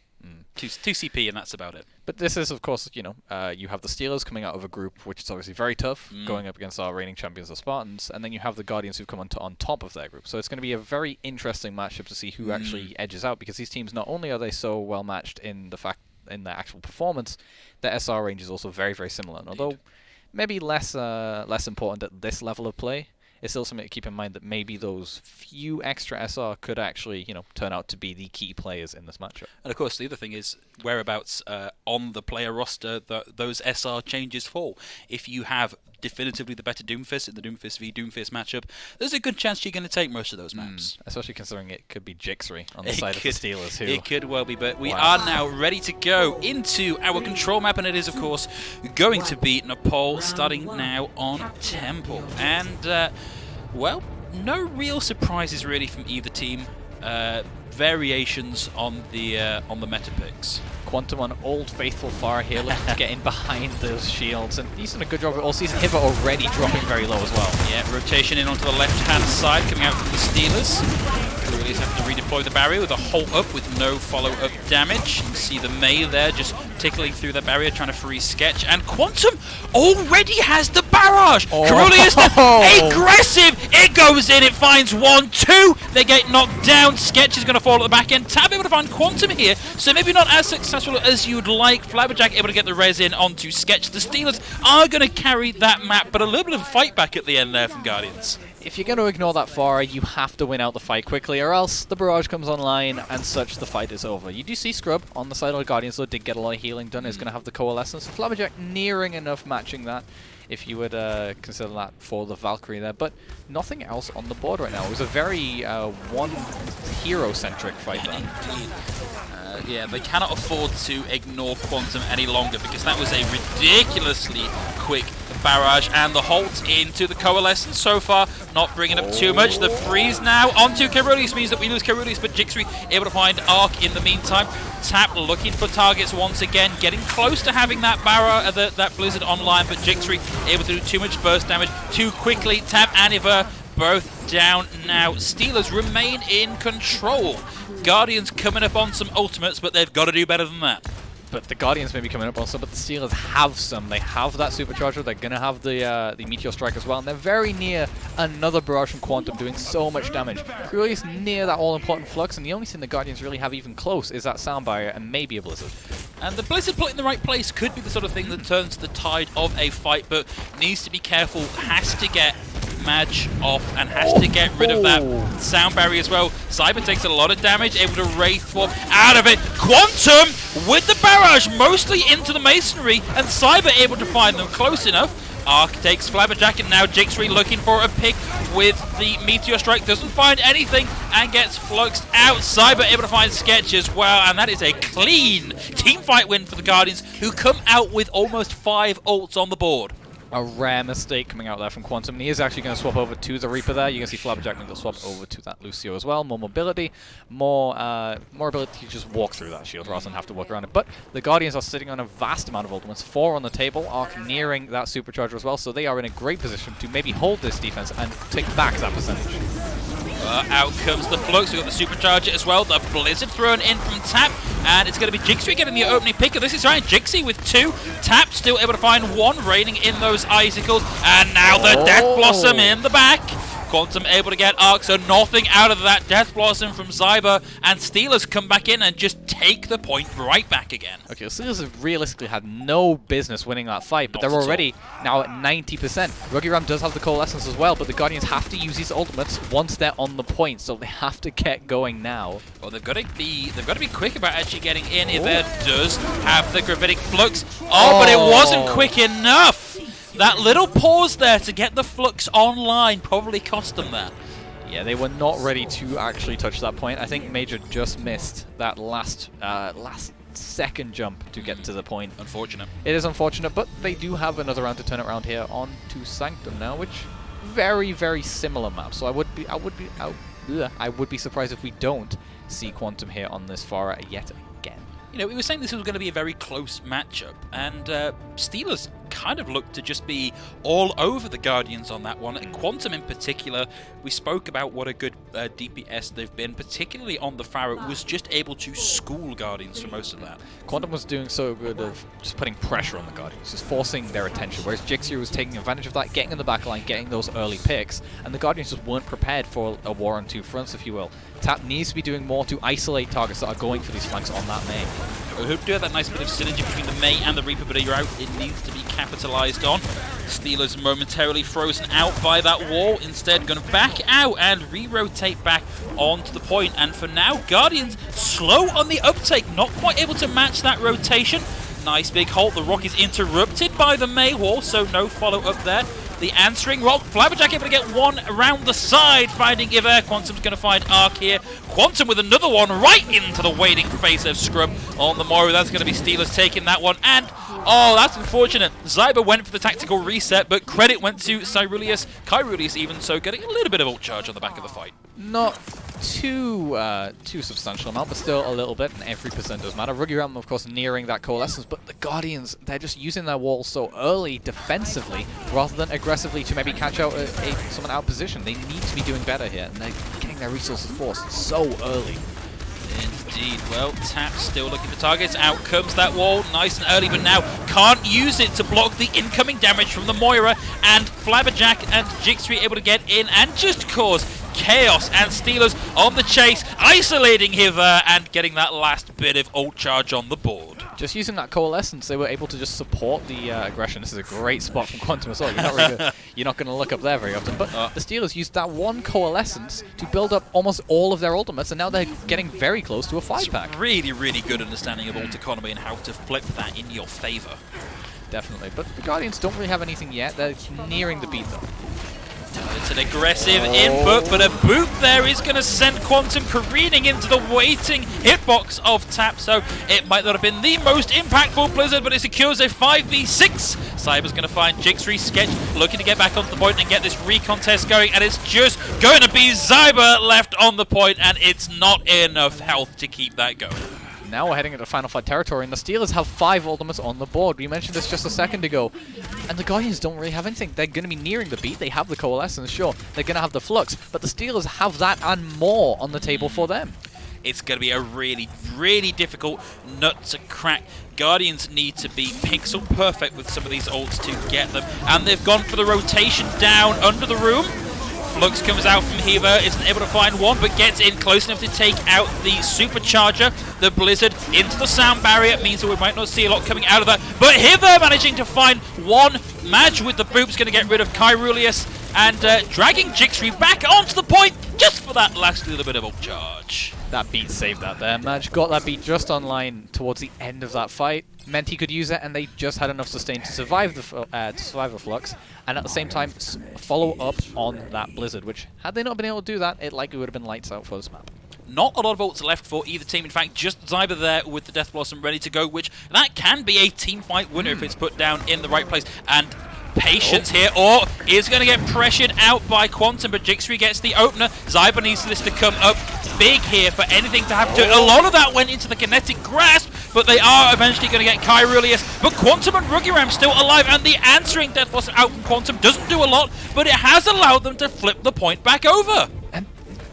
2 CP and that's about it. But this is, of course, you have the Steelers coming out of a group which is obviously very tough, going up against our reigning champions, the Spartans, and then you have the Guardians who've come on top of their group. So it's going to be a very interesting matchup to see who actually edges out, because these teams, not only are they so well matched in their actual performance, their SR range is also very, very similar. And although maybe less important at this level of play, it's still something to keep in mind that maybe those few extra SR could actually, turn out to be the key players in this matchup. And of course, the other thing is whereabouts on the player roster those SR changes fall. If you have definitively the better Doomfist in the Doomfist v Doomfist matchup, there's a good chance you're going to take most of those maps. Especially considering it could be Jixri on the side of the Steelers. It could well be, but we are now ready to go into our control map, and it is, of course, going to be Nepal, starting now on Temple. And, well, no real surprises really from either team. Variations on the meta picks. Quantum on Old Faithful Far here, looking to get in behind those shields, and he's done a good job all season. Hiva already dropping very low as well. Yeah, rotation in onto the left-hand side, coming out from the Steelers. Carulius having to redeploy the barrier with a halt up with no follow-up damage. You can see the Mei there just tickling through the barrier, trying to freeze Sketch, and Quantum already has the barrage! Carulius, aggressive! It goes in, it finds 1, 2, they get knocked down. Sketch is going to fall at the back end. Tab able to find Quantum here, so maybe not as successful as you'd like. Flabberjack able to get the res in onto Sketch. The Steelers are going to carry that map, but a little bit of a fight back at the end there from Guardians. If you're going to ignore that Pharah, you have to win out the fight quickly, or else the barrage comes online and such, the fight is over. You do see Scrub on the side of the Guardians, though, did get a lot of healing done, is going to have the Coalescence. Flabberjack nearing enough matching that, if you would consider that for the Valkyrie there, but nothing else on the board right now. It was a very one hero-centric fight there. Indeed. Yeah, they cannot afford to ignore Quantum any longer, because that was a ridiculously quick barrage, and the halt into the Coalescence so far, not bringing up too much. The freeze now onto Carulius means that we lose Carulius, but Jixri able to find Arc in the meantime. Tap looking for targets once again, getting close to having that that Blizzard online, but Jixri able to do too much burst damage too quickly. Tap and Iver both down now. Steelers remain in control. Guardians coming up on some ultimates, but they've got to do better than that. But the Guardians may be coming up also, but the Steelers have some. They have that Supercharger, they're going to have the Meteor Strike as well, and they're very near another barrage from Quantum doing so much damage. Carulius near that all-important Flux, and the only thing the Guardians really have even close is that Sound Barrier and maybe a Blizzard. And the Blizzard put in the right place could be the sort of thing that turns the tide of a fight, but needs to be careful, has to get Madge off and has to get rid of that sound barrier as well. Cyber takes a lot of damage, able to Wraith Form out of it. Quantum with the barrage mostly into the masonry, and Cyber able to find them close enough. Arc takes Flabberjack, and now Jixri looking for a pick with the Meteor Strike. Doesn't find anything and gets fluxed out. Cyber able to find Sketch as well, and that is a clean team fight win for the Guardians, who come out with almost 5 ults on the board. A rare mistake coming out there from Quantum, and he is actually going to swap over to the Reaper there. You can see Flabberjack going to swap over to that Lucio as well. More mobility, more ability to just walk through that shield rather than have to work around it. But the Guardians are sitting on a vast amount of ultimates, 4 on the table, Arc nearing that Supercharger as well, so they are in a great position to maybe hold this defense and take back that percentage. Out comes the Flux. We've got the Supercharger as well. The Blizzard thrown in from Tap, and it's going to be Jixri getting the opening pick. This is right, Jixi with 2. Tap still able to find 1, raining in those icicles, and now the Death Blossom in the back. Quantum able to get Arc, so nothing out of that Death Blossom from Zyber, and Steelers come back in and just take the point right back again. Okay, Steelers have realistically had no business winning that fight, but they're already now at 90%. Ruggy Ram does have the Coalescence as well, but the Guardians have to use these ultimates once they're on the point, so they have to get going now. Well, they've got to be quick about actually getting in. There does have the Gravitic Flux. But it wasn't quick enough. That little pause there to get the Flux online probably cost them that. Yeah, they were not ready to actually touch that point. I think Major just missed that last second jump to get to the point. Unfortunate. It is unfortunate, but they do have another round to turn it around here on to Sanctum now, which very, very similar map. So I would be surprised if we don't see Quantum here on this Pharah yet again. You know, we were saying this was going to be a very close matchup, and Steelers kind of looked to just be all over the Guardians on that one. And Quantum in particular, we spoke about what a good DPS they've been, particularly on the Pharah, was just able to school Guardians for most of that. Quantum was doing so good of just putting pressure on the Guardians, just forcing their attention, whereas Jixi was taking advantage of that, getting in the back line, getting those early picks, and the Guardians just weren't prepared for a war on 2 fronts, if you will. Tap needs to be doing more to isolate targets that are going for these flanks on that Mei. We hope to have that nice bit of synergy between the Mei and the Reaper, but you're out. It needs to be capitalized on. Steelers momentarily frozen out by that wall, instead going to back out and re-rotate back onto the point. And for now, Guardians slow on the uptake, not quite able to match that rotation. Nice big hold. The rock is interrupted by the May wall, so no follow-up there. The answering rock. Flabberjack able to get one around the side, finding Iver. Quantum's going to find Arc here. Quantum with another one right into the waiting face of Scrub on the Moira. That's going to be Steelers taking that one. And, oh, that's unfortunate. Zyber went for the tactical reset, but credit went to Cyruleus. Kyruleus even so getting a little bit of ult charge on the back of the fight. Not too substantial amount, but still a little bit, and every percent does matter. Ruggy Ram, of course, nearing that coalescence, but the Guardians, they're just using their wall so early defensively rather than aggressively to maybe catch out someone out of position. They need to be doing better here, and they're getting their resources forced so early. Indeed. Well, Tap still looking for targets. Out comes that wall nice and early, but now can't use it to block the incoming damage from the Moira, and Flabberjack and Jigstree able to get in and just cause chaos, and Steelers on the chase, isolating Hiver and getting that last bit of ult charge on the board. Just using that coalescence, they were able to just support the aggression. This is a great spot from Quantum as well. You're not going to look up there very often. But the Steelers used that one coalescence to build up almost all of their ultimates, and now they're getting very close to a 5-pack. Really, really good understanding of ult economy and how to flip that in your favor. Definitely. But the Guardians don't really have anything yet. They're nearing the beat, though. It's an aggressive input, but a boot there is going to send Quantum careening into the waiting hitbox of Tap, so it might not have been the most impactful Blizzard, but it secures a 5v6. Cyber's going to find Jigstree. Sketch looking to get back onto the point and get this recontest going, and it's just going to be Zyber left on the point, and it's not enough health to keep that going. Now we're heading into Final Fight territory, and the Steelers have 5 ultimates on the board. We mentioned this just a second ago. And the Guardians don't really have anything. They're going to be nearing the beat. They have the coalescence, sure. They're going to have the flux. But the Steelers have that and more on the table for them. It's going to be a really, really difficult nut to crack. Guardians need to be pixel perfect with some of these ults to get them. And they've gone for the rotation down under the room. Flux comes out from Heaver, isn't able to find one, but gets in close enough to take out the Supercharger. The Blizzard into the sound barrier means that we might not see a lot coming out of that. But Heaver managing to find one. Madge with the boop's going to get rid of Kyruleus and dragging Jigstree back onto the point just for that last little bit of ult charge. That beat saved that there. Madge got that beat just online towards the end of that fight. Meant he could use it, and they just had enough sustain to survive the flux, and at the same time follow up on that Blizzard, which, had they not been able to do that, it likely would have been lights out for this map. Not a lot of ults left for either team. In fact, just Zyber there with the Death Blossom ready to go, which that can be a team fight winner if it's put down in the right place. And patience here, or is going to get pressured out by Quantum, but Jigstree gets the opener. Zyber needs this to come up big here for anything to happen to it. A lot of that went into the kinetic grasp, but they are eventually going to get Kyruleus. But Quantum and Ruggy Ram still alive, and the answering Death Blossom out from Quantum doesn't do a lot, but it has allowed them to flip the point back over. And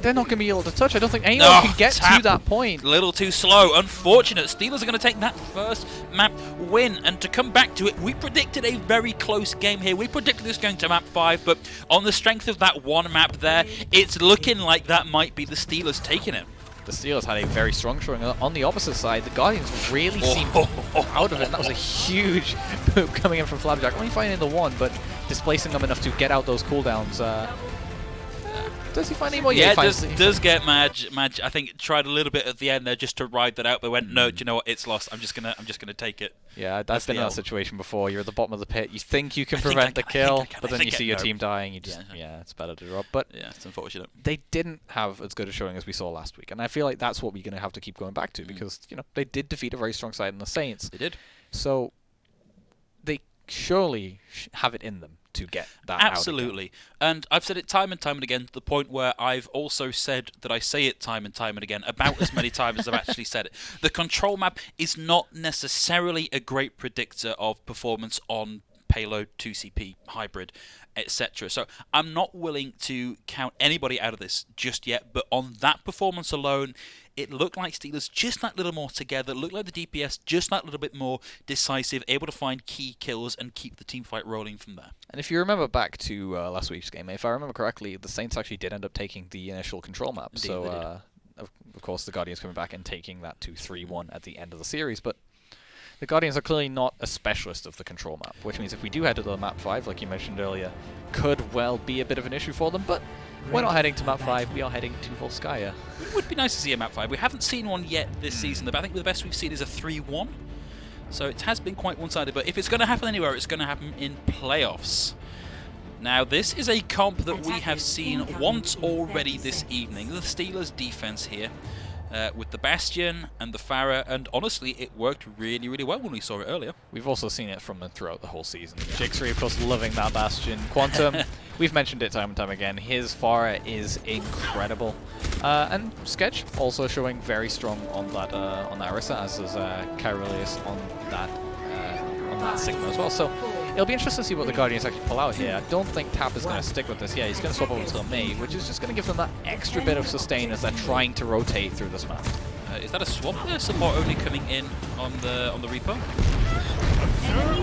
they're not going to be able to touch. I don't think anyone can get to that point. A little too slow. Unfortunate. Steelers are going to take that first map win. And to come back to it, we predicted a very close game here. We predicted this going to map 5, but on the strength of that one map there, it's looking like that might be the Steelers taking it. The Steelers had a very strong showing. On the opposite side, the Guardians really seemed out of it, and that was a huge poop coming in from Flabberjack. Only finding the one, but displacing them enough to get out those cooldowns. Does he find any more? Yeah, does get Madge. Madge, I think, tried a little bit at the end there just to ride that out, but went, no, do you know what? It's lost. I'm just gonna take it. Yeah, I've been in that situation before. You're at the bottom of the pit. You think you can prevent the kill, but then you see your team dying. You just, yeah, it's better to drop. But yeah, it's unfortunate. They didn't have as good a showing as we saw last week, and I feel like that's what we're gonna have to keep going back to because they did defeat a very strong side in the Saints. They did. So they surely have it in them to get that absolutely out and I've said it time and time and again, to the point where I've also said that I say it time and time and again, about as many times as I've actually said it. The control map is not necessarily a great predictor of performance on payload, 2CP, hybrid, etc. So I'm not willing to count anybody out of this just yet, but on that performance alone, it looked like Steelers just that little more together, looked like the DPS just that little bit more decisive, able to find key kills and keep the team fight rolling from there. And if you remember back to last week's game, if I remember correctly, the Saints actually did end up taking the initial control map. Indeed, so of course the Guardians coming back and taking that to 3-1 at the end of the series, but the Guardians are clearly not a specialist of the control map, which means if we do head to the map 5, like you mentioned earlier, could well be a bit of an issue for them, but we're not heading to map 5, we are heading to Volskaya. It would be nice to see a map 5. We haven't seen one yet this season, but I think the best we've seen is a 3-1. So it has been quite one-sided, but if it's going to happen anywhere, it's going to happen in playoffs. Now, this is a comp that we have seen once already this evening. The Steelers' defense here with the Bastion and the Pharah, and honestly, it worked really, really well when we saw it earlier. We've also seen it from them throughout the whole season. Jixri, of course, loving that Bastion. Quantum, we've mentioned it time and time again. His Pharah is incredible. And Sketch also showing very strong on that Orisa, as is Kyrilius on that Sigma as well. So it'll be interesting to see what the Guardians actually pull out here. I don't think Tap is going to stick with this. Yeah, he's going to swap over to the Mei, which is just going to give them that extra bit of sustain as they're trying to rotate through this map. Is that a swap there? Support only coming in on the Reaper?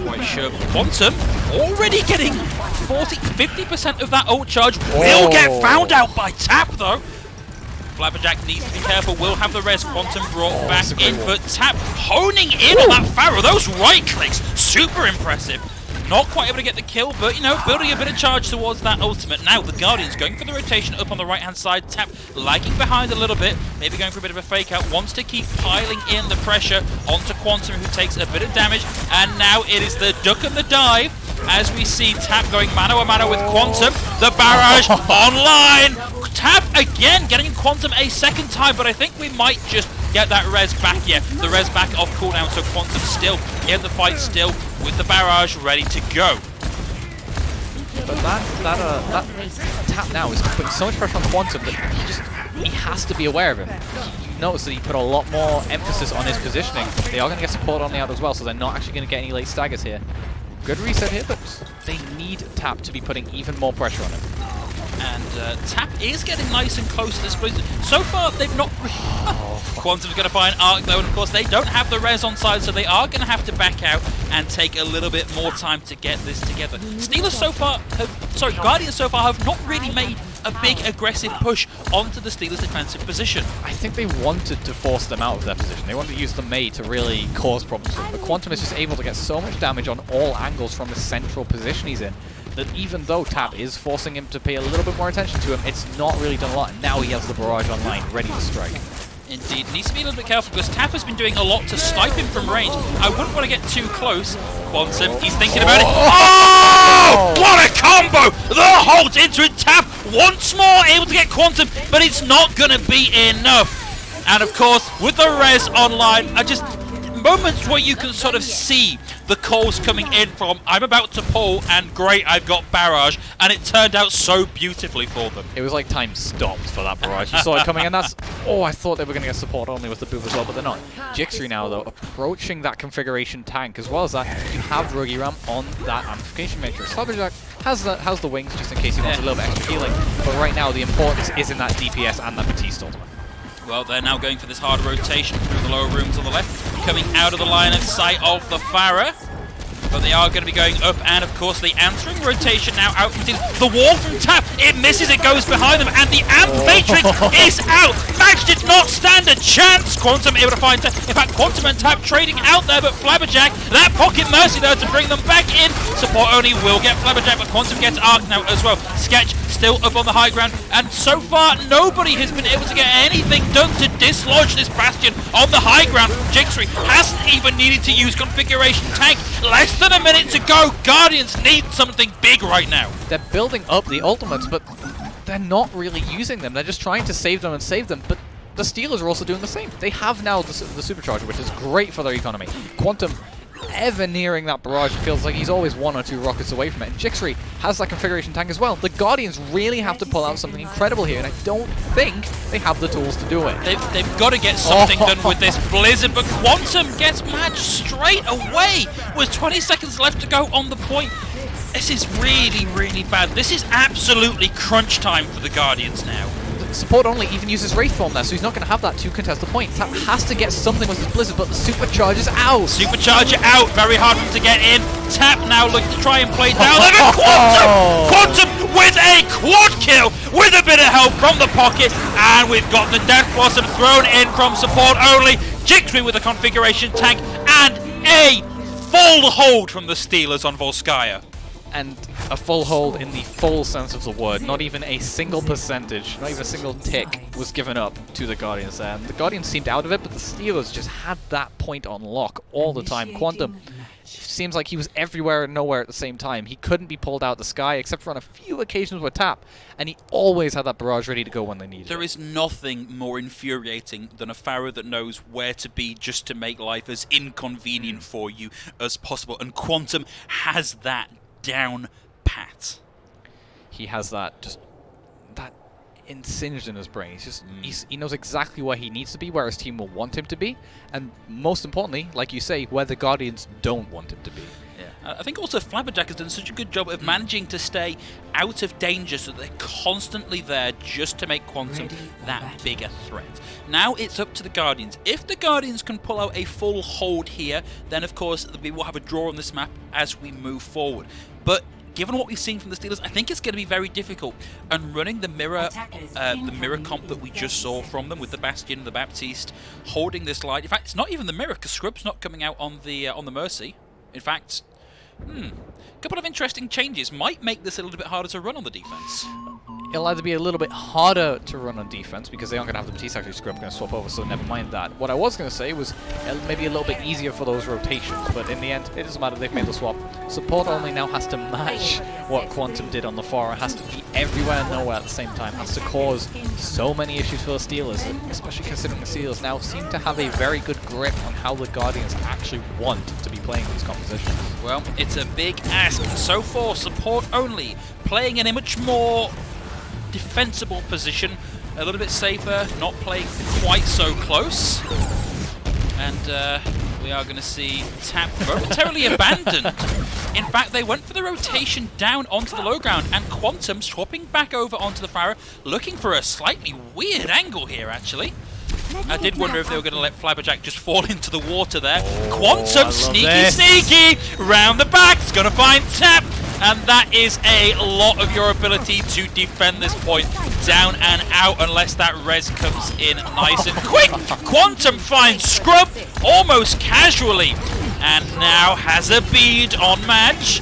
Quite sure. Quantum already getting 50% of that ult charge. Will get found out by Tap though. Flabberjack needs to be careful, will have the res. Quantum brought back in, but Tap honing in on that Pharah. Those right clicks, super impressive. Not quite able to get the kill, but, you know, building a bit of charge towards that ultimate. Now, the Guardians going for the rotation up on the right-hand side. Tap lagging behind a little bit, maybe going for a bit of a fake-out. Wants to keep piling in the pressure onto Quantum, who takes a bit of damage. And now it is the duck and the dive, as we see Tap going mano-a-mano with Quantum. The barrage online. Tap again getting Quantum a second time, but I think we might just get that res back. Yeah, the res back off cooldown, so Quantum still in the fight, still with the barrage ready to go. But that Tap now is putting so much pressure on Quantum that he has to be aware of him. You notice that he put a lot more emphasis on his positioning. They are going to get support on the out as well, so they're not actually going to get any late staggers here. Good reset here, but they need Tap to be putting even more pressure on him. And Tap is getting nice and close to this blizzard. So far, they've not... Quantum's going to find Arc, though, and of course, they don't have the res on side, so they are going to have to back out and take a little bit more time to get this together. Steelers so far Guardians so far have not really made a big aggressive push onto the Steelers' defensive position. I think they wanted to force them out of their position. They wanted to use the Mei to really cause problems for them, but Quantum is just able to get so much damage on all angles from the central position he's in, that even though Tap is forcing him to pay a little bit more attention to him, it's not really done a lot, and now he has the barrage online, ready to strike. Indeed, needs to be a little bit careful because Tap has been doing a lot to snipe him from range. I wouldn't want to get too close. Quantum, he's thinking about it. Oh! What a combo! The hold into it. Tap once more able to get Quantum, but it's not going to be enough. And of course, with the res online, moments where you can sort of see the calls coming in from, I'm about to pull, and great, I've got barrage, and it turned out so beautifully for them. It was like time stopped for that barrage. You saw it coming, and that's... Oh, I thought they were going to get support only with the boof as well, but they're not. Jixri now, though, approaching that configuration tank. As well as that, you have Rugiram on that amplification matrix. Flabberjack has the wings, just in case he wants a little bit extra healing, but right now the importance is in that DPS and that Batiste ultimate. Well, they're now going for this hard rotation through the lower rooms on the left, coming out of the line of sight of the Pharah. But they are going to be going up, and of course the answering rotation now out from the wall from Tap. It misses, it goes behind them, and the Amp Matrix is out. Match did not stand a chance. Quantum able to find Tap. In fact, Quantum and Tap trading out there, but Flabberjack, that pocket mercy there to bring them back in. Support only will get Flabberjack, but Quantum gets Arc now as well. Sketch still up on the high ground, and so far nobody has been able to get anything done to dislodge this Bastion on the high ground. Jixri hasn't even needed to use configuration tank. Less than a minute to go. Guardians need something big right now. They're building up the ultimates, but they're not really using them. They're just trying to save them and save them, but the Steelers are also doing the same. They have now the supercharger, which is great for their economy. Quantum ever nearing that barrage, feels like he's always 1 or 2 rockets away from it. And Jixri has that configuration tank as well. The Guardians really have to pull out something incredible here, and I don't think they have the tools to do it. They've got to get something done with this Blizzard, but Quantum gets matched straight away with 20 seconds left to go on the point. This is really, really bad. This is absolutely crunch time for the Guardians now. Support only even uses Wraith Form there, so he's not going to have that 2 contested point. Tap has to get something with his Blizzard, but the Supercharge is out. Supercharger out, very hard for him to get in. Tap now looking to try and play down. And Quantum with a quad kill with a bit of help from the pocket, and we've got the Death Blossom thrown in from support only. Jixri with a configuration tank and a full hold from the Steelers on Volskaya. And a full hold in the full sense of the word. Not even a single percentage, not even a single tick was given up to the Guardians there. And the Guardians seemed out of it, but the Steelers just had that point on lock all the time. Quantum seems like he was everywhere and nowhere at the same time. He couldn't be pulled out of the sky except for on a few occasions with tap, and he always had that barrage ready to go when they needed it. There is nothing more infuriating than a Pharaoh that knows where to be just to make life as inconvenient for you as possible, and Quantum has that down pat. He has that insinged in his brain. He knows exactly where he needs to be, where his team will want him to be, and most importantly, like you say, where the Guardians don't want him to be. Yeah, I think also Flabberjack has done such a good job of managing to stay out of danger, so they're constantly there just to make Quantum that bigger threat. Now it's up to the Guardians. If the Guardians can pull out a full hold here, then of course we will have a draw on this map as we move forward. But given what we've seen from the Steelers, I think it's going to be very difficult. And running the mirror comp that we just saw from them with the Bastion and the Baptiste holding this line. In fact, it's not even the mirror because Scrub's not coming out on the Mercy. In fact, a couple of interesting changes might make this a little bit harder to run on the defense. It'll either be a little bit harder to run on defense because they aren't going to have the Batiste actually. Scrub going to swap over, so never mind that. What I was going to say was maybe a little bit easier for those rotations, but in the end, it doesn't matter. They've made the swap. Support only now has to match what Quantum did on the far. It has to be everywhere and nowhere at the same time. It has to cause so many issues for the Steelers, especially considering the Steelers now seem to have a very good grip on how the Guardians actually want to be playing these compositions. Well, it's a big ask. So for support only, playing in a much more defensible position, a little bit safer, not playing quite so close, and we are going to see Tap momentarily abandoned. In fact, they went for the rotation down onto the low ground, and Quantum swapping back over onto the Pharaoh, looking for a slightly weird angle here actually. I did wonder if they were going to let Flabberjack just fall into the water there. Quantum, sneaky, round the back, it's going to find Tap, and that is a lot of your ability to defend this point down and out unless that res comes in nice and quick. Quantum finds Scrub almost casually, and now has a bead on match.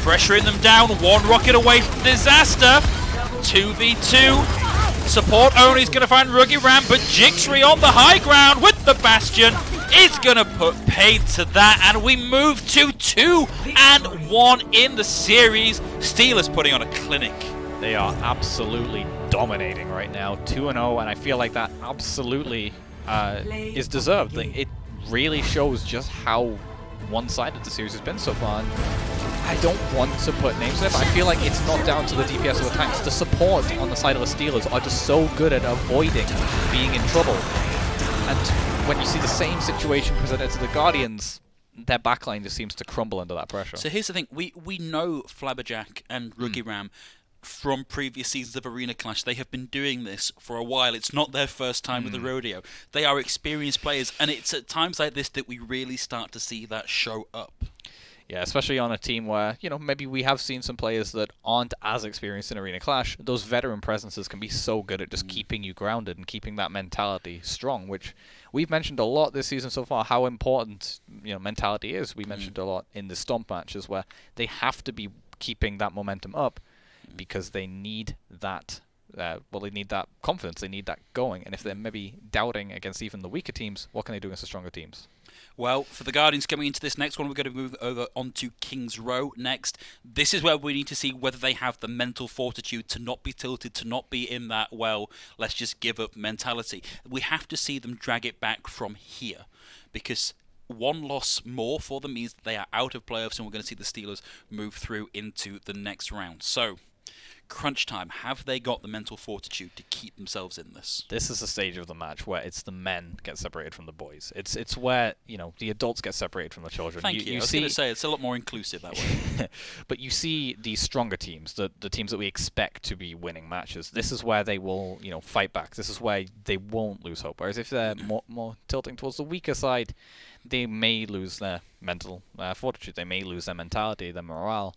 Pressuring them down, one rocket away from disaster. 2v2. Support only is going to find Ruggy Ram, but Jixri on the high ground with the Bastion is going to put paid to that, and we move to 2-1 in the series. Steelers putting on a clinic. They are absolutely dominating right now, 2-0, and I feel like that absolutely is deserved. It really shows just how one-sided the series has been so far. And I don't want to put names in it, but I feel like it's not down to the DPS or the tanks. The support on the side of the Steelers are just so good at avoiding being in trouble. And when you see the same situation presented to the Guardians, their backline just seems to crumble under that pressure. So here's the thing, we know Flabberjack and Ruggy Ram from previous seasons of Arena Clash. They have been doing this for a while. It's not their first time with the rodeo. They are experienced players, and it's at times like this that we really start to see that show up. Yeah, especially on a team where, maybe we have seen some players that aren't as experienced in Arena Clash. Those veteran presences can be so good at just keeping you grounded and keeping that mentality strong, which we've mentioned a lot this season so far, how important, mentality is. We mentioned a lot in the Stomp matches where they have to be keeping that momentum up because they need that, they need that confidence, they need that going. And if they're maybe doubting against even the weaker teams, what can they do against the stronger teams? Well, for the Guardians coming into this next one, we're going to move over onto King's Row next. This is where we need to see whether they have the mental fortitude to not be tilted, to not be in that, well, let's just give up mentality. We have to see them drag it back from here, because one loss more for them means that they are out of playoffs, and we're going to see the Steelers move through into the next round. So, crunch time. Have they got the mental fortitude to keep themselves in this? This is the stage of the match where it's the men get separated from the boys. It's where, the adults get separated from the children. Thank you. I was going to say, it's a lot more inclusive that way. But you see the stronger teams, the teams that we expect to be winning matches. This is where they will, fight back. This is where they won't lose hope. Whereas if they're more tilting towards the weaker side, they may lose their mental fortitude. They may lose their mentality, their morale.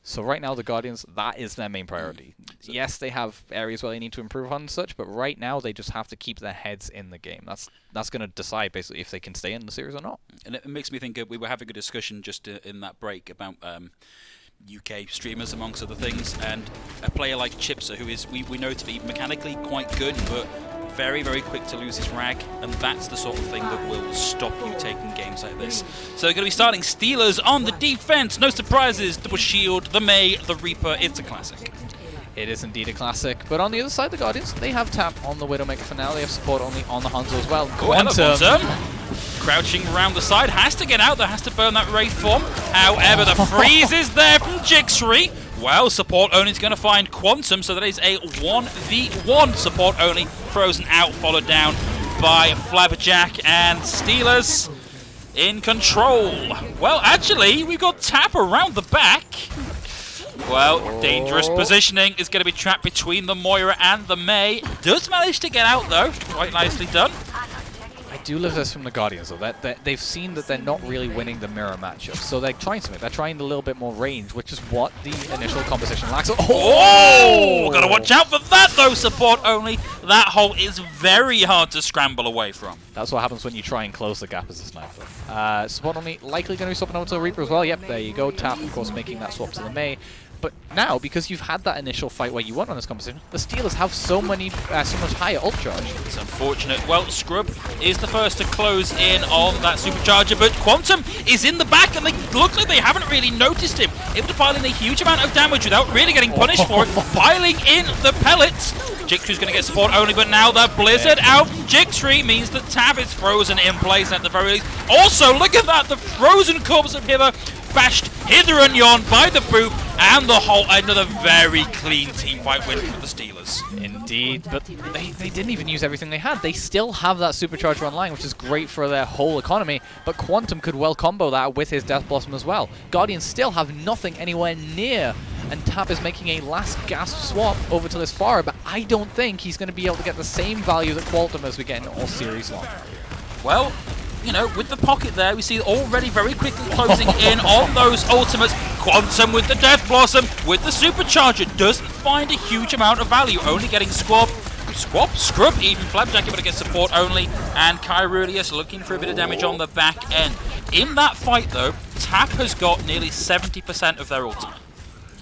So right now, the Guardians, that is their main priority. Yes, they have areas where they need to improve on and such, but right now they just have to keep their heads in the game. That's going to decide basically if they can stay in the series or not. And it makes me think we were having a discussion just in that break about UK streamers amongst other things, and a player like Chipser, who is we know to be mechanically quite good, but very, very quick to lose his rag, and that's the sort of thing that will stop you taking games like this. So they're going to be starting Steelers on the defense. No surprises. Double shield, the May, the Reaper. It's a classic. It is indeed a classic, but on the other side, the Guardians, they have tap on the Widowmaker for now. They have support only on the Hanzo as well. Quantum, crouching around the side, has to get out there, has to burn that Wraith form. However, the freeze is there from Jixri. Well, support only is going to find Quantum, so that is a 1v1 support only. Frozen out, followed down by Flabberjack, and Steelers in control. Well, actually, we've got Tap around the back. Well, dangerous positioning is going to be trapped between the Moira and the May. Does manage to get out, though. Quite nicely done. I do love this from the Guardians, though. That they've seen that they're not really winning the mirror matchup, so they're trying something. They're trying a little bit more range, which is what the initial composition lacks. Oh! Gotta watch out for that, though, support only. That hole is very hard to scramble away from. That's what happens when you try and close the gap as a sniper. Support only likely going to be swapping over to the Reaper as well. Yep, there you go. Tap, of course, making that swap to the May. But now, because you've had that initial fight where you won on this composition, the Steelers have so much higher ult charge. It's unfortunate. Well, Scrub is the first to close in on that supercharger, but Quantum is in the back, and they look like they haven't really noticed him. Able to pile in a huge amount of damage without really getting punished for it, piling in the pellets. Jixtri's going to get support only, but now the Blizzard out from Jixtri means that Tab is frozen in place at the very least. Also, look at that, the frozen corpse of Hither bashed hither and yon by the boop, and the whole another very clean team fight win for the Steelers. Indeed, but they didn't even use everything they had. They still have that supercharger online, which is great for their whole economy, but Quantum could well combo that with his Death Blossom as well. Guardians still have nothing anywhere near, and Tap is making a last gasp swap over to this Pharah, but I don't think he's going to be able to get the same value that Quantum as we get in all series long. Well, you know, with the pocket there, we see already very quickly closing in on those ultimates. Quantum with the Death Blossom, with the Supercharger, doesn't find a huge amount of value, only getting Scrub, even Flabjack able to get support only, and Kyrulius looking for a bit of damage on the back end. In that fight, though, Tap has got nearly 70% of their ultimate.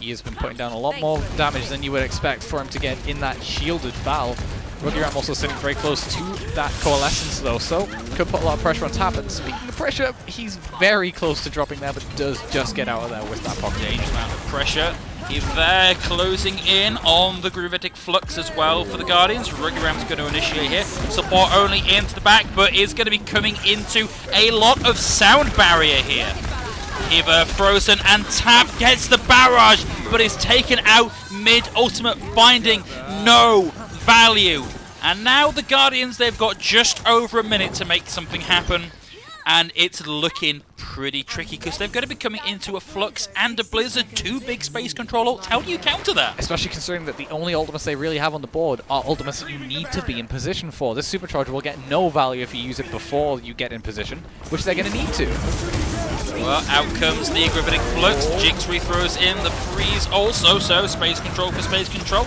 He has been putting down a lot more damage than you would expect for him to get in that shielded battle. Rookie Ram also sitting very close to that Coalescence though, so could put a lot of pressure on Tap. And speaking of pressure, he's very close to dropping there, but does just get out of there with that pocket. Dangerous amount of pressure. If they're closing in on the Gravitic Flux as well for the Guardians, Rookie Ram's going to initiate here. Support only into the back, but is going to be coming into a lot of sound barrier here. Hiver frozen, and Tap gets the barrage, but is taken out mid-ultimate, finding no value. And now the Guardians, they've got just over a minute to make something happen, and it's looking pretty tricky because they're going to be coming into a Flux and a Blizzard, two big space control ults. How do you counter that? Especially considering that the only ultimates they really have on the board are ultimates that you need to be in position for. This Supercharger will get no value if you use it before you get in position, which they're going to need to. Well, out comes the Gravitic Flux. Jixri throws in the freeze also, so space control for space control.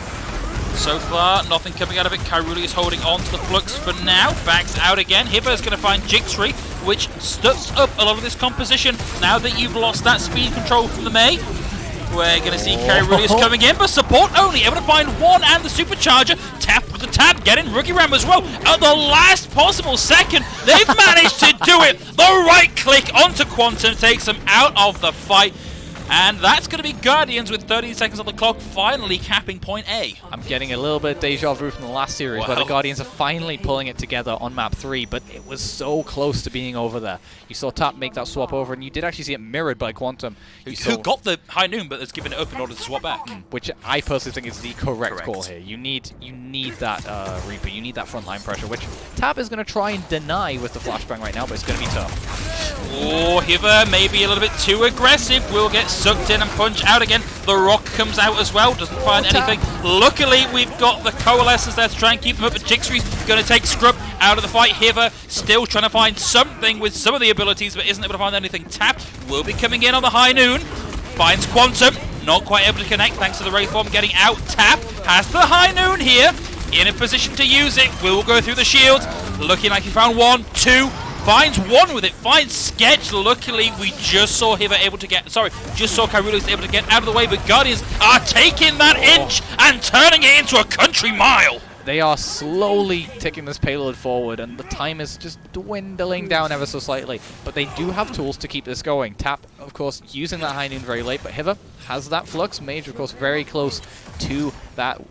So far, nothing coming out of it. Kyruli is holding on to the Flux for now. Backs out again. Hiba is going to find Jixri, which stuts up a lot of this composition. Now that you've lost that speed control from the May, we're going to see Kyruli is coming in, but support only. Able to find one and the Supercharger. Tap with the tap, getting Rookie Ram as well. At the last possible second, they've managed to do it. The right click onto Quantum takes them out of the fight. And that's going to be Guardians with 30 seconds on the clock, finally capping point A. I'm getting a little bit of deja vu from the last series where the Guardians are finally pulling it together on map 3, but it was so close to being over there. You saw Tap make that swap over, and you did actually see it mirrored by Quantum. Who got the High Noon, but has given it up in order to swap back. Which I personally think is the correct call here. You need that Reaper, you need that frontline pressure, which Tap is going to try and deny with the flashbang right now, but it's going to be tough. Oh, Hiver maybe a little bit too aggressive. Will get sucked in and punch out again. The Rock comes out as well, doesn't find anything. Luckily, we've got the Coalescence there to try and keep them up, but Jixri's going to take Scrub out of the fight. Hiver still trying to find something with some of the abilities, but isn't able to find anything. Tap will be coming in on the High Noon. Finds Quantum, not quite able to connect thanks to the Wraith Form getting out. Tap has the High Noon here, in a position to use it. Will go through the shield, looking like he found 1, 2, finds one with it, finds Sketch. Luckily, we just saw him able to get, just saw Kyrulis able to get out of the way, but Guardians are taking that inch and turning it into a country mile. They are slowly ticking this payload forward, and the time is just dwindling down ever so slightly. But they do have tools to keep this going. Tap, of course, using that high noon very late, but Hiver has that flux. Mage, of course, very close to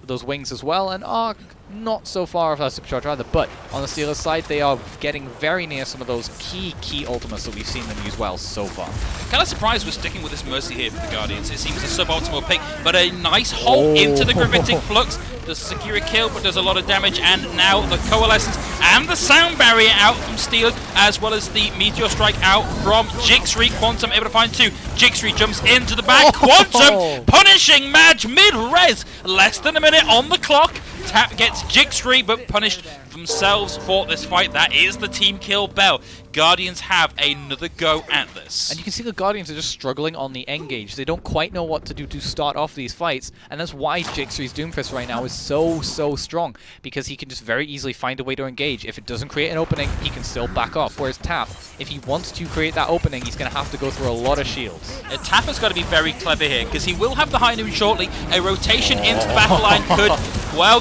those wings as well, and Arc not so far off that supercharge either. But on the Steelers side, they are getting very near some of those key ultimates that we've seen them use well so far. Kind of surprised we're sticking with this Mercy here for the Guardians. It seems a suboptimal pick, but a nice hole into the Gravitic Flux. Does secure a kill, but does a lot of damage, and now the Coalescence and the Sound Barrier out from Steelers, as well as the Meteor Strike out from Jixri. Quantum able to find two. Jixri jumps into the back. Quantum punishing Madge mid-res. Less than a minute on the clock. Tap gets Jixri, but punished themselves for this fight. That is the team kill bell. Guardians have another go at this. And you can see the Guardians are just struggling on the engage. They don't quite know what to do to start off these fights, and that's why Jixri's Doomfist right now is so strong, because he can just very easily find a way to engage. If it doesn't create an opening, he can still back off, whereas Tap, if he wants to create that opening, he's going to have to go through a lot of shields. Tap has got to be very clever here, because he will have the high noon shortly. A rotation into the battle line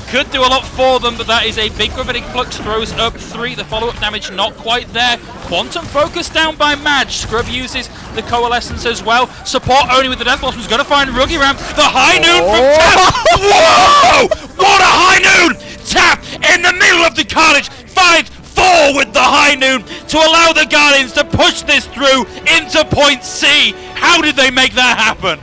could do a lot for them, but that is a big Gravitic Flux, throws up 3. The follow-up damage not quite there. Quantum focused down by Madge. Scrub uses the Coalescence as well. Support only with the Death Blossom. He's going to find Ruggy Ram. The high noon from Tap. Whoa! What a high noon! Tap in the middle of the carnage. 5-4 with the high noon to allow the Guardians to push this through into point C. How did they make that happen?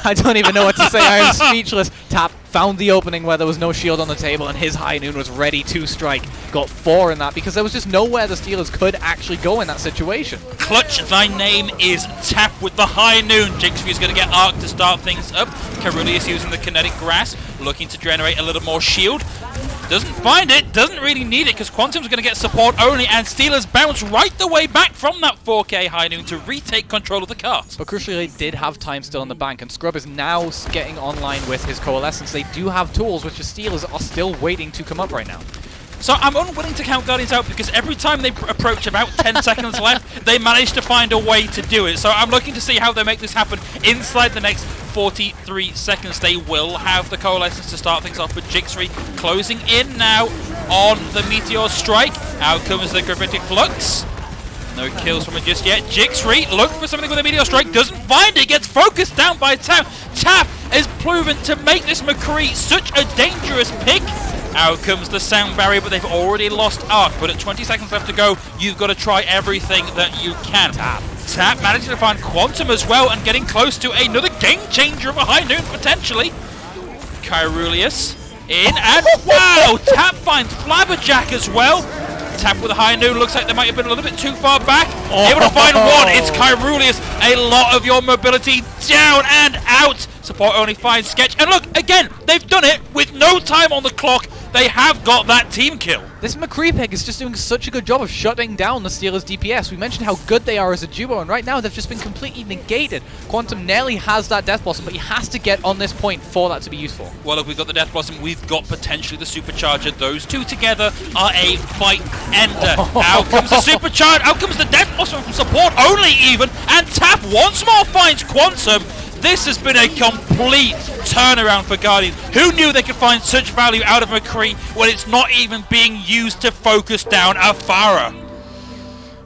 I don't even know what to say. I am speechless. Tap found the opening where there was no shield on the table, and his high noon was ready to strike. Got 4 in that because there was just nowhere the Steelers could actually go in that situation. Clutch, thy name is Tap with the high noon. Jixri is going to get Arc to start things up. Carulius using the Kinetic Grasp, looking to generate a little more shield. Doesn't find it, doesn't really need it, because Quantum's going to get support only, and Steelers bounce right the way back from that 4K high noon to retake control of the cart. But crucially, they did have time still in the bank, and Scrub is now getting online with his Coalescence. They do have tools, which the Steelers are still waiting to come up right now. So I'm unwilling to count Guardians out, because every time they approach about 10 seconds left, they manage to find a way to do it. So I'm looking to see how they make this happen inside the next 43 seconds. They will have the Coalescence to start things off, but Jixri closing in now on the Meteor Strike. Out comes the Gravitic Flux. No kills from it just yet. Jixri looking for something with a Meteor Strike, doesn't find it, gets focused down by Tap. Tap is proven to make this McCree such a dangerous pick. Out comes the Sound Barrier, but they've already lost Arc. But at 20 seconds left to go, you've got to try everything that you can. Tap managing to find Quantum as well, and getting close to another game changer of a high noon, potentially. Kyrulius in, and wow! Tap finds Flabberjack as well. Tap with a high noon, looks like they might have been a little bit too far back. Able to find one, it's Kyrulius. A lot of your mobility down and out. Support only finds Sketch, and look, again, they've done it with no time on the clock. They have got that team kill. This McCree pick is just doing such a good job of shutting down the Steelers' DPS. We mentioned how good they are as a duo, and right now they've just been completely negated. Quantum nearly has that Death Blossom, but he has to get on this point for that to be useful. Well, if we've got the Death Blossom, we've got potentially the Supercharger. Those two together are a fight ender. Out comes the Supercharger, out comes the Death Blossom from support only even, and Tap once more finds Quantum. This has been a complete turnaround for Guardians. Who knew they could find such value out of McCree when it's not even being used to focus down a Farah?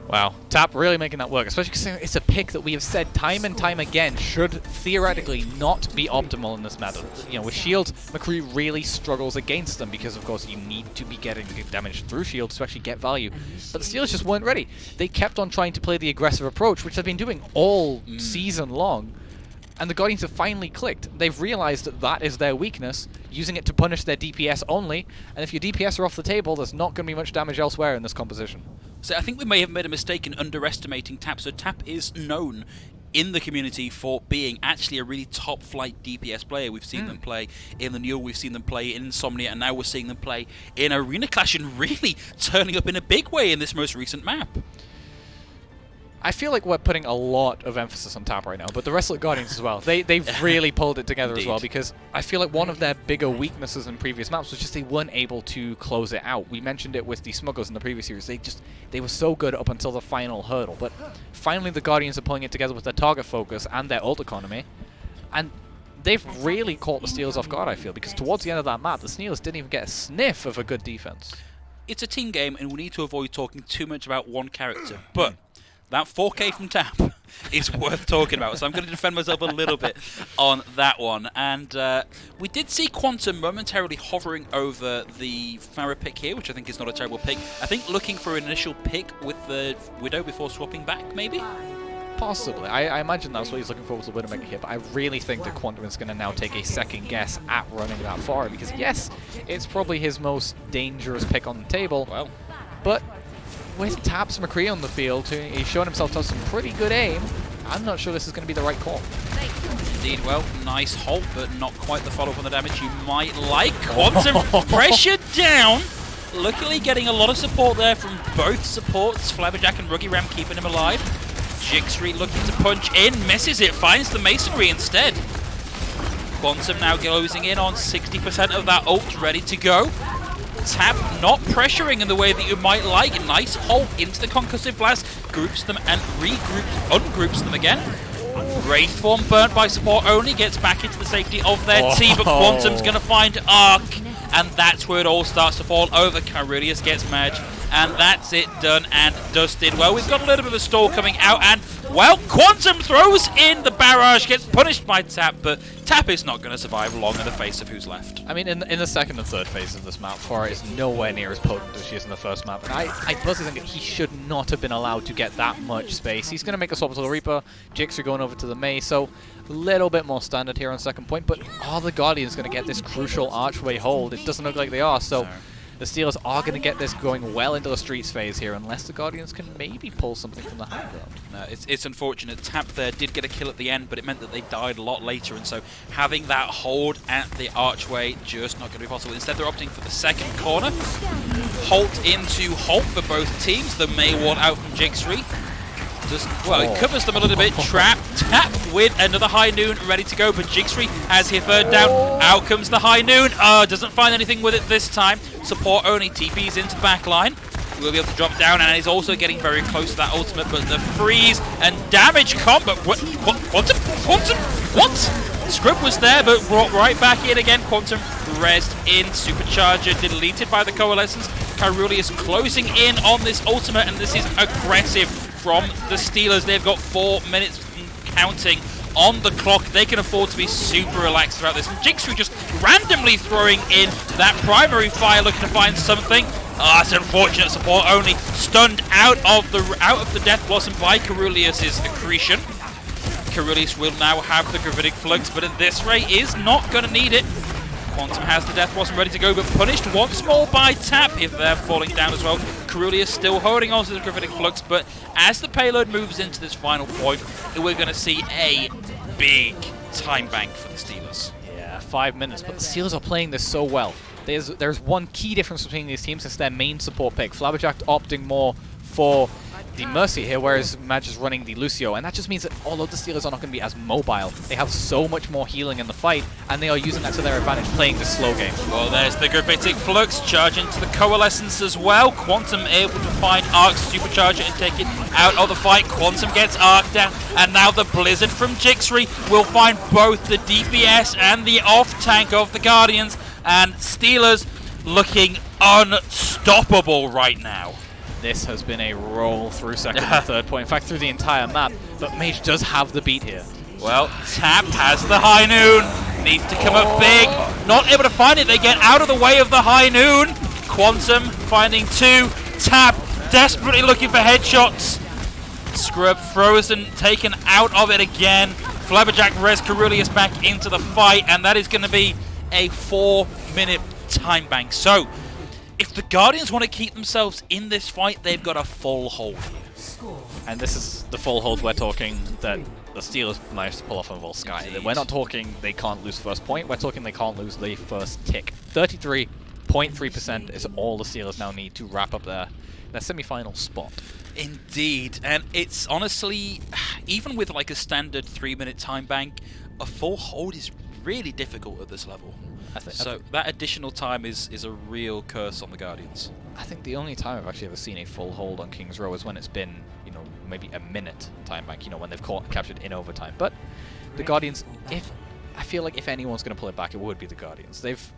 Wow, Tap really making that work, especially because it's a pick that we have said time and time again should theoretically not be optimal in this meta. You know, with shields, McCree really struggles against them because, of course, you need to be getting damage through shields to actually get value. But the Steelers just weren't ready. They kept on trying to play the aggressive approach, which they've been doing all season long. And the Guardians have finally clicked. They've realized that that is their weakness, using it to punish their DPS only. And if your DPS are off the table, there's not going to be much damage elsewhere in this composition. So I think we may have made a mistake in underestimating Tap. So Tap is known in the community for being actually a really top-flight DPS player. We've seen them play in the Newell, we've seen them play in Insomnia, and now we're seeing them play in Arena Clash, and really turning up in a big way in this most recent map. I feel like we're putting a lot of emphasis on Tap right now, but the rest of the Guardians as well. They've really pulled it together as well, because I feel like one of their bigger weaknesses in previous maps was just they weren't able to close it out. We mentioned it with the Smugglers in the previous series. They were so good up until the final hurdle, but finally the Guardians are pulling it together with their target focus and their ult economy, and they've really caught the Steelers off guard, I feel, because towards the end of that map, the Steelers didn't even get a sniff of a good defense. It's a team game, and we need to avoid talking too much about one character, but that 4K from Tap is worth talking about, so I'm going to defend myself a little bit on that one. And we did see Quantum momentarily hovering over the Farah pick here, which I think is not a terrible pick. I think looking for an initial pick with the Widow before swapping back, maybe? Possibly. I imagine that's what he's looking for, was a Widowmaker here, but I really think that Quantum is going to now take a second guess at running that Farah, because yes, it's probably his most dangerous pick on the table, Well, but with Taps McCree on the field, he's shown himself to have some pretty good aim. I'm not sure this is going to be the right call. indeed, well, nice halt, but not quite the follow-up on the damage you might like. Quantum pressured down. Luckily getting a lot of support there from both supports. Flabberjack and Ruggy Ram keeping him alive. Jigstree looking to punch in, misses it, finds the Masonry instead. Quantum now closing in on 60% of that ult, ready to go. Tap not pressuring in the way that you might like. Nice hold into the Concussive Blast, groups them and ungroups them again. Wraith form burnt by support only, gets back into the safety of their team, but Quantum's going to find Arc, and that's where it all starts to fall over. Carillius gets Mage, and that's it, done and dusted. Well, we've got a little bit of a stall coming out, and, well, Quantum throws in the barrage, gets punished by Tap, but Tap is not going to survive long in the face of who's left. I mean, in the second and third phases of this map, Farah is nowhere near as potent as she is in the first map. And I personally think that he should not have been allowed to get that much space. He's going to make a swap to the Reaper, Jigsaw going over to the Mei, so a little bit more standard here on second point, but are the Guardians going to get this crucial archway hold? It doesn't look like they are, so the Steelers are going to get this going well into the streets phase here, unless the Guardians can maybe pull something from the high ground. No, it's unfortunate. Tap there did get a kill at the end, but it meant that they died a lot later, and so having that hold at the archway just not going to be possible. Instead, they're opting for the second corner. Halt into Halt for both teams. The May ward out from Jigstree. Well, it covers them a little bit. Trap, Tap with another High Noon ready to go, but Jigstree has his third down. Out comes the High Noon. Doesn't find anything with it this time. Support only TPs into the back line. Will be able to drop down, and he's also getting very close to that ultimate, but the freeze and damage combo. Quantum? What? Scrub was there, but brought right back in again. Quantum rezzed in. Supercharger deleted by the Coalescence. Carillius closing in on this ultimate, and this is aggressive from the Steelers. They've got 4 minutes counting on the clock. They can afford to be super relaxed throughout this. And Jigsaw just randomly throwing in that primary fire, looking to find something. It's unfortunate. Support only stunned out of the Death Blossom by Carillius' accretion. Carillius will now have the Gravitic Flux, but at this rate is not going to need it. Quantum has the Death Blossom ready to go, but punished once more by Tap if they're falling down as well. Carillius still holding on to the Gravitic Flux, but as the payload moves into this final point, we're going to see a big time bank for the Steelers. Yeah, 5 minutes, but the Steelers are playing this so well. There's one key difference between these teams. It's their main support pick. Flabberjack opting more for the Mercy here, whereas Madge is running the Lucio, and that just means that although the Steelers are not going to be as mobile, they have so much more healing in the fight, and they are using that to their advantage, playing this slow game. Well, there's the Gravitic Flux, charging to the Coalescence as well. Quantum able to find Arc's Supercharger and take it out of the fight. Quantum gets Arc down, and now the Blizzard from Jigstree will find both the DPS and the off-tank of the Guardians, and Steelers looking unstoppable right now. This has been a roll through second and third point, in fact through the entire map, but Mage does have the beat here. Well, Tap has the High Noon, needs to come up big, not able to find it, they get out of the way of the High Noon. Quantum finding two, Tap desperately looking for headshots. Scrub frozen, taken out of it again. Flabberjack res Carillius back into the fight, and that is going to be a 4-minute time bank. So, if the Guardians want to keep themselves in this fight, they've got a full hold here. And this is the full hold we're talking that the Steelers managed to pull off on Volsky. We're not talking they can't lose first point, we're talking they can't lose the first tick. 33 0.3% is all the Steelers now need to wrap up their semi-final spot. Indeed, and it's honestly, even with like a standard 3-minute time bank, a full hold is really difficult at this level. So that additional time is a real curse on the Guardians. I think the only time I've actually ever seen a full hold on King's Row is when it's been, maybe a minute time bank, when they've captured in overtime. But the Guardians, I feel like if anyone's going to pull it back, it would be the Guardians. They've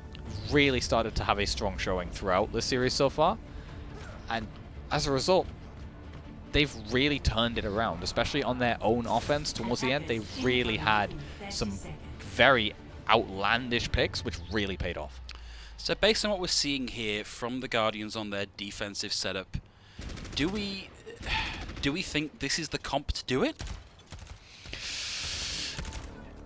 really started to have a strong showing throughout the series so far, and as a result, they've really turned it around, especially on their own offense. Towards the end, they really had some very outlandish picks, which really paid off. So based on what we're seeing here from the Guardians on their defensive setup, do we think this is the comp to do it?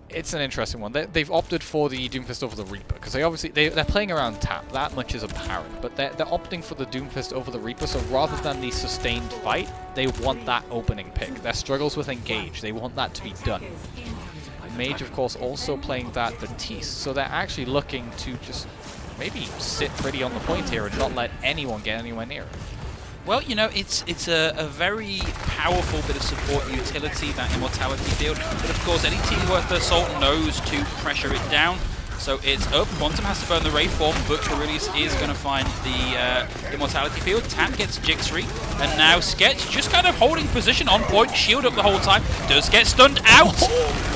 It's an interesting one. They've opted for the Doomfist over the Reaper, because they're playing around tap. That much is apparent, but they're opting for the Doomfist over the Reaper. So rather than the sustained fight, they want that opening pick. Their struggles with engage, they want that to be done. Mage, of course, also playing that Batiste, so they're actually looking to just maybe sit pretty on the point here and not let anyone get anywhere near it. Well, it's a very powerful bit of support utility, that Immortality field, but of course any team worth their salt knows to pressure it down. So it's up, Quantum has to burn the Wraith form, but Carillius is going to find the Immortality field. Tap gets Jixri, and now Sketch just kind of holding position on point, shield up the whole time, does get stunned out,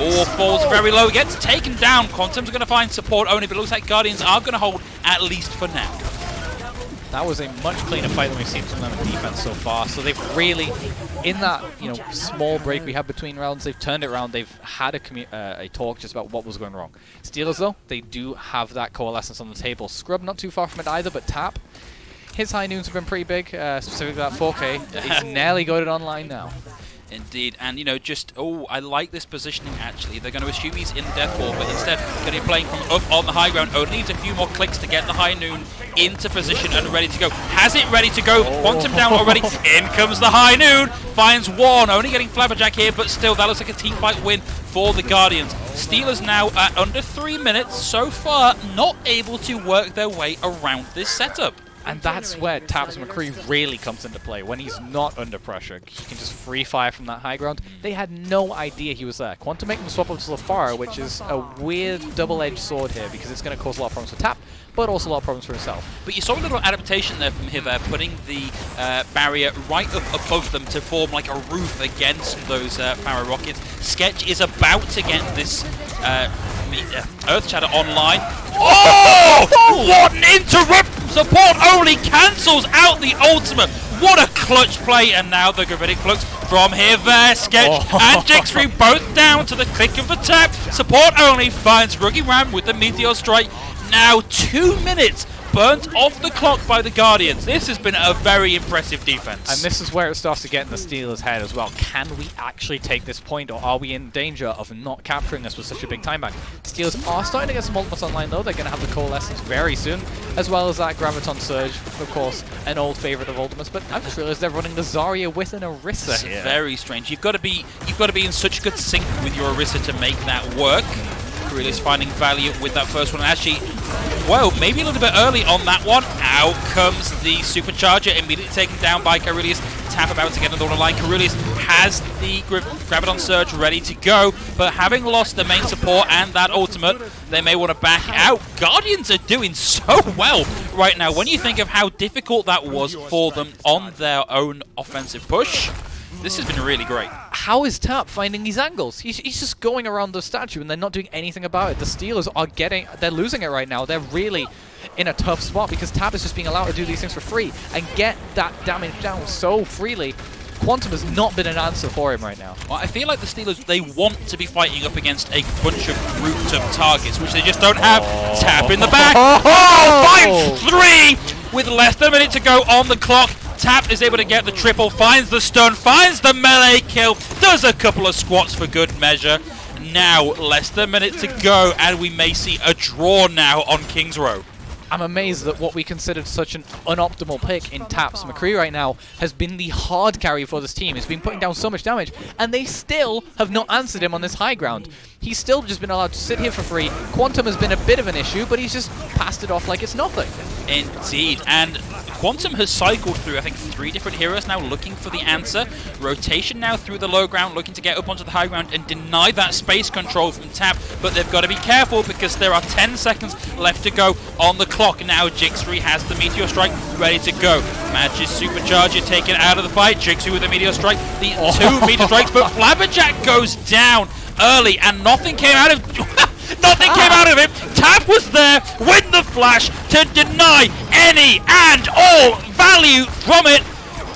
or falls very low, gets taken down. Quantum's going to find support only, but it looks like Guardians are going to hold, at least for now. That was a much cleaner fight than we've seen from them in defense so far. So they've really, in that small break we had between rounds, they've turned it around. They've had a talk just about what was going wrong. Steelers, though, they do have that coalescence on the table. Scrub not too far from it either, but Tap, his high noons have been pretty big, specifically that 4K. He's nearly got it online now. Indeed, and I like this positioning actually. They're going to assume he's in the death ball, but instead going to be playing from up on the high ground. Only needs a few more clicks to get the high noon into position and ready to go. Has it ready to go? Quantum down already. In comes the high noon. Finds one. Only getting Flabberjack here, but still that looks like a team fight win for the Guardians. Steelers now at under 3 minutes. So far, not able to work their way around this setup. And that's where Taps McCree really comes into play. When he's not under pressure, he can just free fire from that high ground. They had no idea he was there. Quantum make them swap up to Lafaro, which is a weird double-edged sword here because it's going to cause a lot of problems for Tap, but also a lot of problems for himself. But you saw a little adaptation there from Hiver, putting the barrier right up above them to form like a roof against those Pharaoh rockets. Sketch is about to get this Earth Shatter online. Oh! What an interrupt! Support only cancels out the ultimate. What a clutch play, and now the Gravitic Flux from Hiver, Sketch, and Jixri both down to the click of the tap. Support only finds Ruggy Ram with the Meteor Strike. Now 2 minutes burnt off the clock by the Guardians. This has been a very impressive defense. And this is where it starts to get in the Steelers' head as well. Can we actually take this point, or are we in danger of not capturing this with such a big time bank? Steelers are starting to get some ultimates online though. They're going to have the Coalescence very soon, as well as that Graviton Surge, of course, an old favorite of ultimates. But I've just realized they're running the Zarya with an Orisa it's here. Very strange. You've got to be in such good sync with your Orisa to make that work. Carillius finding value with that first one. Actually, well, maybe a little bit early on that one. Out comes the Supercharger, immediately taken down by Carillius. Tap about to get another one online. Carillius has the Graviton Surge ready to go, but having lost the main support and that ultimate, they may want to back out. Guardians are doing so well right now. When you think of how difficult that was for them on their own offensive push, this has been really great. How is Tap finding these angles? He's just going around the statue and they're not doing anything about it. The Steelers are they're losing it right now. They're really in a tough spot because Tap is just being allowed to do these things for free and get that damage down so freely. Quantum has not been an answer for him right now. Well, I feel like the Steelers, they want to be fighting up against a bunch of grouped up targets, which they just don't have. Tap in the back. Oh, 5-3 with less than a minute to go on the clock. Tap is able to get the triple, finds the stun, finds the melee kill, does a couple of squats for good measure. Now, less than a minute to go, and we may see a draw now on King's Row. I'm amazed that what we considered such an unoptimal pick in Taps McCree right now has been the hard carry for this team. He's been putting down so much damage, and they still have not answered him on this high ground. He's still just been allowed to sit here for free. Quantum has been a bit of an issue, but he's just passed it off like it's nothing. Indeed, and Quantum has cycled through, I think, 3 different heroes now looking for the answer. Rotation now through the low ground, looking to get up onto the high ground and deny that space control from Tap, but they've got to be careful because there are 10 seconds left to go on the clock. Now Jixri has the Meteor Strike ready to go. Magic's Supercharger taken out of the fight. Jixri with the Meteor Strike, the 2 Meteor Strikes, but Flabberjack goes down early and nothing came out of... Nothing came out of him. Tap was there with the flash to deny any and all value from it.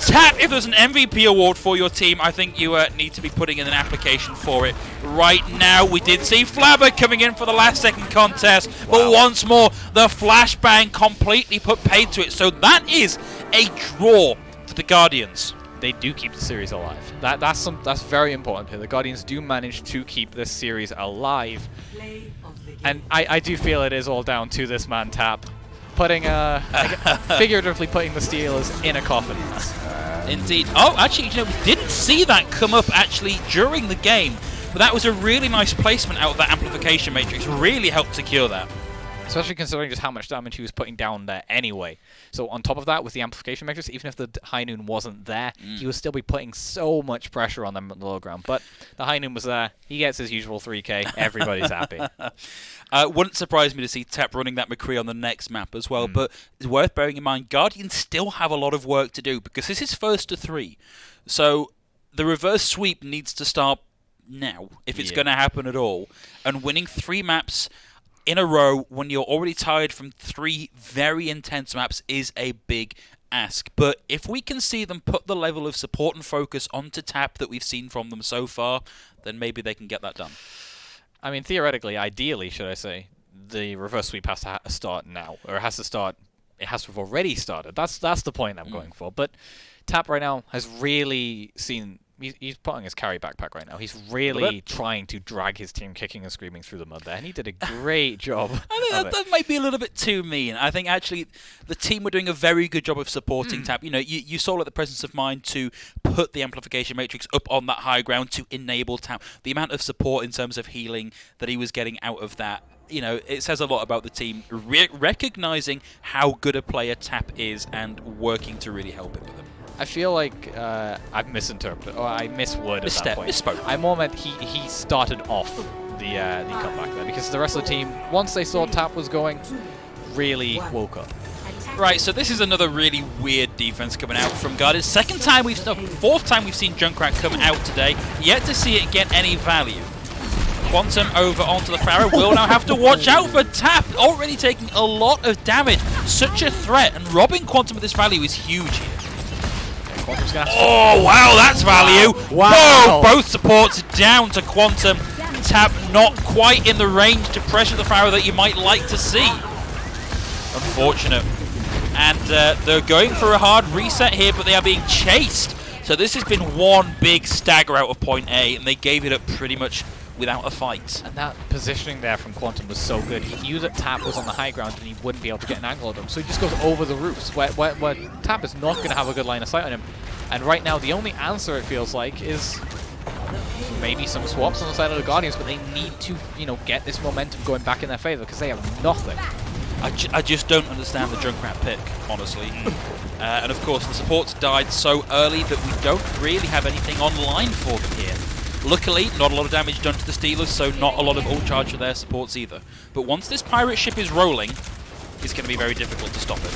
Tap, if there's an MVP award for your team, I think you need to be putting in an application for it right now. We did see Flabber coming in for the last second contest, but once more, the flashbang completely put paid to it. So that is a draw for the Guardians. They do keep the series alive. That's very important here. The Guardians do manage to keep this series alive. And I do feel it is all down to this man Tap, putting figuratively putting the Steelers in a coffin. Indeed. Oh, actually, we didn't see that come up actually during the game, but that was a really nice placement out of that amplification matrix. Really helped secure that. Especially considering just how much damage he was putting down there anyway. So on top of that, with the amplification matrix, even if the High Noon wasn't there, he would still be putting so much pressure on them at the low ground. But the High Noon was there. He gets his usual 3k. Everybody's happy. Wouldn't surprise me to see Tap running that McCree on the next map as well. But it's worth bearing in mind, Guardians still have a lot of work to do because this is first to 3. So the reverse sweep needs to start now if it's going to happen at all. And winning 3 maps in a row when you're already tired from 3 very intense maps is a big ask. But if we can see them put the level of support and focus onto Tap that we've seen from them so far, then maybe they can get that done. I mean, theoretically, ideally, should I say, the reverse sweep has to start now, or it has to start. It has to have already started. That's the point I'm going for. But Tap right now has really seen. He's putting his carry backpack right now. He's really trying to drag his team kicking and screaming through the mud there, and he did a great job. I think that might be a little bit too mean. I think actually the team were doing a very good job of supporting Tap. You know, you saw the presence of mind to put the amplification matrix up on that high ground to enable Tap. The amount of support in terms of healing that he was getting out of that, you know, it says a lot about the team recognizing how good a player Tap is and working to really help it with him. I feel like I've misinterpreted, or I misworded that point. Misspoke. I more meant he started off the comeback there, because the rest of the team, once they saw Tap was going, really woke up. Right, so this is another really weird defense coming out from Guardians. Fourth time we've seen Junkrat come out today. Yet to see it get any value. Quantum over onto the Pharaoh will now have to watch out for Tap, already taking a lot of damage. Such a threat, and robbing Quantum of this value is huge here. Oh, wow, that's value. Wow. Whoa, both supports down to Quantum. Tap not quite in the range to pressure the Pharaoh that you might like to see. Unfortunate. And they're going for a hard reset here, but they are being chased. So this has been one big stagger out of point A, and they gave it up pretty much without a fight. And that positioning there from Quantum was so good. He knew that Tap was on the high ground and he wouldn't be able to get an angle on him, so he just goes over the roofs where Tap is not going to have a good line of sight on him. And right now the only answer, it feels like, is maybe some swaps on the side of the Guardians, but they need to, you know, get this momentum going back in their favor because they have nothing. I just don't understand the Junkrat pick, honestly. And of course the supports died so early that we don't really have anything online for them here. Luckily, not a lot of damage done to the Steelers, so not a lot of ult charge for their supports either. But once this pirate ship is rolling, it's going to be very difficult to stop it.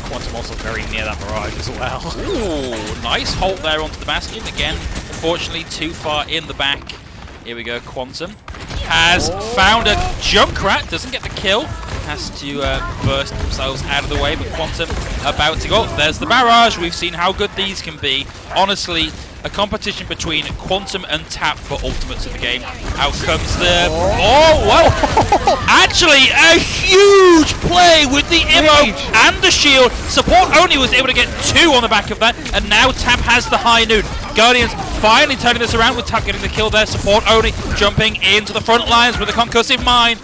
Quantum also very near that barrage as well. Ooh, nice halt there onto the Bastion. Again, unfortunately, too far in the back. Here we go, Quantum has found a Junkrat, doesn't get the kill. Has to burst themselves out of the way, but Quantum about to go. There's the barrage. We've seen how good these can be. Honestly, a competition between Quantum and Tap for ultimates of the game. Out comes the... Oh, well, actually, a huge play with the Immo and the shield. Support only was able to get 2 on the back of that, and now Tap has the high noon. Guardians finally turning this around with Tap getting the kill there. Support only jumping into the front lines with a concussive mine.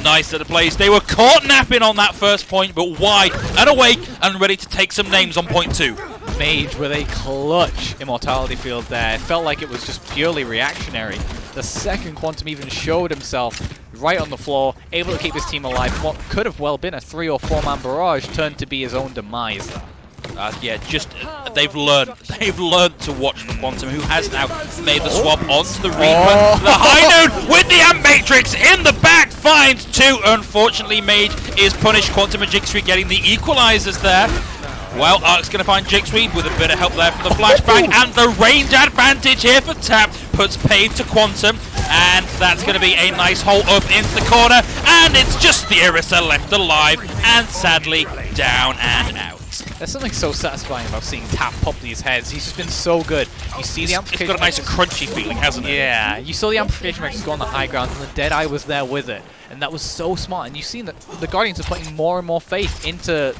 Nice little plays. They were caught napping on that first point, but wide and awake and ready to take some names on point 2. Mage with a clutch immortality field there. It felt like it was just purely reactionary. The second Quantum even showed himself, right on the floor, able to keep his team alive. What could have well been a 3 or 4 man barrage turned to be his own demise. Yeah, just they've learned to watch the Quantum, who has now made the swap onto the Reaper. The High Noon with the Amp Matrix in the back finds 2. Unfortunately, Mage is punished. Quantum and Jigsaw getting the equalizers there. Well, Ark's going to find Jigsaw with a bit of help there from the flashbang, and the range advantage here for Tap puts paid to Quantum, and that's going to be a nice hole up into the corner, and it's just the Orisa left alive, and sadly down and out. There's something so satisfying about seeing Tap pop these heads. He's just been so good. You see the amplification. It's got a nice crunchy feeling, hasn't it? Yeah, you saw the amplification matrix go on the high ground, and the Deadeye was there with it, and that was so smart. And you've seen that the Guardians are putting more and more faith into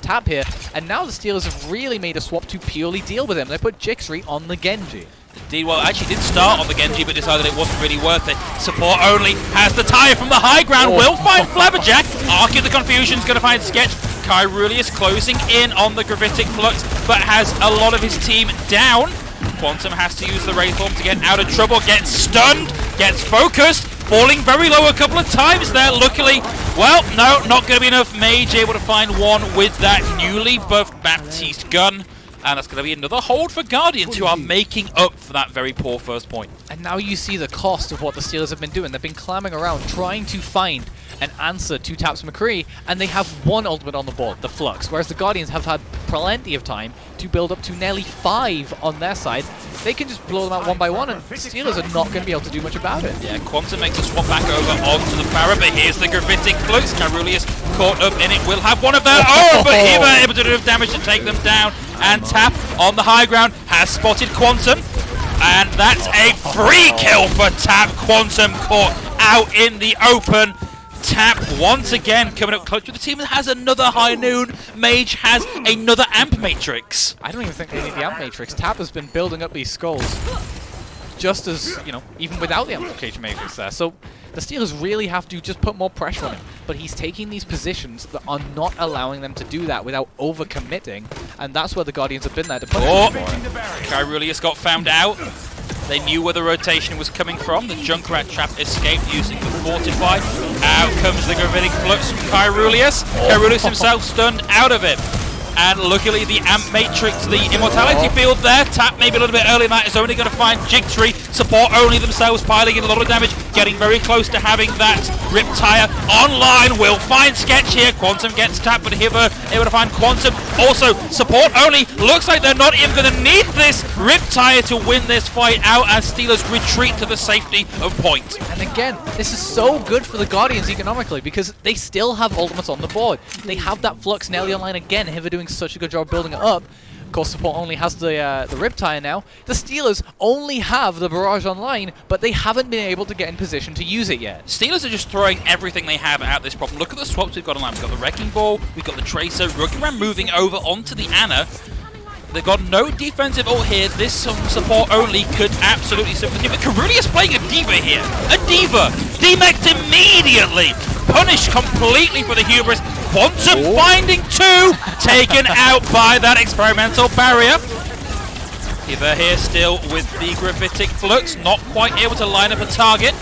Tap here, and now the Steelers have really made a swap to purely deal with him. They put Jixri on the Genji. Indeed, well, actually did start on the Genji, but decided it wasn't really worth it. Support only has the tire from the high ground. Will find Flabberjack. Arc in the confusion is going to find Sketch. Kyrulius closing in on the Gravitic Flux, but has a lot of his team down. Quantum has to use the Wraithform to get out of trouble. Gets stunned, gets focused, falling very low a couple of times there. Luckily, well, no, not going to be enough. Mage able to find one with that newly buffed Baptiste gun. And that's going to be another hold for Guardians, who are making up for that very poor first point. And now you see the cost of what the Steelers have been doing. They've been clamming around, trying to find an answer to Tap's McCree, and they have one ultimate on the board, the Flux, whereas the Guardians have had plenty of time to build up to nearly 5 on their side. They can just blow them out one by one, and the Steelers are not going to be able to do much about it. Yeah, Quantum makes a swap back over onto the Pharah, but here's the Gravitic Flux. Carulius caught up in it, will have one of them. Oh, but Eva able to do enough damage to take them down, and Tap on the high ground has spotted Quantum, and that's a free kill for Tap. Quantum caught out in the open. Tap once again coming up close to the team that has another High Noon. Mage has another Amp Matrix. I don't even think they need the Amp Matrix. Tap has been building up these skulls just as, you know, even without the Amplification Matrix there. So the Steelers really have to just put more pressure on him. But he's taking these positions that are not allowing them to do that without overcommitting, and that's where the Guardians have been there to put him for it. Kyrulius got found out. They knew where the rotation was coming from. The Junkrat trap escaped using the Fortify. Out comes the Gravitic Flux from Kyrulius. Kyrulius himself stunned out of it. And luckily the Amp Matrix, the Immortality field there, Tap maybe a little bit early in that, is only going to find Jigtree. Support only themselves, piling in a lot of damage, getting very close to having that Riptire online. Will find Sketch here. Quantum gets tapped, but Hiver able to find Quantum. Also, support only. Looks like they're not even going to need this Riptire to win this fight out, as Steelers retreat to the safety of point. And again, this is so good for the Guardians economically because they still have ultimates on the board. They have that Flux nearly online again. Hiver doing such a good job building it up. Of course, support only has the Riptire now. The Steelers only have the Barrage online, but they haven't been able to get in position to use it yet. Steelers are just throwing everything they have at this problem. Look at the swaps we've got online. We've got the Wrecking Ball, we've got the Tracer, Ruggiram moving over onto the Ana. They've got no defensive ult here. This support only could absolutely simply give it. Carulius playing a D.Va here. A D.Va! D-mexed immediately! Punished completely for the hubris. Quantum finding 2! Taken out by that experimental barrier. Hiver here still with the Gravitic Flux. Not quite able to line up a target.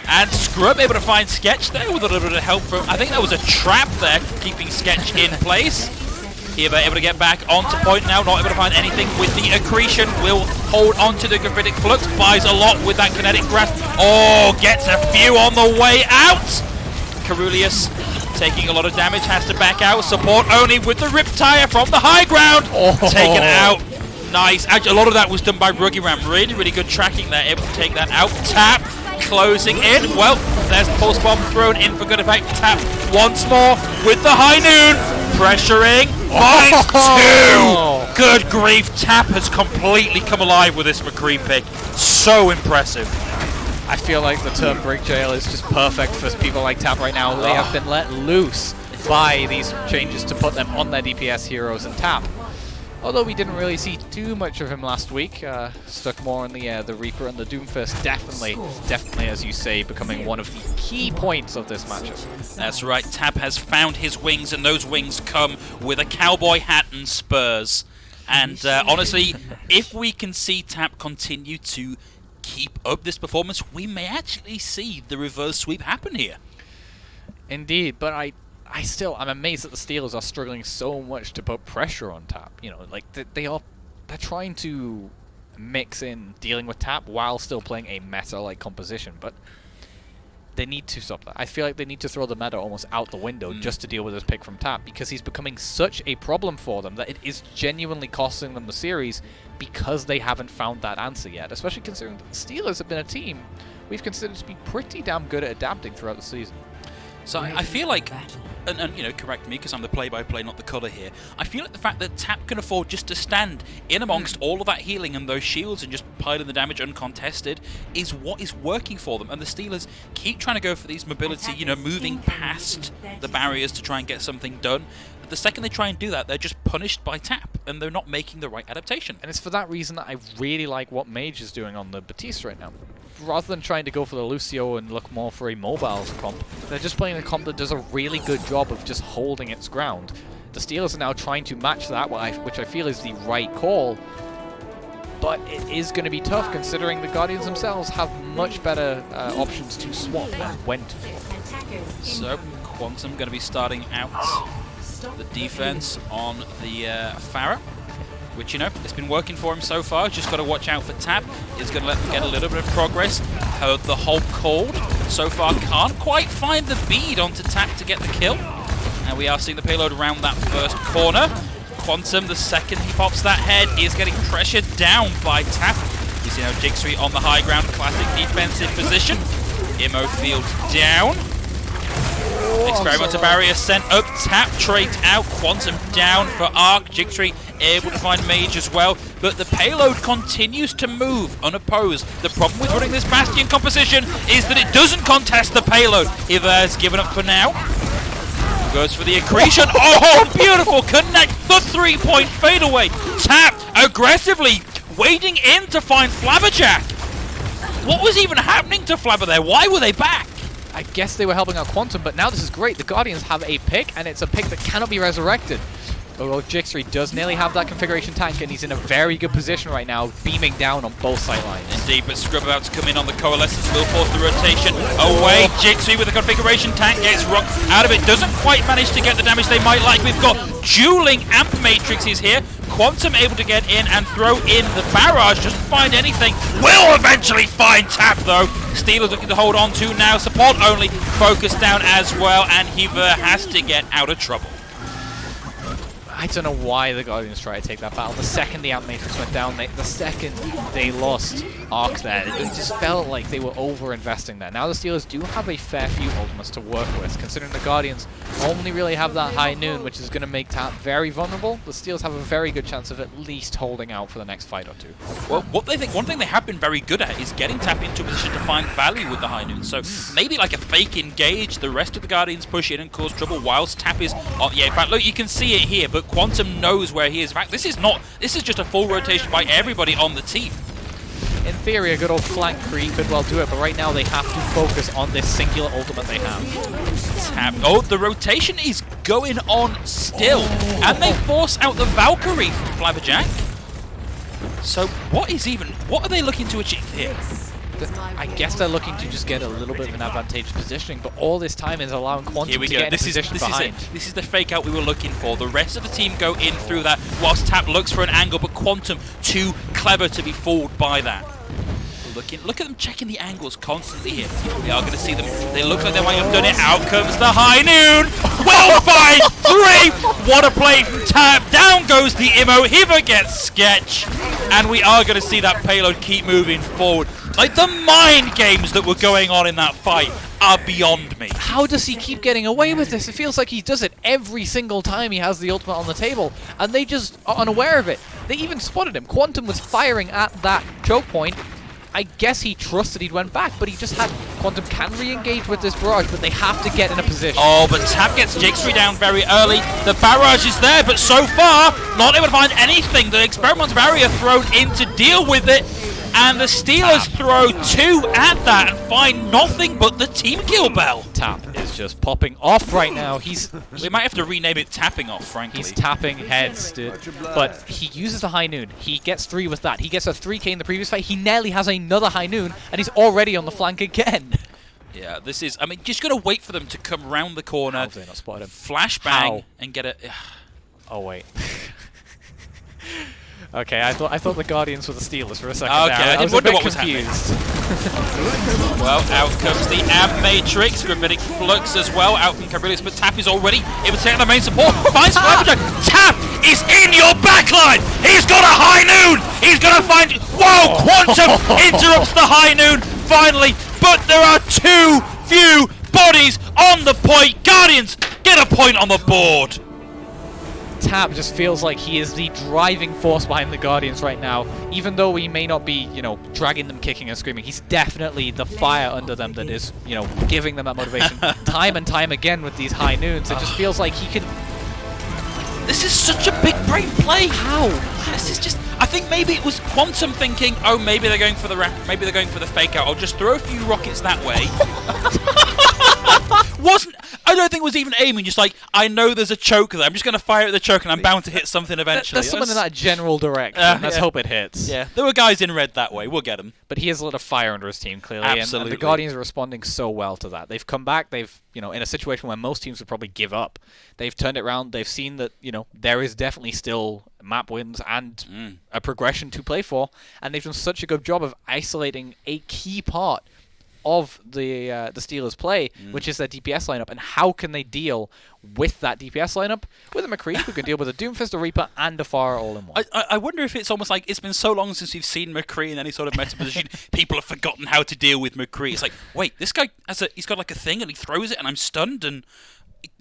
And Scrub able to find Sketch there with a little bit of help from... I think that was a trap there, keeping Sketch in place. Hiver able to get back onto point now, not able to find anything with the Accretion. Will hold onto the Gravitic Flux, buys a lot with that Kinetic Grasp. Oh, gets a few on the way out. Carulius taking a lot of damage, has to back out. Support only with the Riptire from the high ground. Taken out. Nice. Actually, a lot of that was done by Ruggiram. Really, really good tracking there, able to take that out. Tap closing in. Well, there's the Pulse Bomb thrown in for good effect. Tap once more with the High Noon. Pressuring. Finds 2! Good grief. Tap has completely come alive with this McCree pick. So impressive. I feel like the term Brick Jail is just perfect for people like Tap right now. They have been let loose by these changes to put them on their DPS heroes, and Tap, although we didn't really see too much of him last week, stuck more on the Reaper and the Doomfist. Definitely, as you say, becoming one of the key points of this matchup. That's right, Tap has found his wings, and those wings come with a cowboy hat and spurs. And honestly, if we can see Tap continue to keep up this performance, we may actually see the reverse sweep happen here. Indeed, but I'm amazed that the Steelers are struggling so much to put pressure on Tap. You know, like they're trying to mix in dealing with Tap while still playing a meta-like composition, but they need to stop that. I feel like they need to throw the meta almost out the window just to deal with this pick from Tap, because he's becoming such a problem for them that it is genuinely costing them the series because they haven't found that answer yet, especially considering that the Steelers have been a team we've considered to be pretty damn good at adapting throughout the season. So I feel like, and you know, correct me because I'm the play-by-play, not the colour here. I feel like the fact that Tap can afford just to stand in amongst all of that healing and those shields and just piling the damage uncontested is what is working for them. And the Steelers keep trying to go for these mobility, you know, moving past the barriers to try and get something done. The second they try and do that, they're just punished by Tap, and they're not making the right adaptation. And it's for that reason that I really like what Mage is doing on the Batiste right now. Rather than trying to go for the Lucio and look more for a mobile comp, they're just playing a comp that does a really good job of just holding its ground. The Steelers are now trying to match that, which I feel is the right call, but it is going to be tough considering the Guardians themselves have much better options to swap and when to swap. So, Quantum going to be starting out the defense on the Pharah, which, you know, it's been working for him so far. Just got to watch out for Tap. He's going to let them get a little bit of progress. Heard the Hulk called. So far, can't quite find the bead onto Tap to get the kill. And we are seeing the payload around that first corner. Quantum, the second he pops that head, is getting pressured down by Tap. You see now Jigsaw on the high ground, classic defensive position. Immo field down. Experimental barrier sent up, Tap trait out, Quantum down for Arc, Jigtree able to find Mage as well, but the payload continues to move unopposed. The problem with running this Bastion composition is that it doesn't contest the payload. Hiver has given up for now. Goes for the accretion. Oh, beautiful connect, the three-point fadeaway. Tap aggressively wading in to find Flabberjack. What was even happening to Flabber there? Why were they back? I guess they were helping out Quantum, but now this is great. The Guardians have a pick, and it's a pick that cannot be resurrected. Although Jigsaw does nearly have that configuration tank, and he's in a very good position right now, beaming down on both sight lines. Indeed, but Scrub about to come in on the Coalescence will force the rotation away. Jigsaw with the configuration tank gets rocked out of it. Doesn't quite manage to get the damage they might like. We've got dueling amp matrices here. Quantum able to get in and throw in the barrage. Doesn't find anything. Will eventually find Tap though. Steelers looking to hold on to now. Support only. Focus down as well, and Hiver has to get out of trouble. I don't know why the Guardians tried to take that battle. The second the Amp Matrix went down, the second they lost Arc there, it just felt like they were over-investing there. Now the Steelers do have a fair few ultimates to work with, considering the Guardians only really have that high noon, which is going to make Tap very vulnerable. The Steelers have a very good chance of at least holding out for the next fight or two. Well, one thing they have been very good at is getting Tap into a position to find value with the high noon. So maybe like a fake engage, the rest of the Guardians push in and cause trouble whilst Tap is on the A. In fact, look, you can see it here, but Quantum knows where he is. In fact, this is just a full rotation by everybody on the team. In theory, a good old flank creep could well do it, but right now they have to focus on this singular ultimate they have. Tap. Oh, the rotation is going on still, and they force out the Valkyrie from Flabberjack. So what are they looking to achieve here? I guess they're looking to just get a little bit of an advantageous positioning, but all this time is allowing Quantum to get in a position behind. This is the fake out we were looking for. The rest of the team go in through that whilst Tap looks for an angle, but Quantum too clever to be fooled by that. Look at them checking the angles constantly here. We are going to see them. They look like they might have done it. Out comes the high noon. Well fight three. What a play from Tap. Down goes the Immo. Hiver gets sketch. And we are going to see that payload keep moving forward. Like, the mind games that were going on in that fight are beyond me. How does he keep getting away with this? It feels like he does it every single time he has the ultimate on the table, and they just are unaware of it. They even spotted him. Quantum was firing at that choke point. I guess he trusted he'd went back, but he just had... Quantum can re-engage with this barrage, but they have to get in a position. Oh, but Tap gets Jigsaw down very early. The barrage is there, but so far, not able to find anything. The experimental barrier thrown in to deal with it. And the Steelers throw two at that and find nothing but the team kill bell. Tap is just popping off right now. We might have to rename it Tapping Off, frankly. He's tapping heads, dude. But he uses a high noon. He gets 3 with that. He gets a 3k in the previous fight. He nearly has another high noon, and he's already on the flank again. Yeah, this is... I mean, just got to wait for them to come round the corner. How have they not spotted him? Flashbang and get it... Oh, wait. Okay, I thought the Guardians were the Steelers for a second. Okay, there. I didn't was a wonder bit what was confused. Well, out comes the Amp Matrix, Gravitic Flux as well, out from Cabrilius, but Tap is already imitating the main support. Finds Flabberjack. Tap is in your backline! He's got a high noon! He's gonna find... Whoa! Quantum interrupts the high noon, finally, but there are too few bodies on the point. Guardians, get a point on the board! Tap just feels like he is the driving force behind the Guardians right now. Even though we may not be, you know, dragging them kicking and screaming, he's definitely the fire under them that is, you know, giving them that motivation. Time and time again with these high noons, it just feels like he can... This is such a big brain play. How? This is just... I think maybe it was Quantum thinking, oh, maybe they're going for the maybe they're going for the fake out. I'll just throw a few rockets that way. I don't think it was even aiming, just like, I know there's a choke there. I'm just going to fire at the choke and I'm bound to hit something eventually. There's someone in that general direction. Let's hope it hits. Yeah, there were guys in red that way. We'll get them. But he has a lot of fire under his team, clearly. Absolutely. And the Guardians are responding so well to that. They've come back. They've, you know, in a situation where most teams would probably give up, they've turned it around. They've seen that, you know, there is definitely still map wins and a progression to play for. And they've done such a good job of isolating a key part of the Steelers' play, which is their DPS lineup, and how can they deal with that DPS lineup with a McCree who can deal with a Doomfist, a Reaper, and a Fire all in one. I wonder if it's almost like it's been so long since we've seen McCree in any sort of meta position, people have forgotten how to deal with McCree. It's like, wait, this guy he's got like a thing and he throws it and I'm stunned and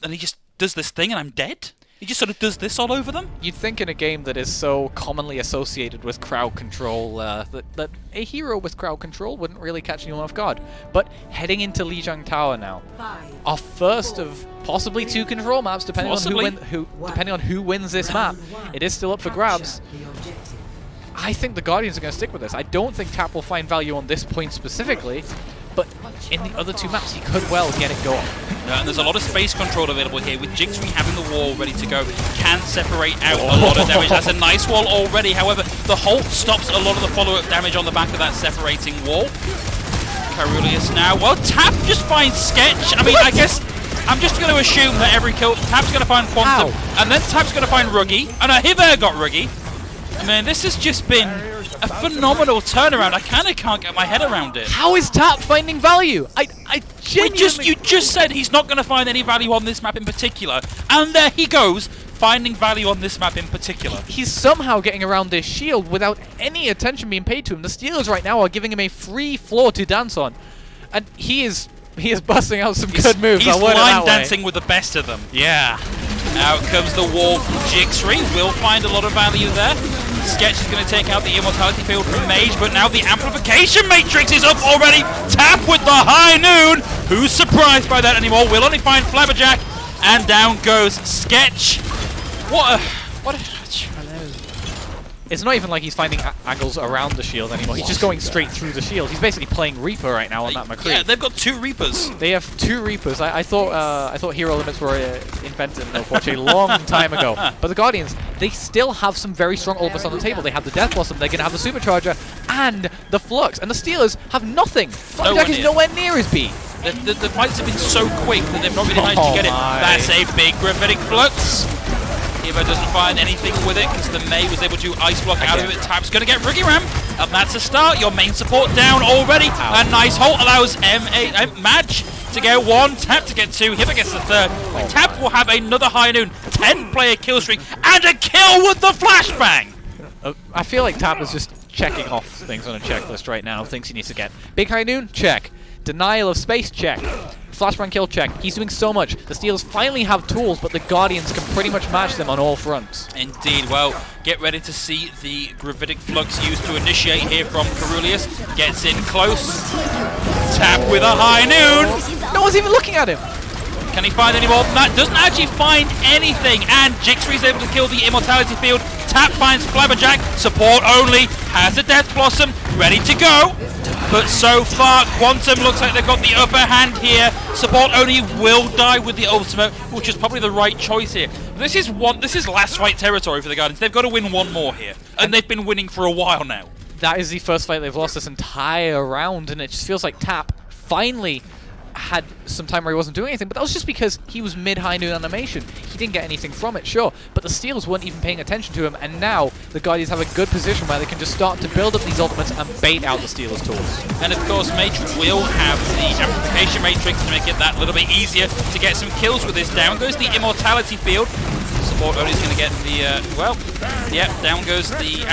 he just does this thing and I'm dead? He just sort of does this all over them? You'd think in a game that is so commonly associated with crowd control that a hero with crowd control wouldn't really catch anyone off guard. But heading into Lijiang Tower now, our first of possibly 2 control maps, depending on who wins this map. It is still up for grabs. I think the Guardians are going to stick with this. I don't think Tap will find value on this point specifically, but in the other 2 maps he could well get it going. And there's a lot of space control available here, with Jigsaw having the wall ready to go. Can separate out a lot of damage. That's a nice wall already. However, the Halt stops a lot of the follow-up damage on the back of that separating wall. Carulius now. Well, Tap just finds Sketch. I mean, I guess I'm just going to assume that every kill, Tap's going to find Quantum, and then Tap's going to find Ruggy, and Hiver got Ruggy. I mean, this has just been a phenomenal turnaround. I kind of can't get my head around it. How is Tap finding value? I genuinely... You just said he's not going to find any value on this map in particular, and there he goes, finding value on this map in particular. He's somehow getting around this shield without any attention being paid to him. The Steelers right now are giving him a free floor to dance on, and he is busting out some good moves. He's line dancing with the best of them. Yeah. Out comes the wall from Jigsaw. Will find a lot of value there. Sketch is going to take out the Immortality Field from Mage, but now the Amplification Matrix is up already. Tap with the high noon. Who's surprised by that anymore? Will only find Flabberjack, and down goes Sketch. What a It's not even like he's finding angles around the shield anymore. He's just going straight through the shield. He's basically playing Reaper right now on that McCree. Yeah, they've got 2 Reapers. They have 2 Reapers. I thought hero limits were invented in Overwatch a long time ago. But the Guardians, they still have some very strong ultimates on the table. They have the Death Blossom, they're going to have the Supercharger, and the Flux. And the Steelers have nothing. Flapjack is nowhere near his B. The fights have been so quick that they've not really managed to get it. That's a big Gravitic Flux. Hiver doesn't find anything with it because the May was able to ice block out of it. Tap's going to get Rookie Ram, and that's a start. Your main support down already. A nice Halt allows Madge to get 1, Tap to get 2, Hiver gets the 3rd. Tap will have another high noon, 10-player kill streak, and a kill with the flashbang. I feel like Tap is just checking off things on a checklist right now, things he needs to get. Big high noon, check. Denial of space, check. Flashbang kill, check. He's doing so much. The Steelers finally have tools, but the Guardians can pretty much match them on all fronts. Indeed. Well, get ready to see the Gravitic Flux used to initiate here from Carulius. Gets in close. Tap with a high noon. No one's even looking at him. Can he find any more than that? Doesn't actually find anything. And Jigsaw is able to kill the Immortality Field. Tap finds Flabberjack. Support only. Has a Death Blossom. Ready to go. But so far, Quantum looks like they've got the upper hand here. Support only will die with the ultimate, which is probably the right choice here. This is last fight territory for the Guardians. They've got to win one more here, and they've been winning for a while now. That is the first fight they've lost this entire round, and it just feels like Tap finally had some time where he wasn't doing anything, but that was just because he was mid-high noon animation. He didn't get anything from it, sure, but the Steelers weren't even paying attention to him, and now the Guardians have a good position where they can just start to build up these ultimates and bait out the Steelers' tools. And of course, Matrix will have the amplification matrix to make it that little bit easier to get some kills with this. Down goes the immortality field. Support only is going to get the, down goes the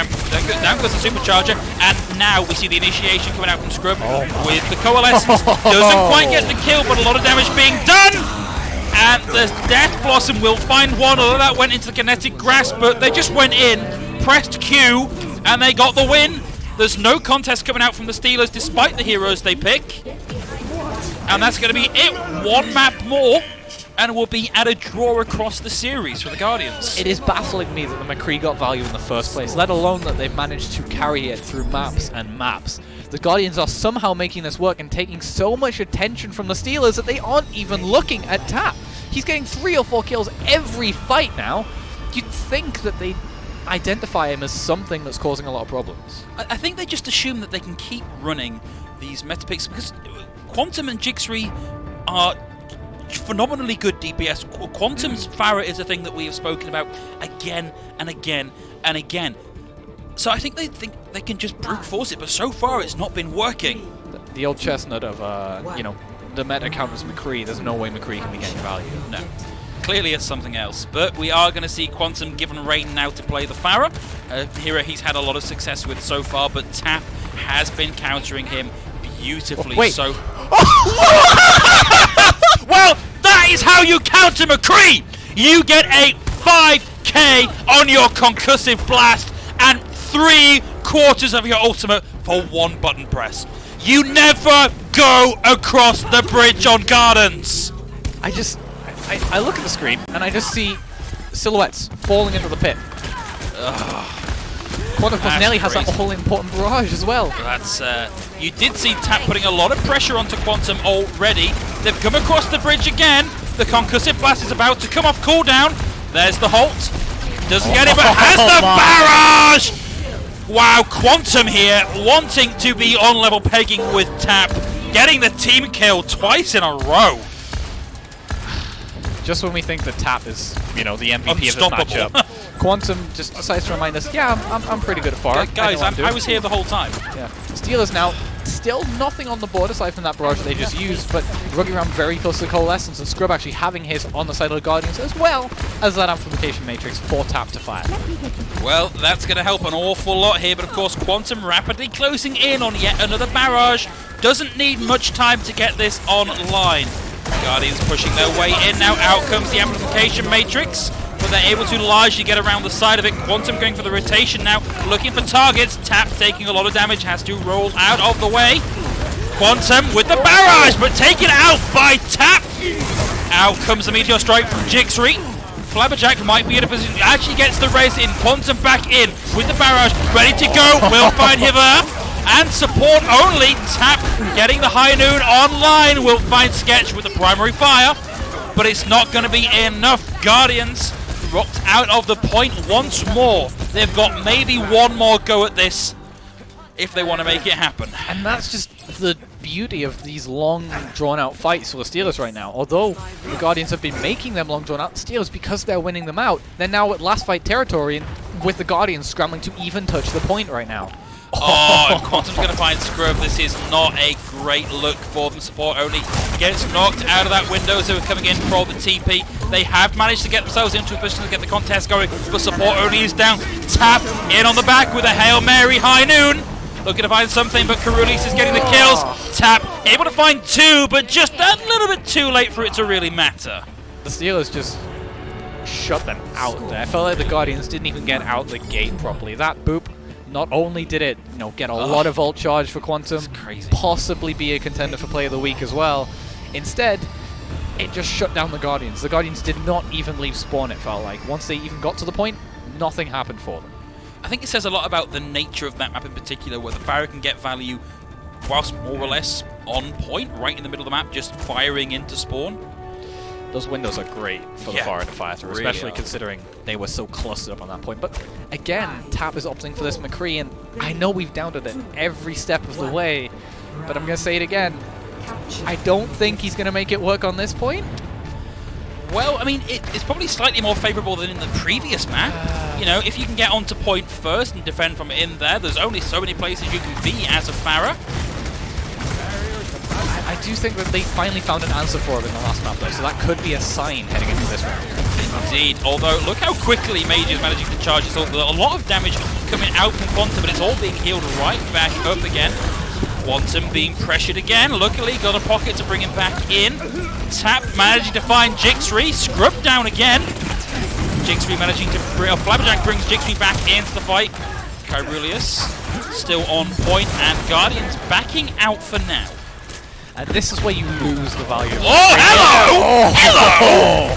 supercharger, and now we see the initiation coming out from Scrub with the coalescence. Doesn't quite get the kill, but a lot of damage being done! And the Death Blossom will find one, although that went into the kinetic grasp, but they just went in, pressed Q, and they got the win. There's no contest coming out from the Steelers despite the heroes they pick. And that's going to be it. One map more, and we'll be at a draw across the series for the Guardians. It is baffling me that the McCree got value in the first place, let alone that they've managed to carry it through maps and maps. The Guardians are somehow making this work and taking so much attention from the Steelers that they aren't even looking at Tap. He's getting 3 or 4 kills every fight now. You'd think that they'd identify him as something that's causing a lot of problems. I think they just assume that they can keep running these meta picks because Quantum and Jixri are phenomenally good DPS. Quantum's Pharah is a thing that we have spoken about again and again and again. So I think they can just brute force it, but so far it's not been working. The old chestnut of, the meta counters McCree. There's no way McCree can be getting value. No. Clearly it's something else, but we are going to see Quantum given reign now to play the Pharah. Hero he's had a lot of success with so far, but Tap has been countering him beautifully. So. Well, that is how you counter McCree! You get a 5k on your concussive blast and 3/4 of your ultimate for 1 button press. You never go across the bridge on Gardens! I look at the screen and I just see silhouettes falling into the pit. Quantum Nelly has that all-important barrage as well. That's you did see Tap putting a lot of pressure onto Quantum already. They've come across the bridge again. The concussive blast is about to come off cooldown. There's the halt. Doesn't get it, but has the barrage! Wow, Quantum here wanting to be on level pegging with Tap, getting the team kill twice in a row. Just when we think that Tap is, the MVP of this matchup, Quantum just decides to remind us, yeah, I'm pretty good at Pharah. Guys, I was here the whole time. Yeah. Steelers now, still nothing on the board aside from that barrage that they just used, but running around very close to the Coalescence, and Scrub actually having his on the side of the Guardians, as well as that amplification matrix for Tap to fire. Well, that's going to help an awful lot here, but of course Quantum rapidly closing in on yet another barrage. Doesn't need much time to get this online. Guardians pushing their way in now. Out comes the amplification matrix, but they're able to largely get around the side of it. Quantum going for the rotation now, looking for targets. Tap taking a lot of damage, has to roll out of the way. Quantum with the barrage, but taken out by Tap. Out comes the meteor strike from Jixri. Flabberjack might be in a position, actually gets the res in. Quantum back in with the barrage, ready to go. Will find Hither. And support only. Tap getting the high noon online. Will find Sketch with the primary fire, but it's not going to be enough. Guardians rocked out of the point once more. They've got maybe one more go at this if they want to make it happen. And that's just the beauty of these long, drawn-out fights for the Steelers right now. Although the Guardians have been making them long, drawn-out, the Steelers, because they're winning them out, they're now at last fight territory, with the Guardians scrambling to even touch the point right now. Oh, and Quantum's going to find Scrub. This is not a great look for them. Support only gets knocked out of that window, so we're coming in for the TP. They have managed to get themselves into a position to get the contest going, but support only is down. Tap in on the back with a Hail Mary high noon. Looking to find something, but Carulis is getting the kills. Tap able to find 2, but just a little bit too late for it to really matter. The Steelers just shut them out there. I felt like the Guardians didn't even get out the gate properly. That boop, not only did it, get a lot of ult charge for Quantum, possibly be a contender for Play of the Week as well. Instead, it just shut down the Guardians. The Guardians did not even leave spawn, it felt like. Once they even got to the point, nothing happened for them. I think it says a lot about the nature of that map in particular, where the Pharah can get value whilst more or less on point, right in the middle of the map, just firing into spawn. Those windows are great for the far end of fire through, Really especially are. considering they were so clustered up on that point. But again, Tap is opting for this McCree, and I know we've downed it every step of the way, but I'm going to say it again. I don't think he's going to make it work on this point. Well, I mean, it's probably slightly more favourable than in the previous map. You know, if you can get onto point first and defend from in there, there's only so many places you can be as a Pharah. I do think that they finally found an answer for it in the last map, though, so that could be a sign heading into this round. Indeed, although look how quickly Mage is managing to charge his ult. A lot of damage coming out from Quantum, but it's all being healed right back up again. Quantum being pressured again. Luckily, got a pocket to bring him back in. Tap managing to find Jixri. Scrubbed down again. Jixri managing to Flabberjack brings Jixri back into the fight. Kyrulius still on point, and Guardians backing out for now. And this is where you lose the value. Oh, hello! Hello!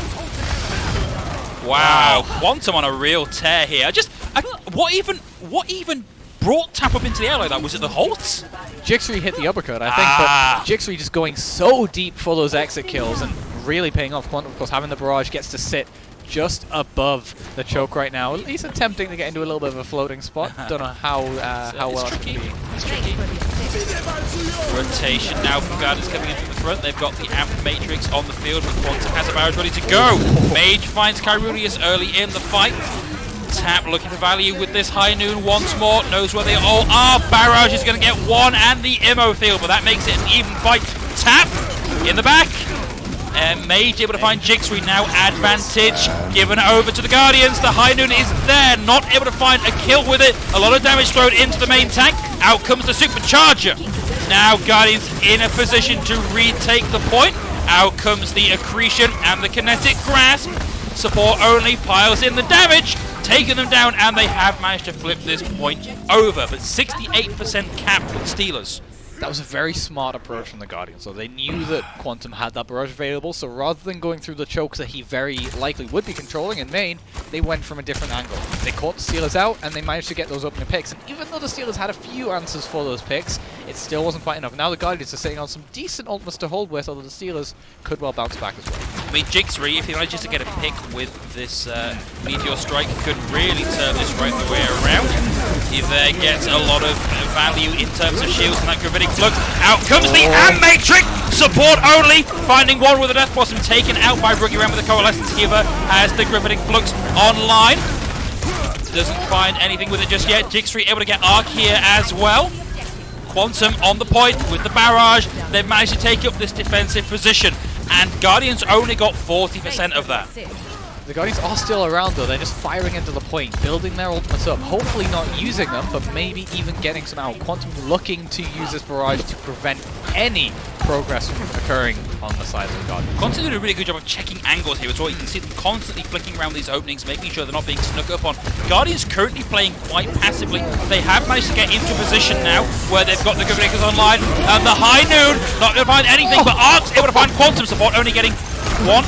Wow, Quantum on a real tear here. What even brought Tap up into the air like that? Was it the Holt? Jixri hit the uppercut, I think, but Jixri just going so deep for those exit kills and really paying off. Quantum, of course, having the barrage, gets to sit just above the choke right now. At least attempting to get into a little bit of a floating spot. Don't know how well it's tricky. going to be. It's tricky. Rotation now from Guardians coming in from the front. They've got the Amp Matrix on the field, but Quantum has a barrage ready to go. Mage finds Kyrulius early in the fight. Tap looking for value with this high noon once more. Knows where they all are. Barrage is going to get one and the Immo field, but that makes it an even fight. Tap in the back. Mage able to find Jixri now. Advantage given over to the Guardians. The high noon is there. Not able to find a kill with it. A lot of damage thrown into the main tank. Out comes the Supercharger. Now Guardians in a position to retake the point. Out comes the Accretion and the Kinetic Grasp. Support only piles in the damage, taking them down, and they have managed to flip this point over. But 68% cap for the Steelers. That was a very smart approach from the Guardians. So they knew that Quantum had that barrage available, so rather than going through the chokes that he very likely would be controlling in main, they went from a different angle. They caught the Steelers out, and they managed to get those opening picks. And even though the Steelers had a few answers for those picks, it still wasn't quite enough. Now the Guardians are sitting on some decent ultimates to hold with, although the Steelers could well bounce back as well. I mean, Jixri, if he manages to get a pick with this Meteor Strike, could really turn this right the way around. He there gets a lot of value in terms of shields and that Gravitic Flux. Out comes the Amp Matrix! Support only! Finding one with a Death Blossom, taken out by Rookie around with the Coalescence Giver as the Gravitic Flux online. Doesn't find anything with it just yet. Jixri able to get Arc here as well. Quantum on the point with the barrage. They've managed to take up this defensive position, and Guardians only got 40% of that. The Guardians are still around though, they're just firing into the point, building their ultimates up, hopefully not using them, but maybe even getting some out. Quantum looking to use this barrage to prevent any progress from occurring on the side of the Guardians. Quantum did a really good job of checking angles here as well. You can see them constantly flicking around these openings, making sure they're not being snuck up on. Guardians currently playing quite passively. They have managed to get into position now where they've got the Graviticers online, and the high noon, not going to find anything, but Arc's able to find Quantum. Support only getting one.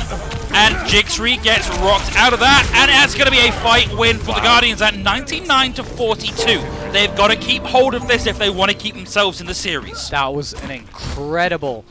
And Jixri gets rocked out of that, and that's going to be a fight win for the Guardians at 99-42. They've got to keep hold of this if they want to keep themselves in the series. That was an incredible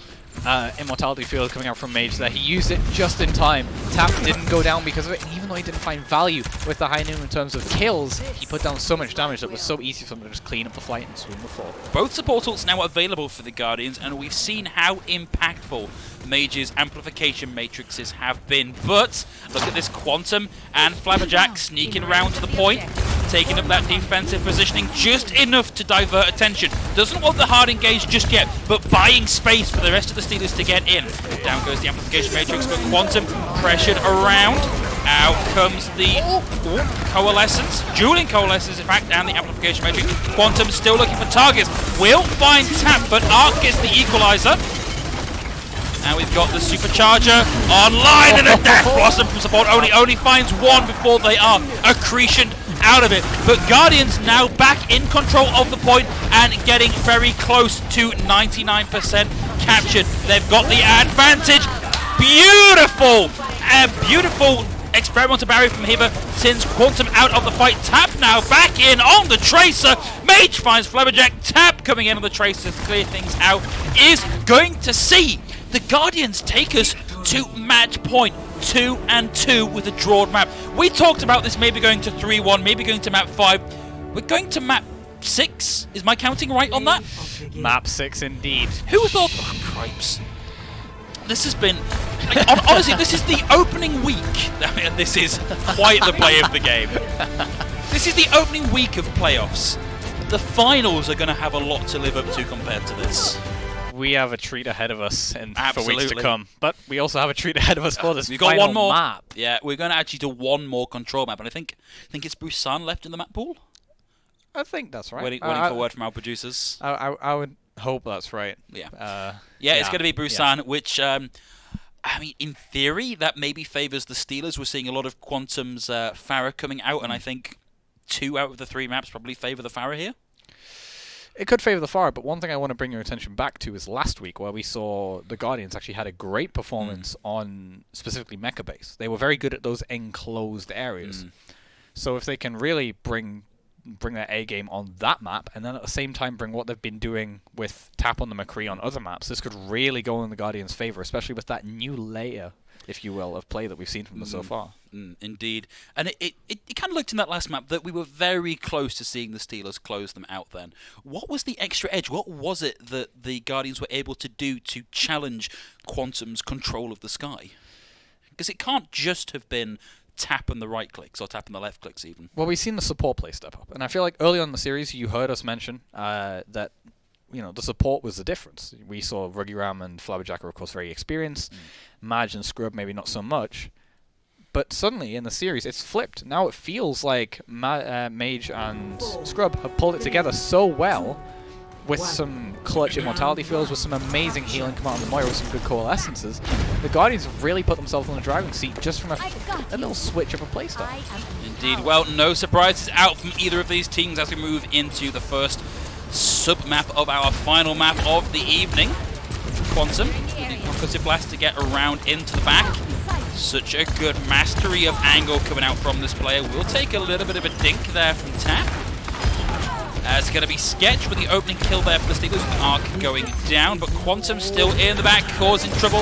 immortality field coming out from Mage there. He used it just in time. Tap didn't go down because of it, and even though he didn't find value with the high noon in terms of kills, he put down so much damage that it was so easy for him to just clean up the fight and swing the fall. Both support ults now available for the Guardians, and we've seen how impactful Mage's amplification matrices have been. But look at this Quantum and Flabberjack sneaking around to the point, taking up that defensive positioning just enough to divert attention. Doesn't want the hard engage just yet, but buying space for the rest of the Steelers to get in. Down goes the amplification matrix, but Quantum pressured around. Out comes the Coalescence, dueling Coalescence in fact, and the amplification matrix. Quantum still looking for targets. Will find Tap, but Arc gets the equalizer. And we've got the Supercharger online, and a Death Blossom from support only finds one before they are accretioned out of it. But Guardians now back in control of the point and getting very close to 99% captured. They've got the advantage. Beautiful experimental barrier from Hiva sends Quantum out of the fight. Tap now back in on the Tracer. Mage finds Flabberjack. Tap coming in on the Tracer to clear things out. Is going to see the Guardians take us to match point 2-2 with a drawn map. We talked about this maybe going to 3-1, maybe going to map 5. We're going to map 6. Is my counting right on that? Map 6 indeed. Who thought? Oh, cripes. This has been, like, honestly, this is the opening week. And this is quite the play of the game. This is the opening week of playoffs. The finals are going to have a lot to live up to compared to this. We have a treat ahead of us for weeks Absolutely. to come, but we also have a treat ahead of us for this We've got final one more map. Yeah, we're going to actually do one more control map, and I think it's Busan left in the map pool. I think that's right. Waiting for a word from our producers. I would hope that's right. Yeah. It's going to be Busan, which, I mean, in theory, that maybe favours the Steelers. We're seeing a lot of Quantum's Pharah coming out, and I think 2 out of the 3 maps probably favour the Pharah here. It could favour the Pharah, but one thing I want to bring your attention back to is last week, where we saw the Guardians actually had a great performance on specifically Mecha Base. They were very good at those enclosed areas. So if they can really bring their A game on that map, and then at the same time bring what they've been doing with Tap on the McCree on other maps, this could really go in the Guardians' favour, especially with that new layer, if you will, of play that we've seen from them so far. Indeed. And it kind of looked in that last map that we were very close to seeing the Steelers close them out then. What was the extra edge? What was it that the Guardians were able to do to challenge Quantum's control of the sky? Because it can't just have been Tap and the right clicks, or Tap and the left clicks even. Well, we've seen the support play step up, and I feel like early on in the series you heard us mention that the support was the difference. We saw Ruggy Ram and Flabberjack are of course very experienced, Maj and Scrub maybe not so much, but suddenly in the series it's flipped. Now it feels like Mage and Scrub have pulled it together so well, with some clutch immortality fills, with some amazing healing come out of the Moira, with some good coalescences. The Guardians have really put themselves on the driving seat just from a little switch of a playstyle. Indeed. Well, no surprises out from either of these teams as we move into the first sub-map of our final map of the evening. Quantum, with the concussive blast to get around into the back. Such a good mastery of angle coming out from this player. We'll take a little bit of a dink there from Tap. It's going to be Sketch with the opening kill there for the Steelers, with the arc going down, but Quantum still in the back, causing trouble.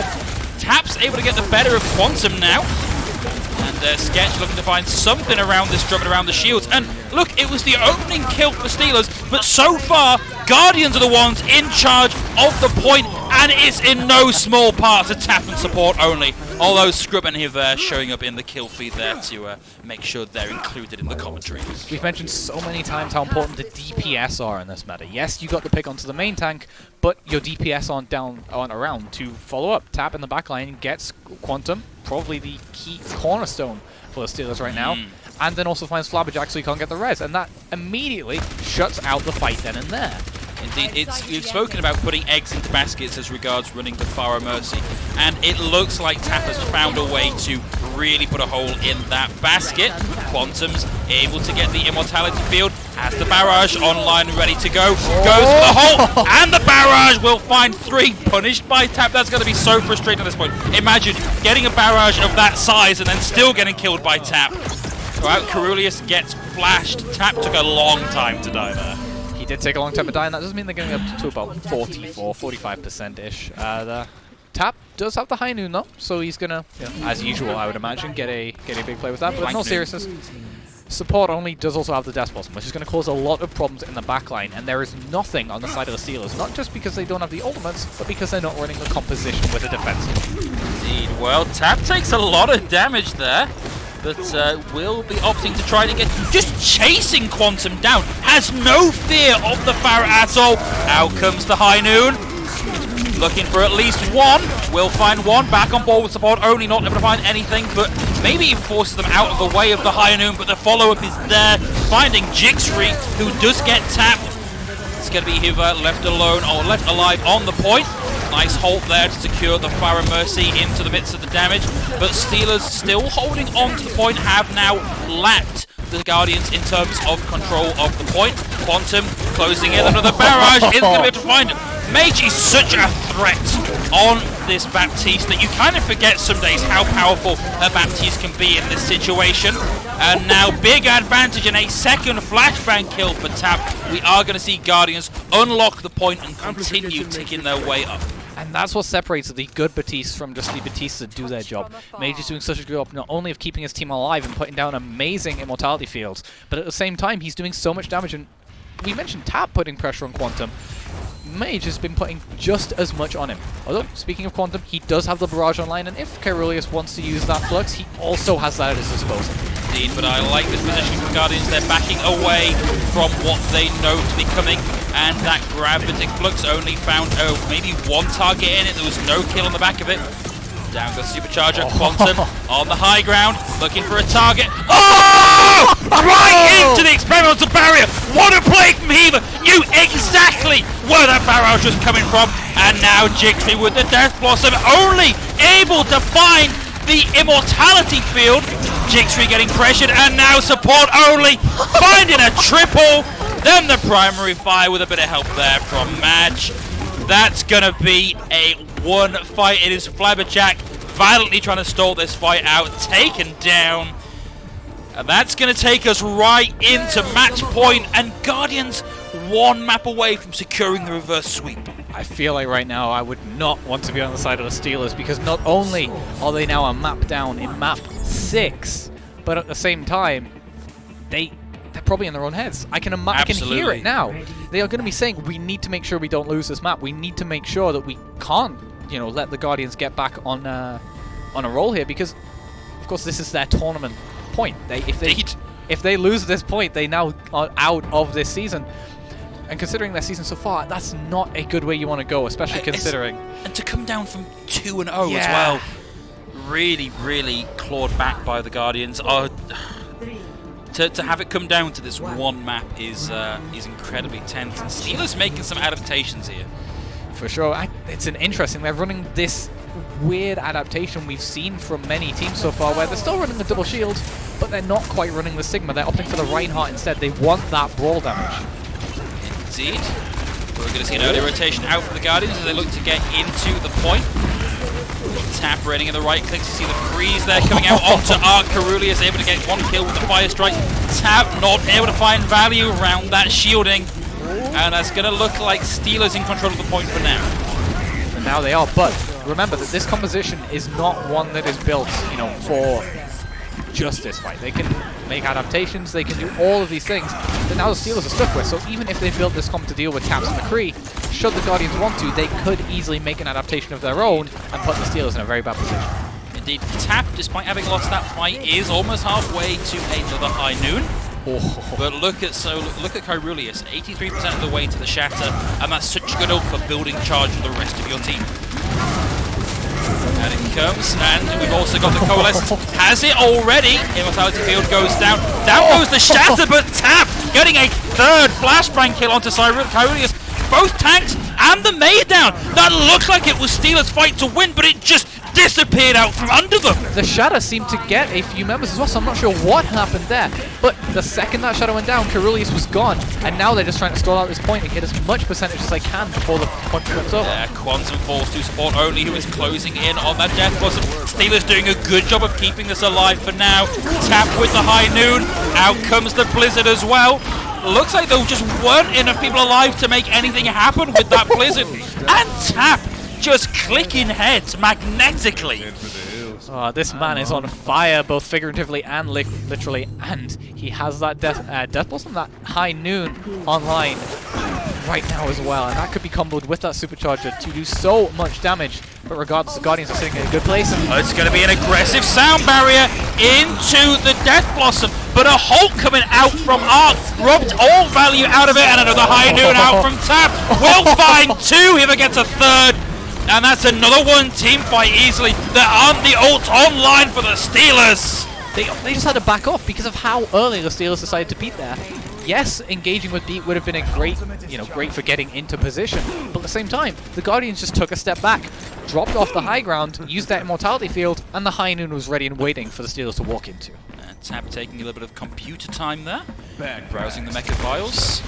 Tap's able to get the better of Quantum now. And Sketch looking to find something around this drum and around the shields. And look, it was the opening kill for the Steelers, but so far, Guardians are the ones in charge of the point, and it's in no small part to Tap and support only. Although Scrub and Hiv showing up in the kill feed there to make sure they're included in the commentary. We've mentioned so many times how important the DPS are in this meta. Yes, you got to pick onto the main tank, but your DPS aren't around to follow up. Tap in the backline gets Quantum, probably the key cornerstone for the Steelers right now, and then also finds Flabberjack so he can't get the res, and that immediately shuts out the fight then and there. Indeed, we've spoken about putting eggs into baskets as regards running the Pharah Mercy, and it looks like Tap has found a way to really put a hole in that basket. Quantum's able to get the Immortality field, has the barrage online ready to go, goes for the hole, and the barrage will find 3, punished by Tap. That's going to be so frustrating at this point. Imagine getting a barrage of that size and then still getting killed by Tap. Right, Carulius gets flashed. Tap took a long time to die there. He did take a long time to die, and that does mean they're going up to about 45%-ish. The Tap does have the high noon though, so he's gonna, as usual, I would imagine, get a big play with that. But no seriousness, support only does also have the Death Blossom, which is going to cause a lot of problems in the backline, and there is nothing on the side of the Steelers, not just because they don't have the ultimates, but because they're not running the composition with a defensive. Indeed. Well, Tap takes a lot of damage there, but will be opting to try to get, just chasing Quantum down, has no fear of the Pharah at all. Out comes the High Noon, looking for at least one, will find one, back on board with support only, not able to find anything, but maybe even forces them out of the way of the High Noon, but the follow-up is there, finding Jixri, who does get tapped. It's going to be Hiva left alone, or left alive on the point. Nice hold there to secure the Pharah Mercy into the midst of the damage, but Steelers still holding on to the point, have now lapped the Guardians in terms of control of the point. Quantum closing in another barrage, isn't going to be able to find Mage is such a threat on this Baptiste that you kind of forget some days how powerful a Baptiste can be in this situation. And now big advantage and a second flashbang kill for Tap. We are going to see Guardians unlock the point and continue ticking their way up. And that's what separates the good Batiste from just the Batistes that do their job. Mage is doing such a good job not only of keeping his team alive and putting down amazing immortality fields, but at the same time he's doing so much damage. And we mentioned Tap putting pressure on Quantum. Mage has been putting just as much on him. Although, speaking of Quantum, he does have the Barrage online, and if Caeruleus wants to use that Flux, he also has that at his disposal. Indeed, but I like this position from Guardians. They're backing away from what they know to be coming, and that Gravitic Flux only found, maybe one target in it. There was no kill on the back of it. Down goes Supercharger, Quantum on the high ground, looking for a target. Oh! Right into the experimental barrier! What a play from Heaver! Knew exactly where that barrage was coming from, and now Jixby with the Death Blossom only able to find the immortality field. Jixby getting pressured, and now support only finding a triple. Then the primary fire with a bit of help there from Madge. That's gonna be a one fight. It is Flabberjack violently trying to stall this fight out, taken down. And that's going to take us right into match point, and Guardians one map away from securing the reverse sweep. I feel like right now I would not want to be on the side of the Steelers, because not only are they now a map down in map 6, but at the same time, they're probably in their own heads. I can hear it now. They are going to be saying, we need to make sure we don't lose this map. We need to make sure that we can't, let the Guardians get back on a roll here, because, of course, this is their tournament point. If they lose this point, they now are out of this season. And considering their season so far, that's not a good way you want to go, especially considering. And to come down from 2-0 as well, really, really clawed back by the Guardians. To have it come down to this one map is incredibly tense. And Steelers making some adaptations here. For sure. It's an interesting. They're running this weird adaptation we've seen from many teams so far, where they're still running the double shield, but they're not quite running the Sigma. They're opting for the Reinhardt instead. They want that brawl damage. Indeed. We're going to see an early rotation out from the Guardians as they look to get into the point. Tap raiding in the right clicks to see the freeze there coming out onto Arc. Caeruleus able to get one kill with the Fire Strike. Tap not able to find value around that shielding. And that's going to look like Steelers in control of the point for now. And now they are, but remember that this composition is not one that is built, for just this fight. They can make adaptations, they can do all of these things that now the Steelers are stuck with. So even if they built this comp to deal with Taps and McCree, should the Guardians want to, they could easily make an adaptation of their own and put the Steelers in a very bad position. Indeed, Tap, despite having lost that fight, is almost halfway to another high noon. But look at Caeruleus, 83% of the way to the Shatter, and that's such good ult for building charge of the rest of your team. And it comes, and we've also got the Coalescence. Has it already? Immortality field goes down. Down goes the Shatter, but Tap getting a third flashbang kill onto Caeruleus. Both tanks and the Maid down. That looked like it was Steelers' fight to win, but it just disappeared out from under them. The Shadow seemed to get a few members as well, so I'm not sure what happened there. But the second that Shadow went down, Caeruleus was gone, and now they're just trying to stall out this point and get as much percentage as they can before the point flips over. Yeah, Quantum falls to support only, who is closing in on that Death Blossom. Steelers doing a good job of keeping this alive for now. Tap with the high noon. Out comes the Blizzard as well. Looks like there just weren't enough people alive to make anything happen with that Blizzard. And Tap just clicking heads magnetically. Oh, this man is on fire, both figuratively and literally, and he has that Death Blossom, that high noon online right now as well, and that could be comboed with that Supercharger to do so much damage. But regardless, the Guardians are sitting in a good place. And it's going to be an aggressive sound barrier into the Death Blossom, but a Hulk coming out from Arc robbed all value out of it, and another high noon out from Tap. Will find two, whoever gets a third. And that's another one team fight easily. There aren't the ults online for the Steelers. They just had to back off because of how early the Steelers decided to beat there. Yes, engaging with beat would have been a great for getting into position. But at the same time, the Guardians just took a step back, dropped off the high ground, used that immortality field, and the high noon was ready and waiting for the Steelers to walk into. Tap taking a little bit of computer time there. Browsing the mecha files.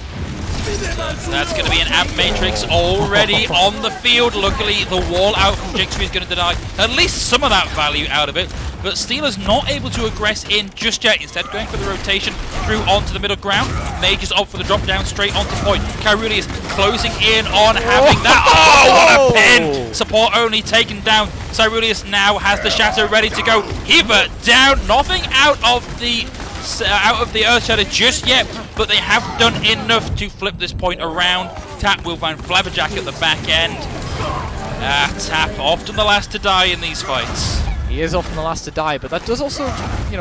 That's going to be an amp matrix already on the field. Luckily, the wall out from Jigsaw is going to deny at least some of that value out of it. But Steelers not able to aggress in just yet. Instead, going for the rotation through onto the middle ground. Mages opt for the drop down straight onto point. Kyruli is closing in on having that. Oh, what a pin! Support only taken down. Cyruleus now has the shatter ready to go. Heaver down. Nothing out of the Earth Shatter just yet, but they have done enough to flip this point around. Tap will find Flabberjack at the back end. Tap, often the last to die in these fights. He is often the last to die, but that does also,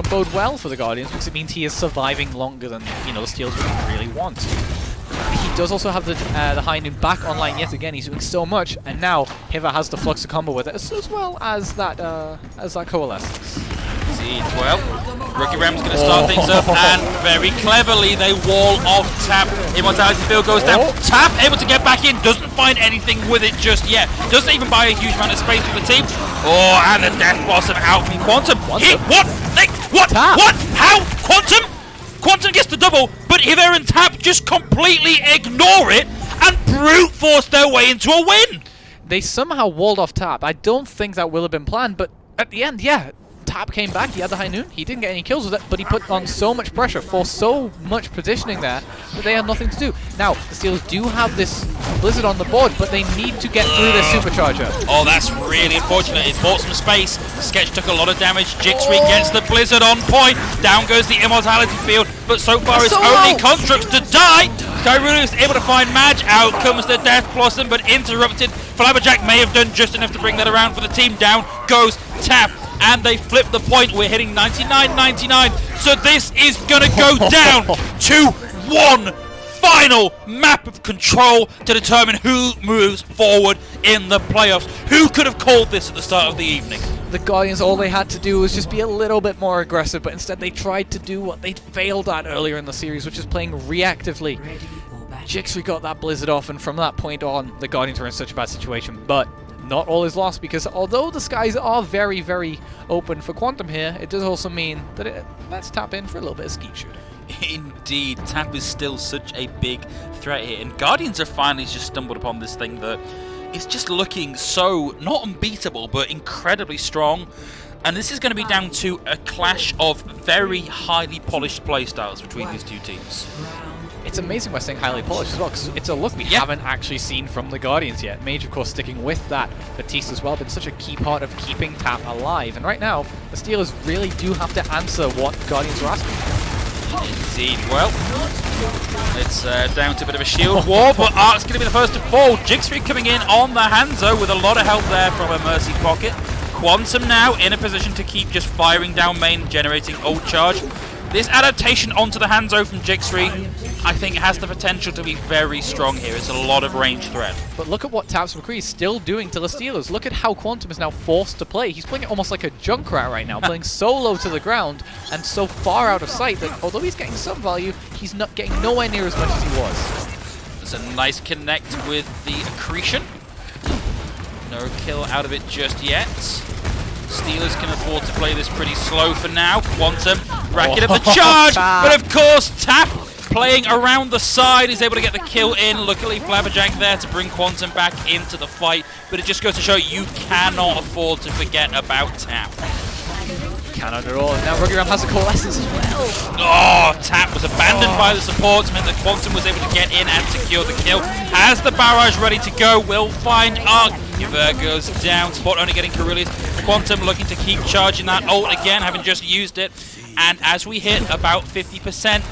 bode well for the Guardians because it means he is surviving longer than, the Steelers would really want. He does also have the High Noon back online yet again. He's doing so much, and now Hiva has the Flux combo with it, as well as that Coalescence. Indeed. Well, Rookie Ram's going to start things up, and very cleverly they wall off Tap. Immortality field goes down. Tap able to get back in, doesn't find anything with it just yet. Doesn't even buy a huge amount of space for the team. Oh, and the Death Blossom out from Quantum. What? How? Quantum gets the double, but Hiver and Tap just completely ignore it and brute force their way into a win. They somehow walled off Tap. I don't think that will have been planned, but at the end, yeah. Tap came back, he had the High Noon, he didn't get any kills with it, but he put on so much pressure for so much positioning there that they had nothing to do. Now, the Steelers do have this Blizzard on the board, but they need to get through this Supercharger. Oh, that's really unfortunate. It bought some space. Sketch took a lot of damage. Jigsaw gets the Blizzard on point. Down goes the Immortality field, but so far it's only Constructs to die. Kyrulu is able to find Madge. Out comes the Death Blossom, but interrupted. Flabberjack may have done just enough to bring that around for the team. Down goes Tap. And they flip the point. We're hitting 99-99. So this is going to go down to one final map of control to determine who moves forward in the playoffs. Who could have called this at the start of the evening? The Guardians, all they had to do was just be a little bit more aggressive, but instead they tried to do what they'd failed at earlier in the series, which is playing reactively. Jigsaw got that Blizzard off, and from that point on, the Guardians were in such a bad situation. But not all is lost, because although the skies are very, very open for Quantum here, it does also mean that let's tap in for a little bit of skeet shooting. Indeed, Tap is still such a big threat here, and Guardians have finally just stumbled upon this thing that is just looking so, not unbeatable, but incredibly strong. And this is going to be down to a clash of very highly polished playstyles between these two teams. It's amazing we're saying highly polished as well, because it's a look we haven't actually seen from the Guardians yet. Mage, of course, sticking with that. Batiste as well, been such a key part of keeping Tap alive. And right now, the Steelers really do have to answer what Guardians are asking for. Indeed. Well, it's down to a bit of a shield war, but Ark's going to be the first to fall. Jigsaw coming in on the Hanzo with a lot of help there from a Mercy pocket. Quantum now in a position to keep just firing down main, generating ult charge. This adaptation onto the Hanzo from Jigsaw, I think, has the potential to be very strong here. It's a lot of range threat. But look at what Taps McCree is still doing to the Steelers. Look at how Quantum is now forced to play. He's playing it almost like a Junkrat right now, playing so low to the ground and so far out of sight that although he's getting some value, he's not getting nowhere near as much as he was. There's a nice connect with the Accretion. No kill out of it just yet. Steelers can afford to play this pretty slow for now. Quantum racking up the charge, but of course Tap playing around the side is able to get the kill in. Luckily Flabberjack there to bring Quantum back into the fight, but it just goes to show you cannot afford to forget about Tap. Cannot at all. Now Ruggy Ram has a Coalescence as well. Oh, Tap was abandoned by the supports, meant that Quantum was able to get in and secure the kill. Has the barrage ready to go, will find Arc. Giver goes down, Spot only getting Carillius. Quantum looking to keep charging that ult again, having just used it. And as we hit about 50%,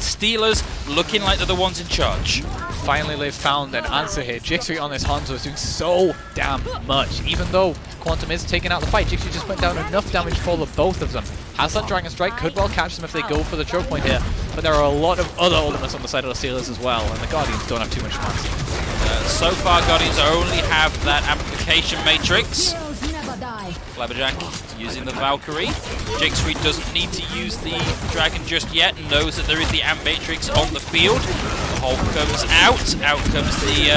Steelers looking like they're the ones in charge. Finally they've found an answer here. Jigsaw on this Hanzo is doing so damn much. Even though Quantum is taking out the fight, Jigsaw just went down enough damage for the both of them. Has that Dragon Strike, could well catch them if they go for the choke point here. But there are a lot of other ultimates on the side of the Steelers as well, and the Guardians don't have too much chance. So far, Guardians only have that amplification matrix. Flabberjack using the Valkyrie. Jigsaw doesn't need to use the Dragon just yet and knows that there is the Amp Matrix on the field. The Hulk comes out. Out comes the...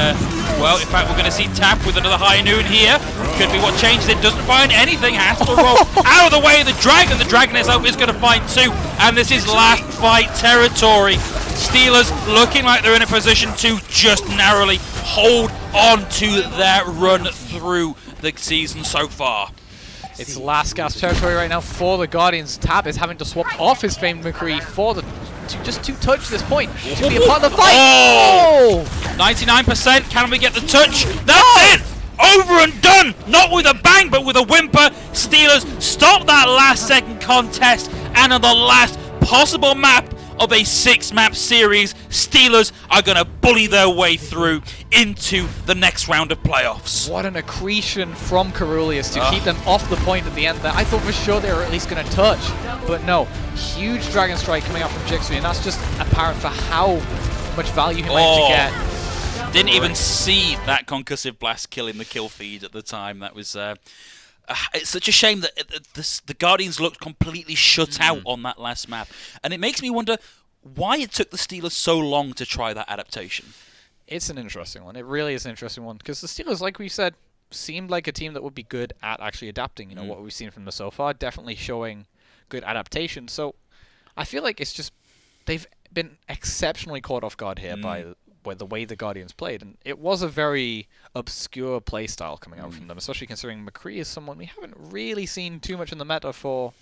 well, in fact, we're going to see Tap with another High Noon here. Could be what changes it. Doesn't find anything. Has to roll out of the way of the Dragon. The Dragon is going to find two. And this is last fight territory. Steelers looking like they're in a position to just narrowly hold on to their run through the season so far. It's last gasp territory right now for the Guardians. Tab is having to swap off his famed McCree for the just to touch this point to be a part of the fight. Oh! 99%. Can we get the touch? That's it! Over and done! Not with a bang, but with a whimper. Steelers stop that last second contest, and on the last possible map of a 6-map series, Steelers are going to bully their way through into the next round of playoffs. What an accretion from Carulius to keep them off the point at the end there. I thought for sure they were at least going to touch, but no. Huge Dragon Strike coming out from Jixby, and that's just apparent for how much value he managed to get. Didn't even see that concussive blast killing the kill feed at the time. That was... it's such a shame that the Guardians looked completely shut out on that last map. And it makes me wonder why it took the Steelers so long to try that adaptation. It's an interesting one. It really is an interesting one. Because the Steelers, like we said, seemed like a team that would be good at actually adapting. You know, what we've seen from them so far, definitely showing good adaptation. So I feel like it's just they've been exceptionally caught off guard here by the way the Guardians played, and it was a very obscure playstyle coming out from them, especially considering McCree is someone we haven't really seen too much in the meta for.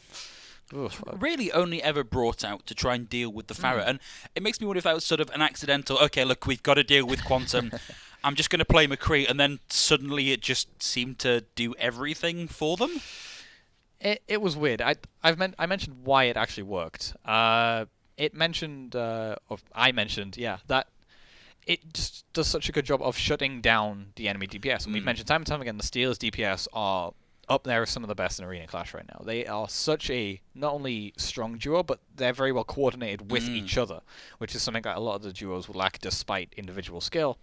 Really only ever brought out to try and deal with the Pharah, and it makes me wonder if that was sort of an accidental, okay, look, we've got to deal with Quantum, I'm just going to play McCree, and then suddenly it just seemed to do everything for them? It was weird. I mentioned why it actually worked. I mentioned that it just does such a good job of shutting down the enemy DPS. And we've mentioned time and time again, the Steelers DPS are up there as some of the best in Arena Clash right now. They are such a not only strong duo, but they're very well coordinated with each other, which is something that a lot of the duos would lack despite individual skill.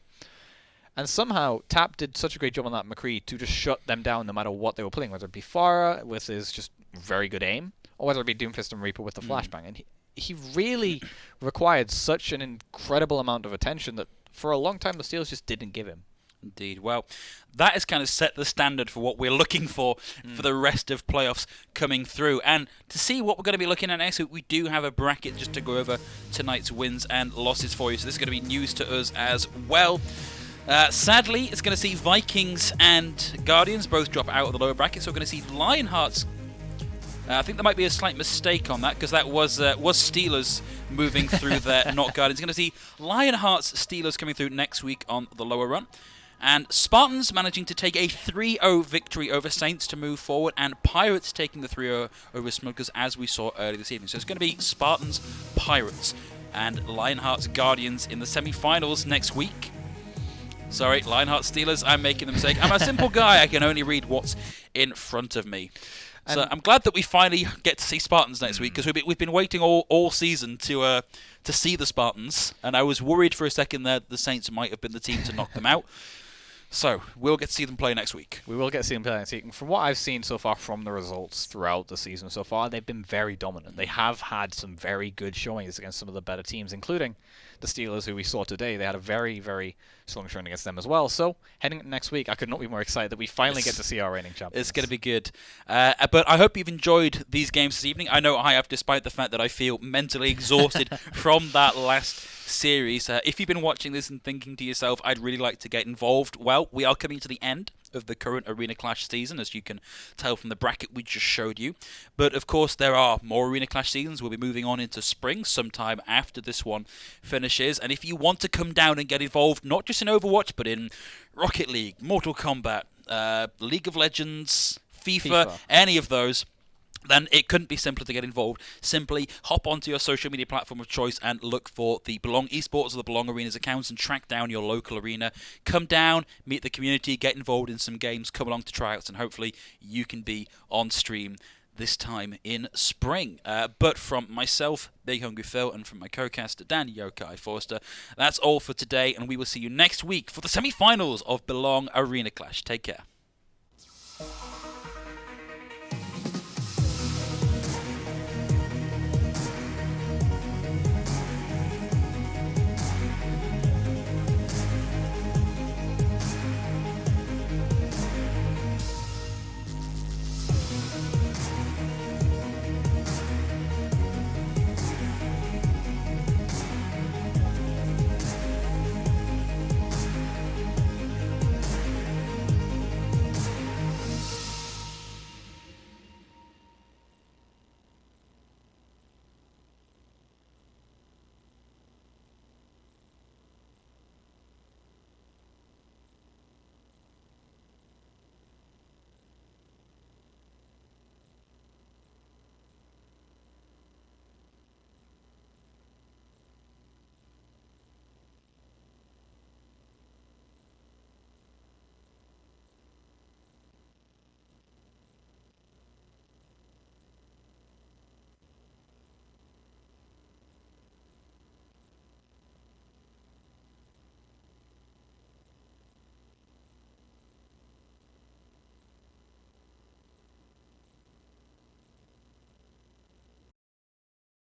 And somehow, Tap did such a great job on that McCree to just shut them down no matter what they were playing, whether it be Pharah with his just very good aim, or whether it be Doomfist and Reaper with the flashbang. And he really required such an incredible amount of attention that for a long time the Steelers just didn't give him. Indeed. Well, that has kind of set the standard for what we're looking for the rest of playoffs coming through. And to see what we're going to be looking at next week, we do have a bracket just to go over tonight's wins and losses for you. So this is going to be news to us as well. Sadly, it's going to see Vikings and Guardians both drop out of the lower bracket. So we're going to see Lionhearts. I think there might be a slight mistake on that because that was Steelers moving through there, not Guardians. Going to see Lionhearts Steelers coming through next week on the lower run. And Spartans managing to take a 3-0 victory over Saints to move forward, and Pirates taking the 3-0 over Smugglers as we saw earlier this evening. So it's going to be Spartans, Pirates, and Lionhearts Guardians in the semi-finals next week. Sorry, Lionheart Steelers, I'm making the mistake. I'm a simple guy, I can only read what's in front of me. So I'm glad that we finally get to see Spartans next week, because we've been waiting all season to see the Spartans, and I was worried for a second that the Saints might have been the team to knock them out. So we'll get to see them play next week. We will get to see them play next week. From what I've seen so far from the results throughout the season so far, they've been very dominant. They have had some very good showings against some of the better teams, including the Steelers, who we saw today. They had a very, very strong showing against them as well. So heading into next week, I could not be more excited that we finally get to see our reigning champions. It's going to be good. But I hope you've enjoyed these games this evening. I know I have, despite the fact that I feel mentally exhausted from that last series. If you've been watching this and thinking to yourself, I'd really like to get involved, well, we are coming to the end of the current Arena Clash season, as you can tell from the bracket we just showed you. But of course, there are more Arena Clash seasons. We'll be moving on into spring sometime after this one finishes. And if you want to come down and get involved, not just in Overwatch, but in Rocket League, Mortal Kombat, League of Legends, FIFA, any of those, then it couldn't be simpler to get involved. Simply hop onto your social media platform of choice and look for the Belong Esports or the Belong Arenas accounts and track down your local arena. Come down, meet the community, get involved in some games, come along to tryouts, and hopefully you can be on stream this time in spring. But from myself, Big Hungry Phil, and from my co-caster, Dan Yokai Forster, that's all for today, and we will see you next week for the semi-finals of Belong Arena Clash. Take care.